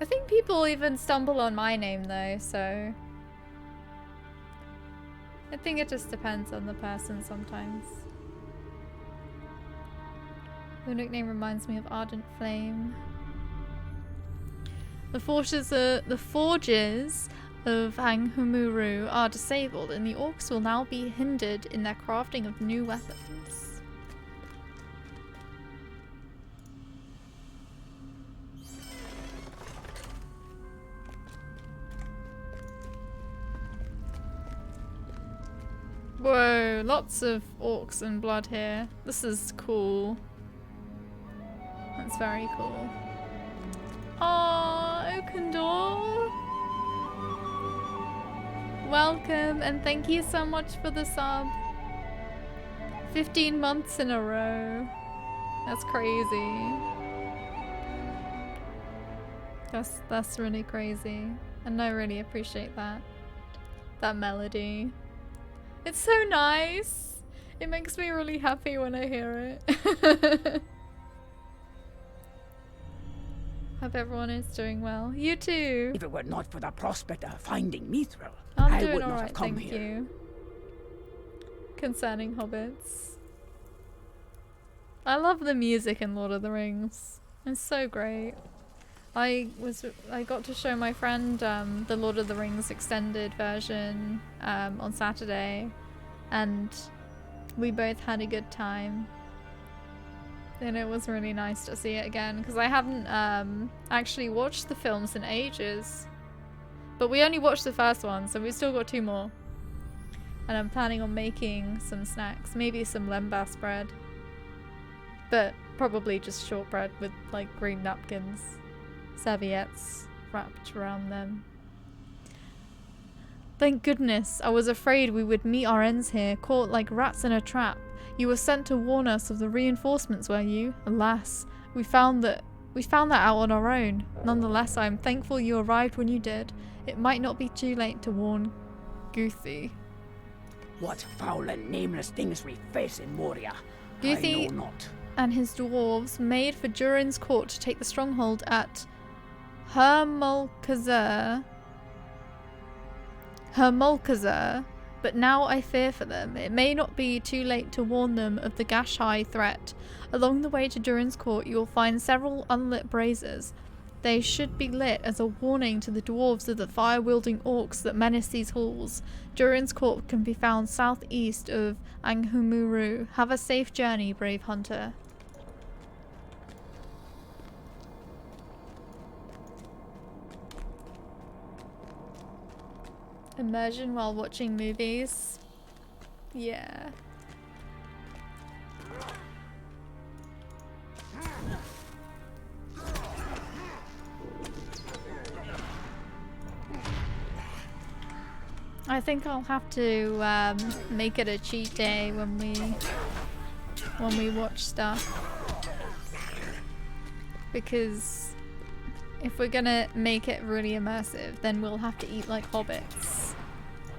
I think people even stumble on my name though, so I think it just depends on the person sometimes. Your nickname reminds me of Ardent Flame. The forges of Anghumuru are disabled, and the orcs will now be hindered in their crafting of new weapons. Whoa, lots of orcs and blood here. This is cool. That's very cool. Aww, Okendor! Welcome, and thank you so much for the sub. 15 months in a row. That's crazy. That's really crazy. And I really appreciate that. That melody. It's so nice. It makes me really happy when I hear it. Hope everyone is doing well. You too. If it were not for the prospect of finding Mithril, I'm I doing would not alright, have come thank here. you. Concerning hobbits. I love the music in Lord of the Rings. It's so great. I got to show my friend the Lord of the Rings extended version on Saturday, and we both had a good time. And it was really nice to see it again, because I haven't actually watched the films in ages. But we only watched the first one, so we've still got 2 more. And I'm planning on making some snacks, maybe some lembas bread. But probably just shortbread with like green napkins, serviettes wrapped around them. Thank goodness, I was afraid we would meet our ends here, caught like rats in a trap. You were sent to warn us of the reinforcements, were you? Alas, we found that out on our own. Nonetheless, I am thankful you arrived when you did. It might not be too late to warn Guthi. What foul and nameless things we face in Moria, Guthi I know not. and his dwarves made for Durin's court to take the stronghold at Hermolkazur, but now I fear for them. It may not be too late to warn them of the Gashai threat. Along the way to Durin's court, you will find several unlit braziers. They should be lit as a warning to the dwarves of the fire-wielding orcs that menace these halls. Durin's court can be found southeast of Anghumuru. Have a safe journey, brave hunter. Immersion while watching movies. Yeah. I think I'll have to make it a cheat day when we watch stuff, because if we're gonna make it really immersive, then we'll have to eat like hobbits.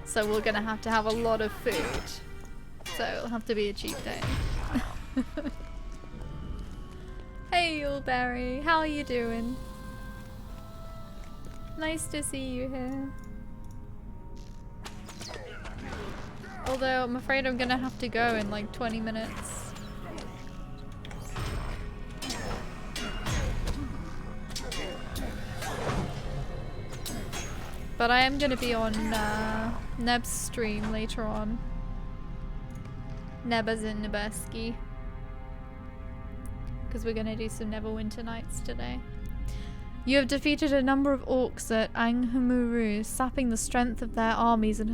So we're gonna have to have a lot of food. So it'll have to be a cheat day. Hey Yuleberry, how are you doing? Nice to see you here. Although I'm afraid I'm gonna have to go in like 20 minutes. But I am gonna be on Neb's stream later on. Nebas in Nebeski. Because we're gonna do some Neverwinter Nights today. You have defeated a number of orcs at Anghumuru, sapping the strength of their armies and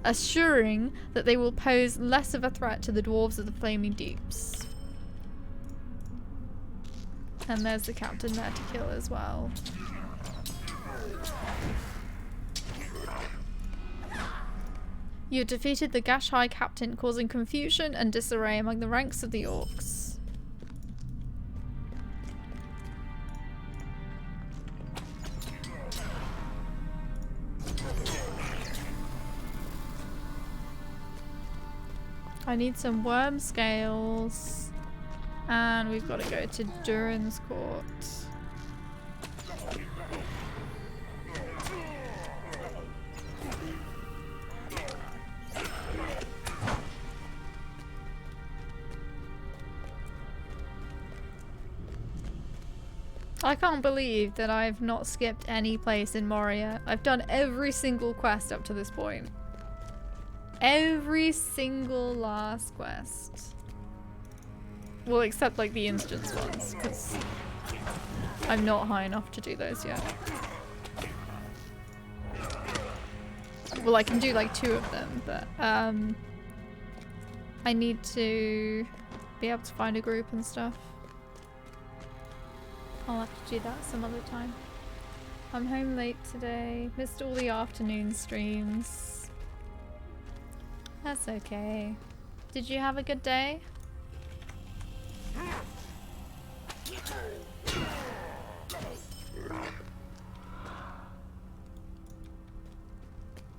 assuring that they will pose less of a threat to the dwarves of the Flaming Deeps. And there's the captain there to kill as well. You defeated the Gashai captain, causing confusion and disarray among the ranks of the orcs. I need some worm scales, and we've got to go to Durin's court. I can't believe that I've not skipped any place in Moria. I've done every single quest up to this point. Every single last quest. Well, except like the instance ones, because I'm not high enough to do those yet. Well, I can do like 2 of them, but I need to be able to find a group and stuff. I'll have to do that some other time. I'm home late today. Missed all the afternoon streams. That's okay. Did you have a good day?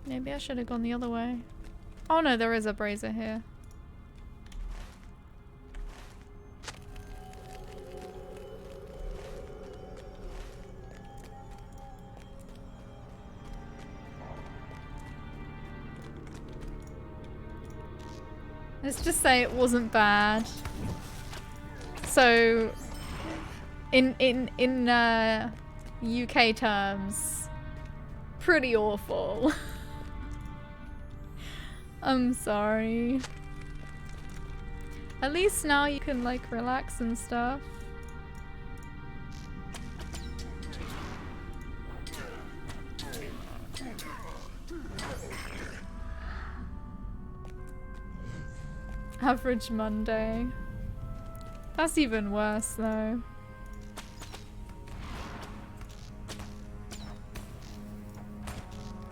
Maybe I should have gone the other way. Oh no, there is a brazier here. Let's just say it wasn't bad. So, in UK terms, pretty awful. I'm sorry. At least now you can like relax and stuff. Average Monday. That's even worse though.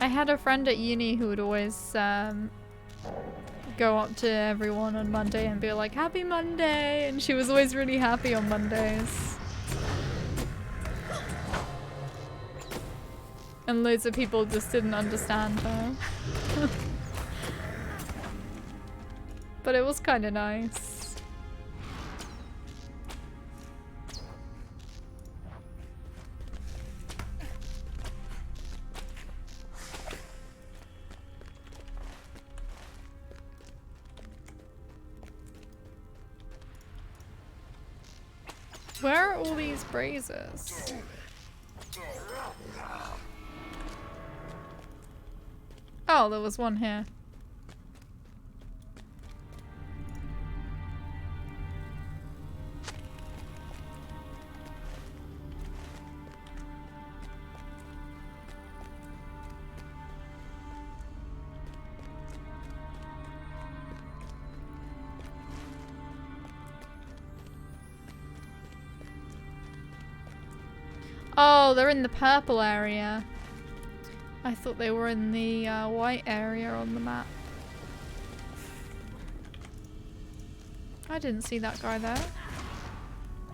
I had a friend at uni who would always go up to everyone on Monday and be like, "Happy Monday!" And she was always really happy on Mondays. And loads of people just didn't understand her. But it was kind of nice. Where are all these braziers? Oh, there was one here. Oh, they're in the purple area. I thought they were in the white area on the map. I didn't see that guy there.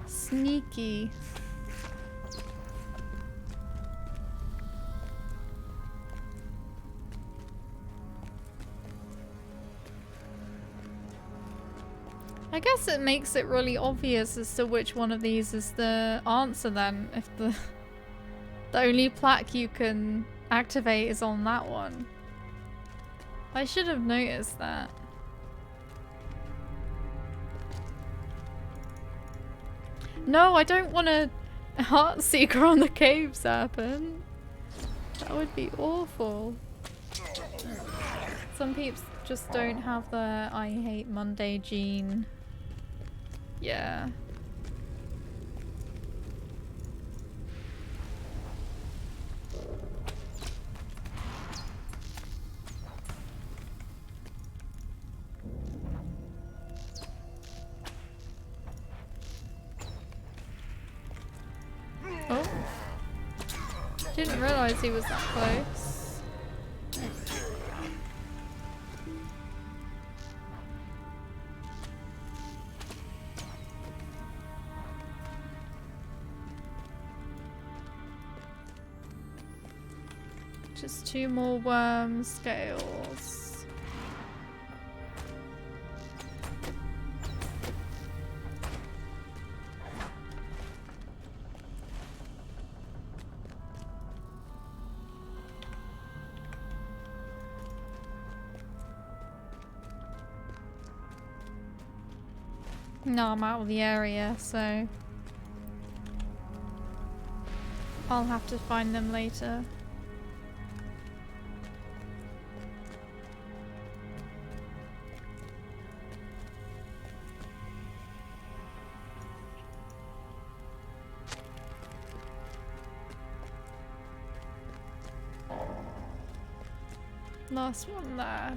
Sneaky. I guess it makes it really obvious as to which one of these is the answer then, if the only plaque you can activate is on that one. I should have noticed that. No, I don't want a heart seeker on the cave serpent. That would be awful. Some peeps just don't have the I hate Monday gene. Yeah. Oh. Didn't realize he was that close. Just 2 more worm scales. No, I'm out of the area, so I'll have to find them later. Last one there.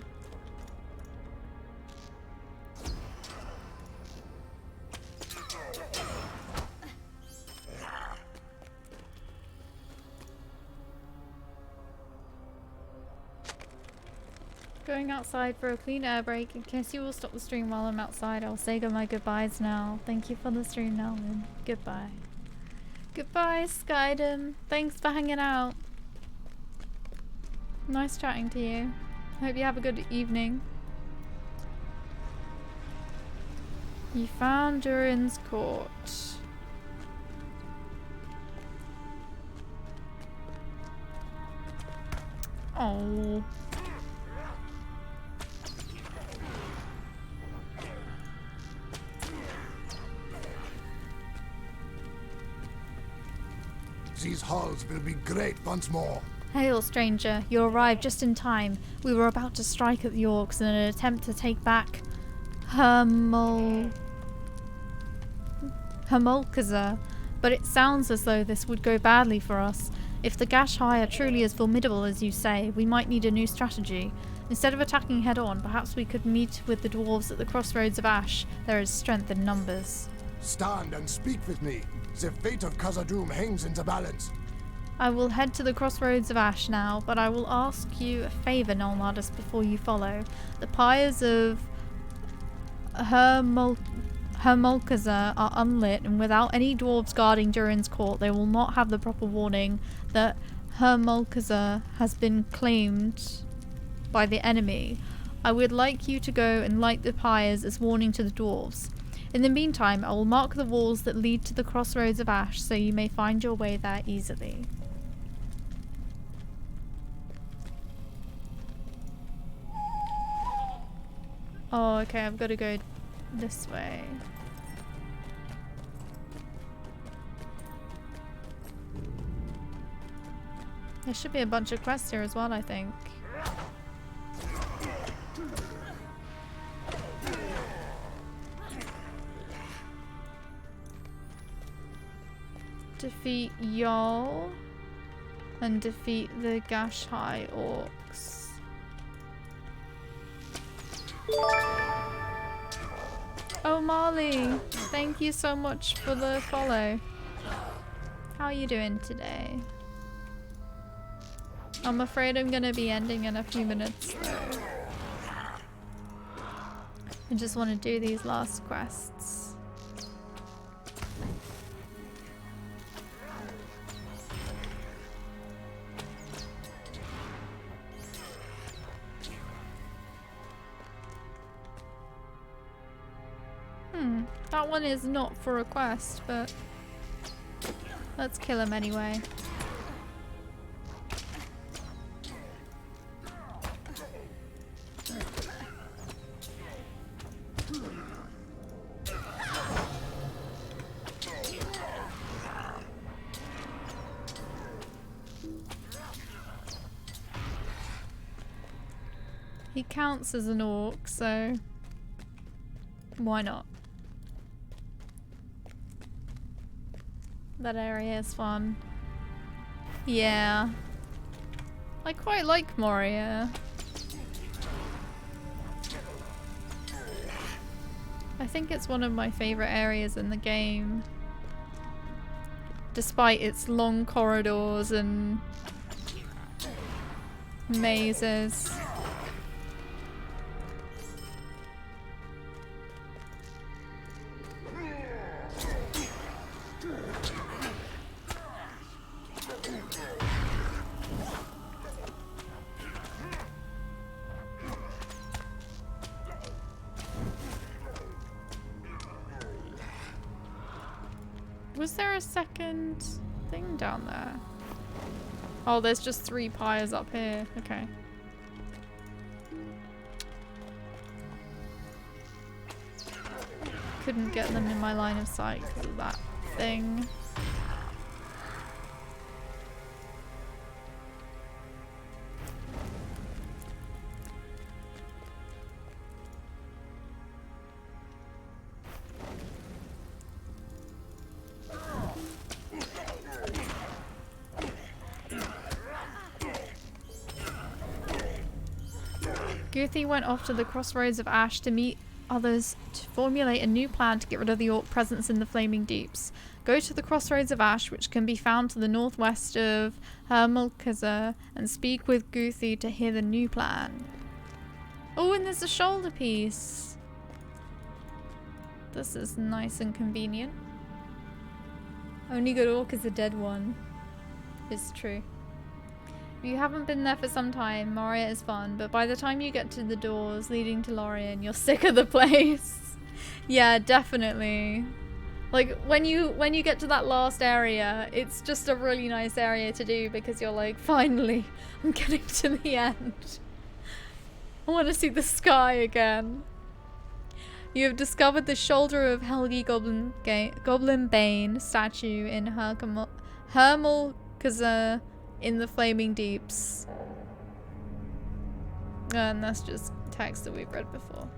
Going outside for a clean air break. In case you will stop the stream while I'm outside, I'll say my goodbyes now. Thank you for the stream, Nelvin. Goodbye. Goodbye, Skydom. Thanks for hanging out. Nice chatting to you. Hope you have a good evening. You found Durin's court. Oh. These halls will be great once more. Hail, stranger. You arrived just in time. We were about to strike at the orcs in an attempt to take back Hermolkaza, but it sounds as though this would go badly for us. If the Gashai are truly as formidable as you say, we might need a new strategy. Instead of attacking head-on, perhaps we could meet with the dwarves at the crossroads of Ash. There is strength in numbers. Stand and speak with me. The fate of Khazad-dûm hangs in the balance. I will head to the crossroads of Ash now, but I will ask you a favour, Nolnardus, before you follow. The pyres of Hermolkaza are unlit, and without any dwarves guarding Durin's court, they will not have the proper warning that Hermolkaza has been claimed by the enemy. I would like you to go and light the pyres as warning to the dwarves. In the meantime, I will mark the walls that lead to the crossroads of Ash, so you may find your way there easily. Oh, okay, I've got to go this way. There should be a bunch of quests here as well, I think. Defeat Jarl and defeat the Gashai orcs. Oh, Marley, thank you so much for the follow. How are you doing today? I'm afraid I'm gonna be ending in a few minutes though. I just want to do these last quests. That one is not for a quest, but let's kill him anyway. He counts as an orc, so why not? That area is fun. Yeah. I quite like Moria. I think it's one of my favorite areas in the game. Despite its long corridors and mazes. Was there a second thing down there? Oh, there's just 3 pyres up here. Okay. Couldn't get them in my line of sight because of that thing. Guthi went off to the crossroads of Ash to meet others to formulate a new plan to get rid of the orc presence in the Flaming Deeps. Go to the crossroads of Ash, which can be found to the northwest of Hermulkaza, and speak with Guthi to hear the new plan. Oh, and there's a shoulder piece. This is nice and convenient. Only good orc is a dead one. It's true. If you haven't been there for some time, Moria is fun, but by the time you get to the doors leading to Lorien, you're sick of the place. Yeah, definitely. Like, when you get to that last area, it's just a really nice area to do because you're like, finally, I'm getting to the end. I want to see the sky again. You have discovered the shoulder of Helgi Goblin Bane statue in Hermulkaza in the Flaming Deeps. And that's just text that we've read before.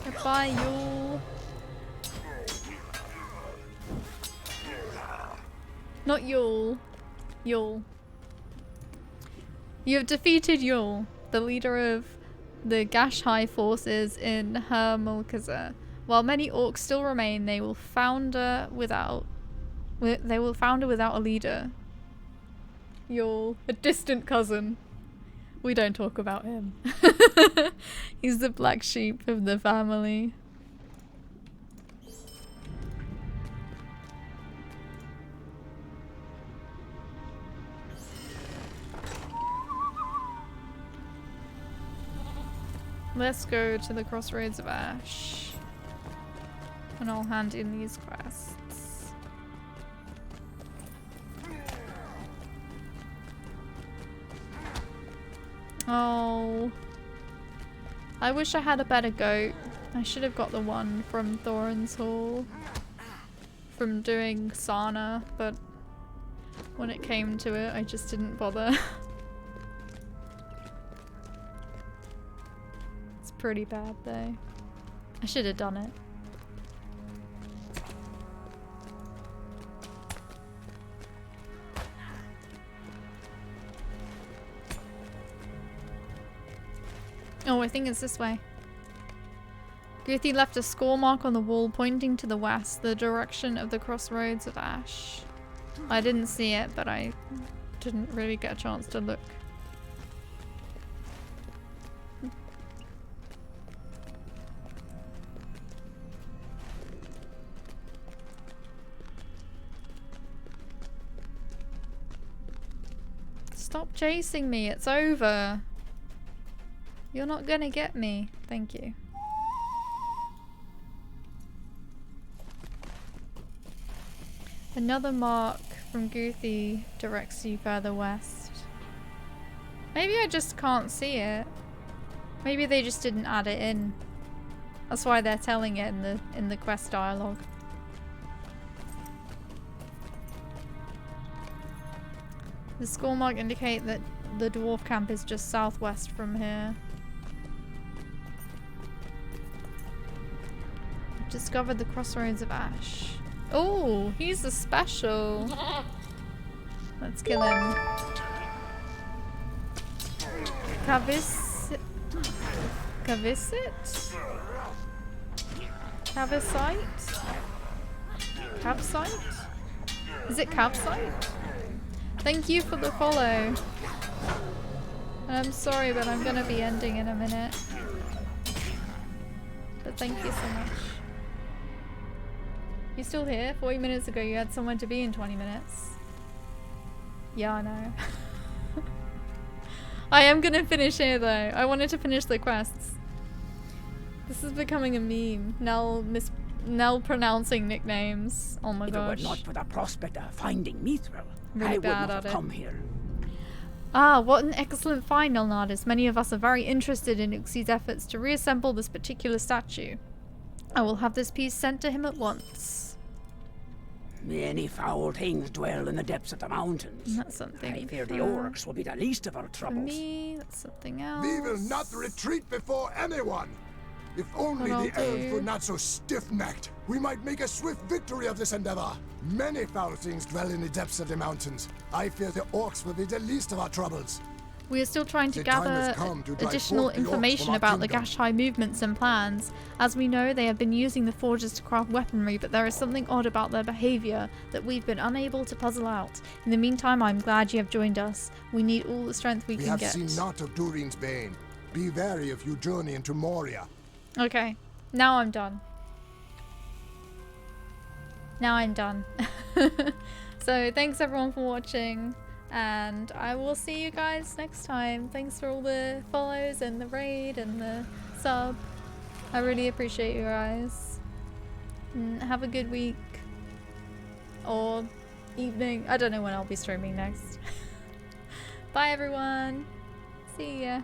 Goodbye, Yule. Not Yule. Yule. You have defeated Yule, the leader of the Gashhai forces in Hermulkaza. While many orcs still remain, they will founder without a leader. Yule, a distant cousin. We don't talk about him. He's the black sheep of the family. Let's go to the crossroads of Ash. And I'll hand in these quests. Oh. I wish I had a better goat. I should have got the one from Thorin's Hall. From doing Sana, but when it came to it, I just didn't bother. Pretty bad though. I should have done it. Oh, I think it's this way. Guthi left a score mark on the wall pointing to the west, the direction of the crossroads of Ash. I didn't see it, but I didn't really get a chance to look. Stop chasing me, it's over. You're not gonna get me. Thank you. Another mark from Guthi directs you further west. Maybe I just can't see it. Maybe they just didn't add it in. That's why they're telling it in the quest dialogue. The score mark indicate that the dwarf camp is just southwest from here. I've discovered the crossroads of Ash. Oh, he's a special. Let's kill him. Cavisit? Cavisite? Cabsite? Is it cabsite? Thank you for the follow. I'm sorry, but I'm gonna be ending in a minute. But thank you so much. You still here? 40 minutes ago you had somewhere to be in 20 minutes. Yeah, I know. I am gonna finish here though. I wanted to finish the quests. This is becoming a meme. Nell pronouncing nicknames. Oh my gosh. If it were not for the prospect of finding Mithril, Really I would bad not have at it. come here. Ah, what an excellent find, Nilnardis. Many of us are very interested in Uxi's efforts to reassemble this particular statue. I will have this piece sent to him at once. Many foul things dwell in the depths of the mountains. That's something. I fear the for orcs will be the least of our troubles. me. That's something else. We will not retreat before anyone. If only What the I'll elves do- were not so stiff-necked, we might make a swift victory of this endeavor. Many foul things dwell in the depths of the mountains. I fear the orcs will be the least of our troubles. We are still trying to The time has gather come to drive additional forth the orcs information from our about the kingdom. Gashai movements and plans. As we know, they have been using the forges to craft weaponry, but there is something odd about their behavior that we've been unable to puzzle out. In the meantime, I'm glad you have joined us. We need all the strength we We can have get. seen naught of Durin's bane. Be wary if you journey into Moria. Okay, now I'm done. Now I'm done. So thanks everyone for watching, and I will see you guys next time. Thanks for all the follows and the raid and the sub. I really appreciate you guys. And have a good week or evening. I don't know when I'll be streaming next. Bye everyone. See ya.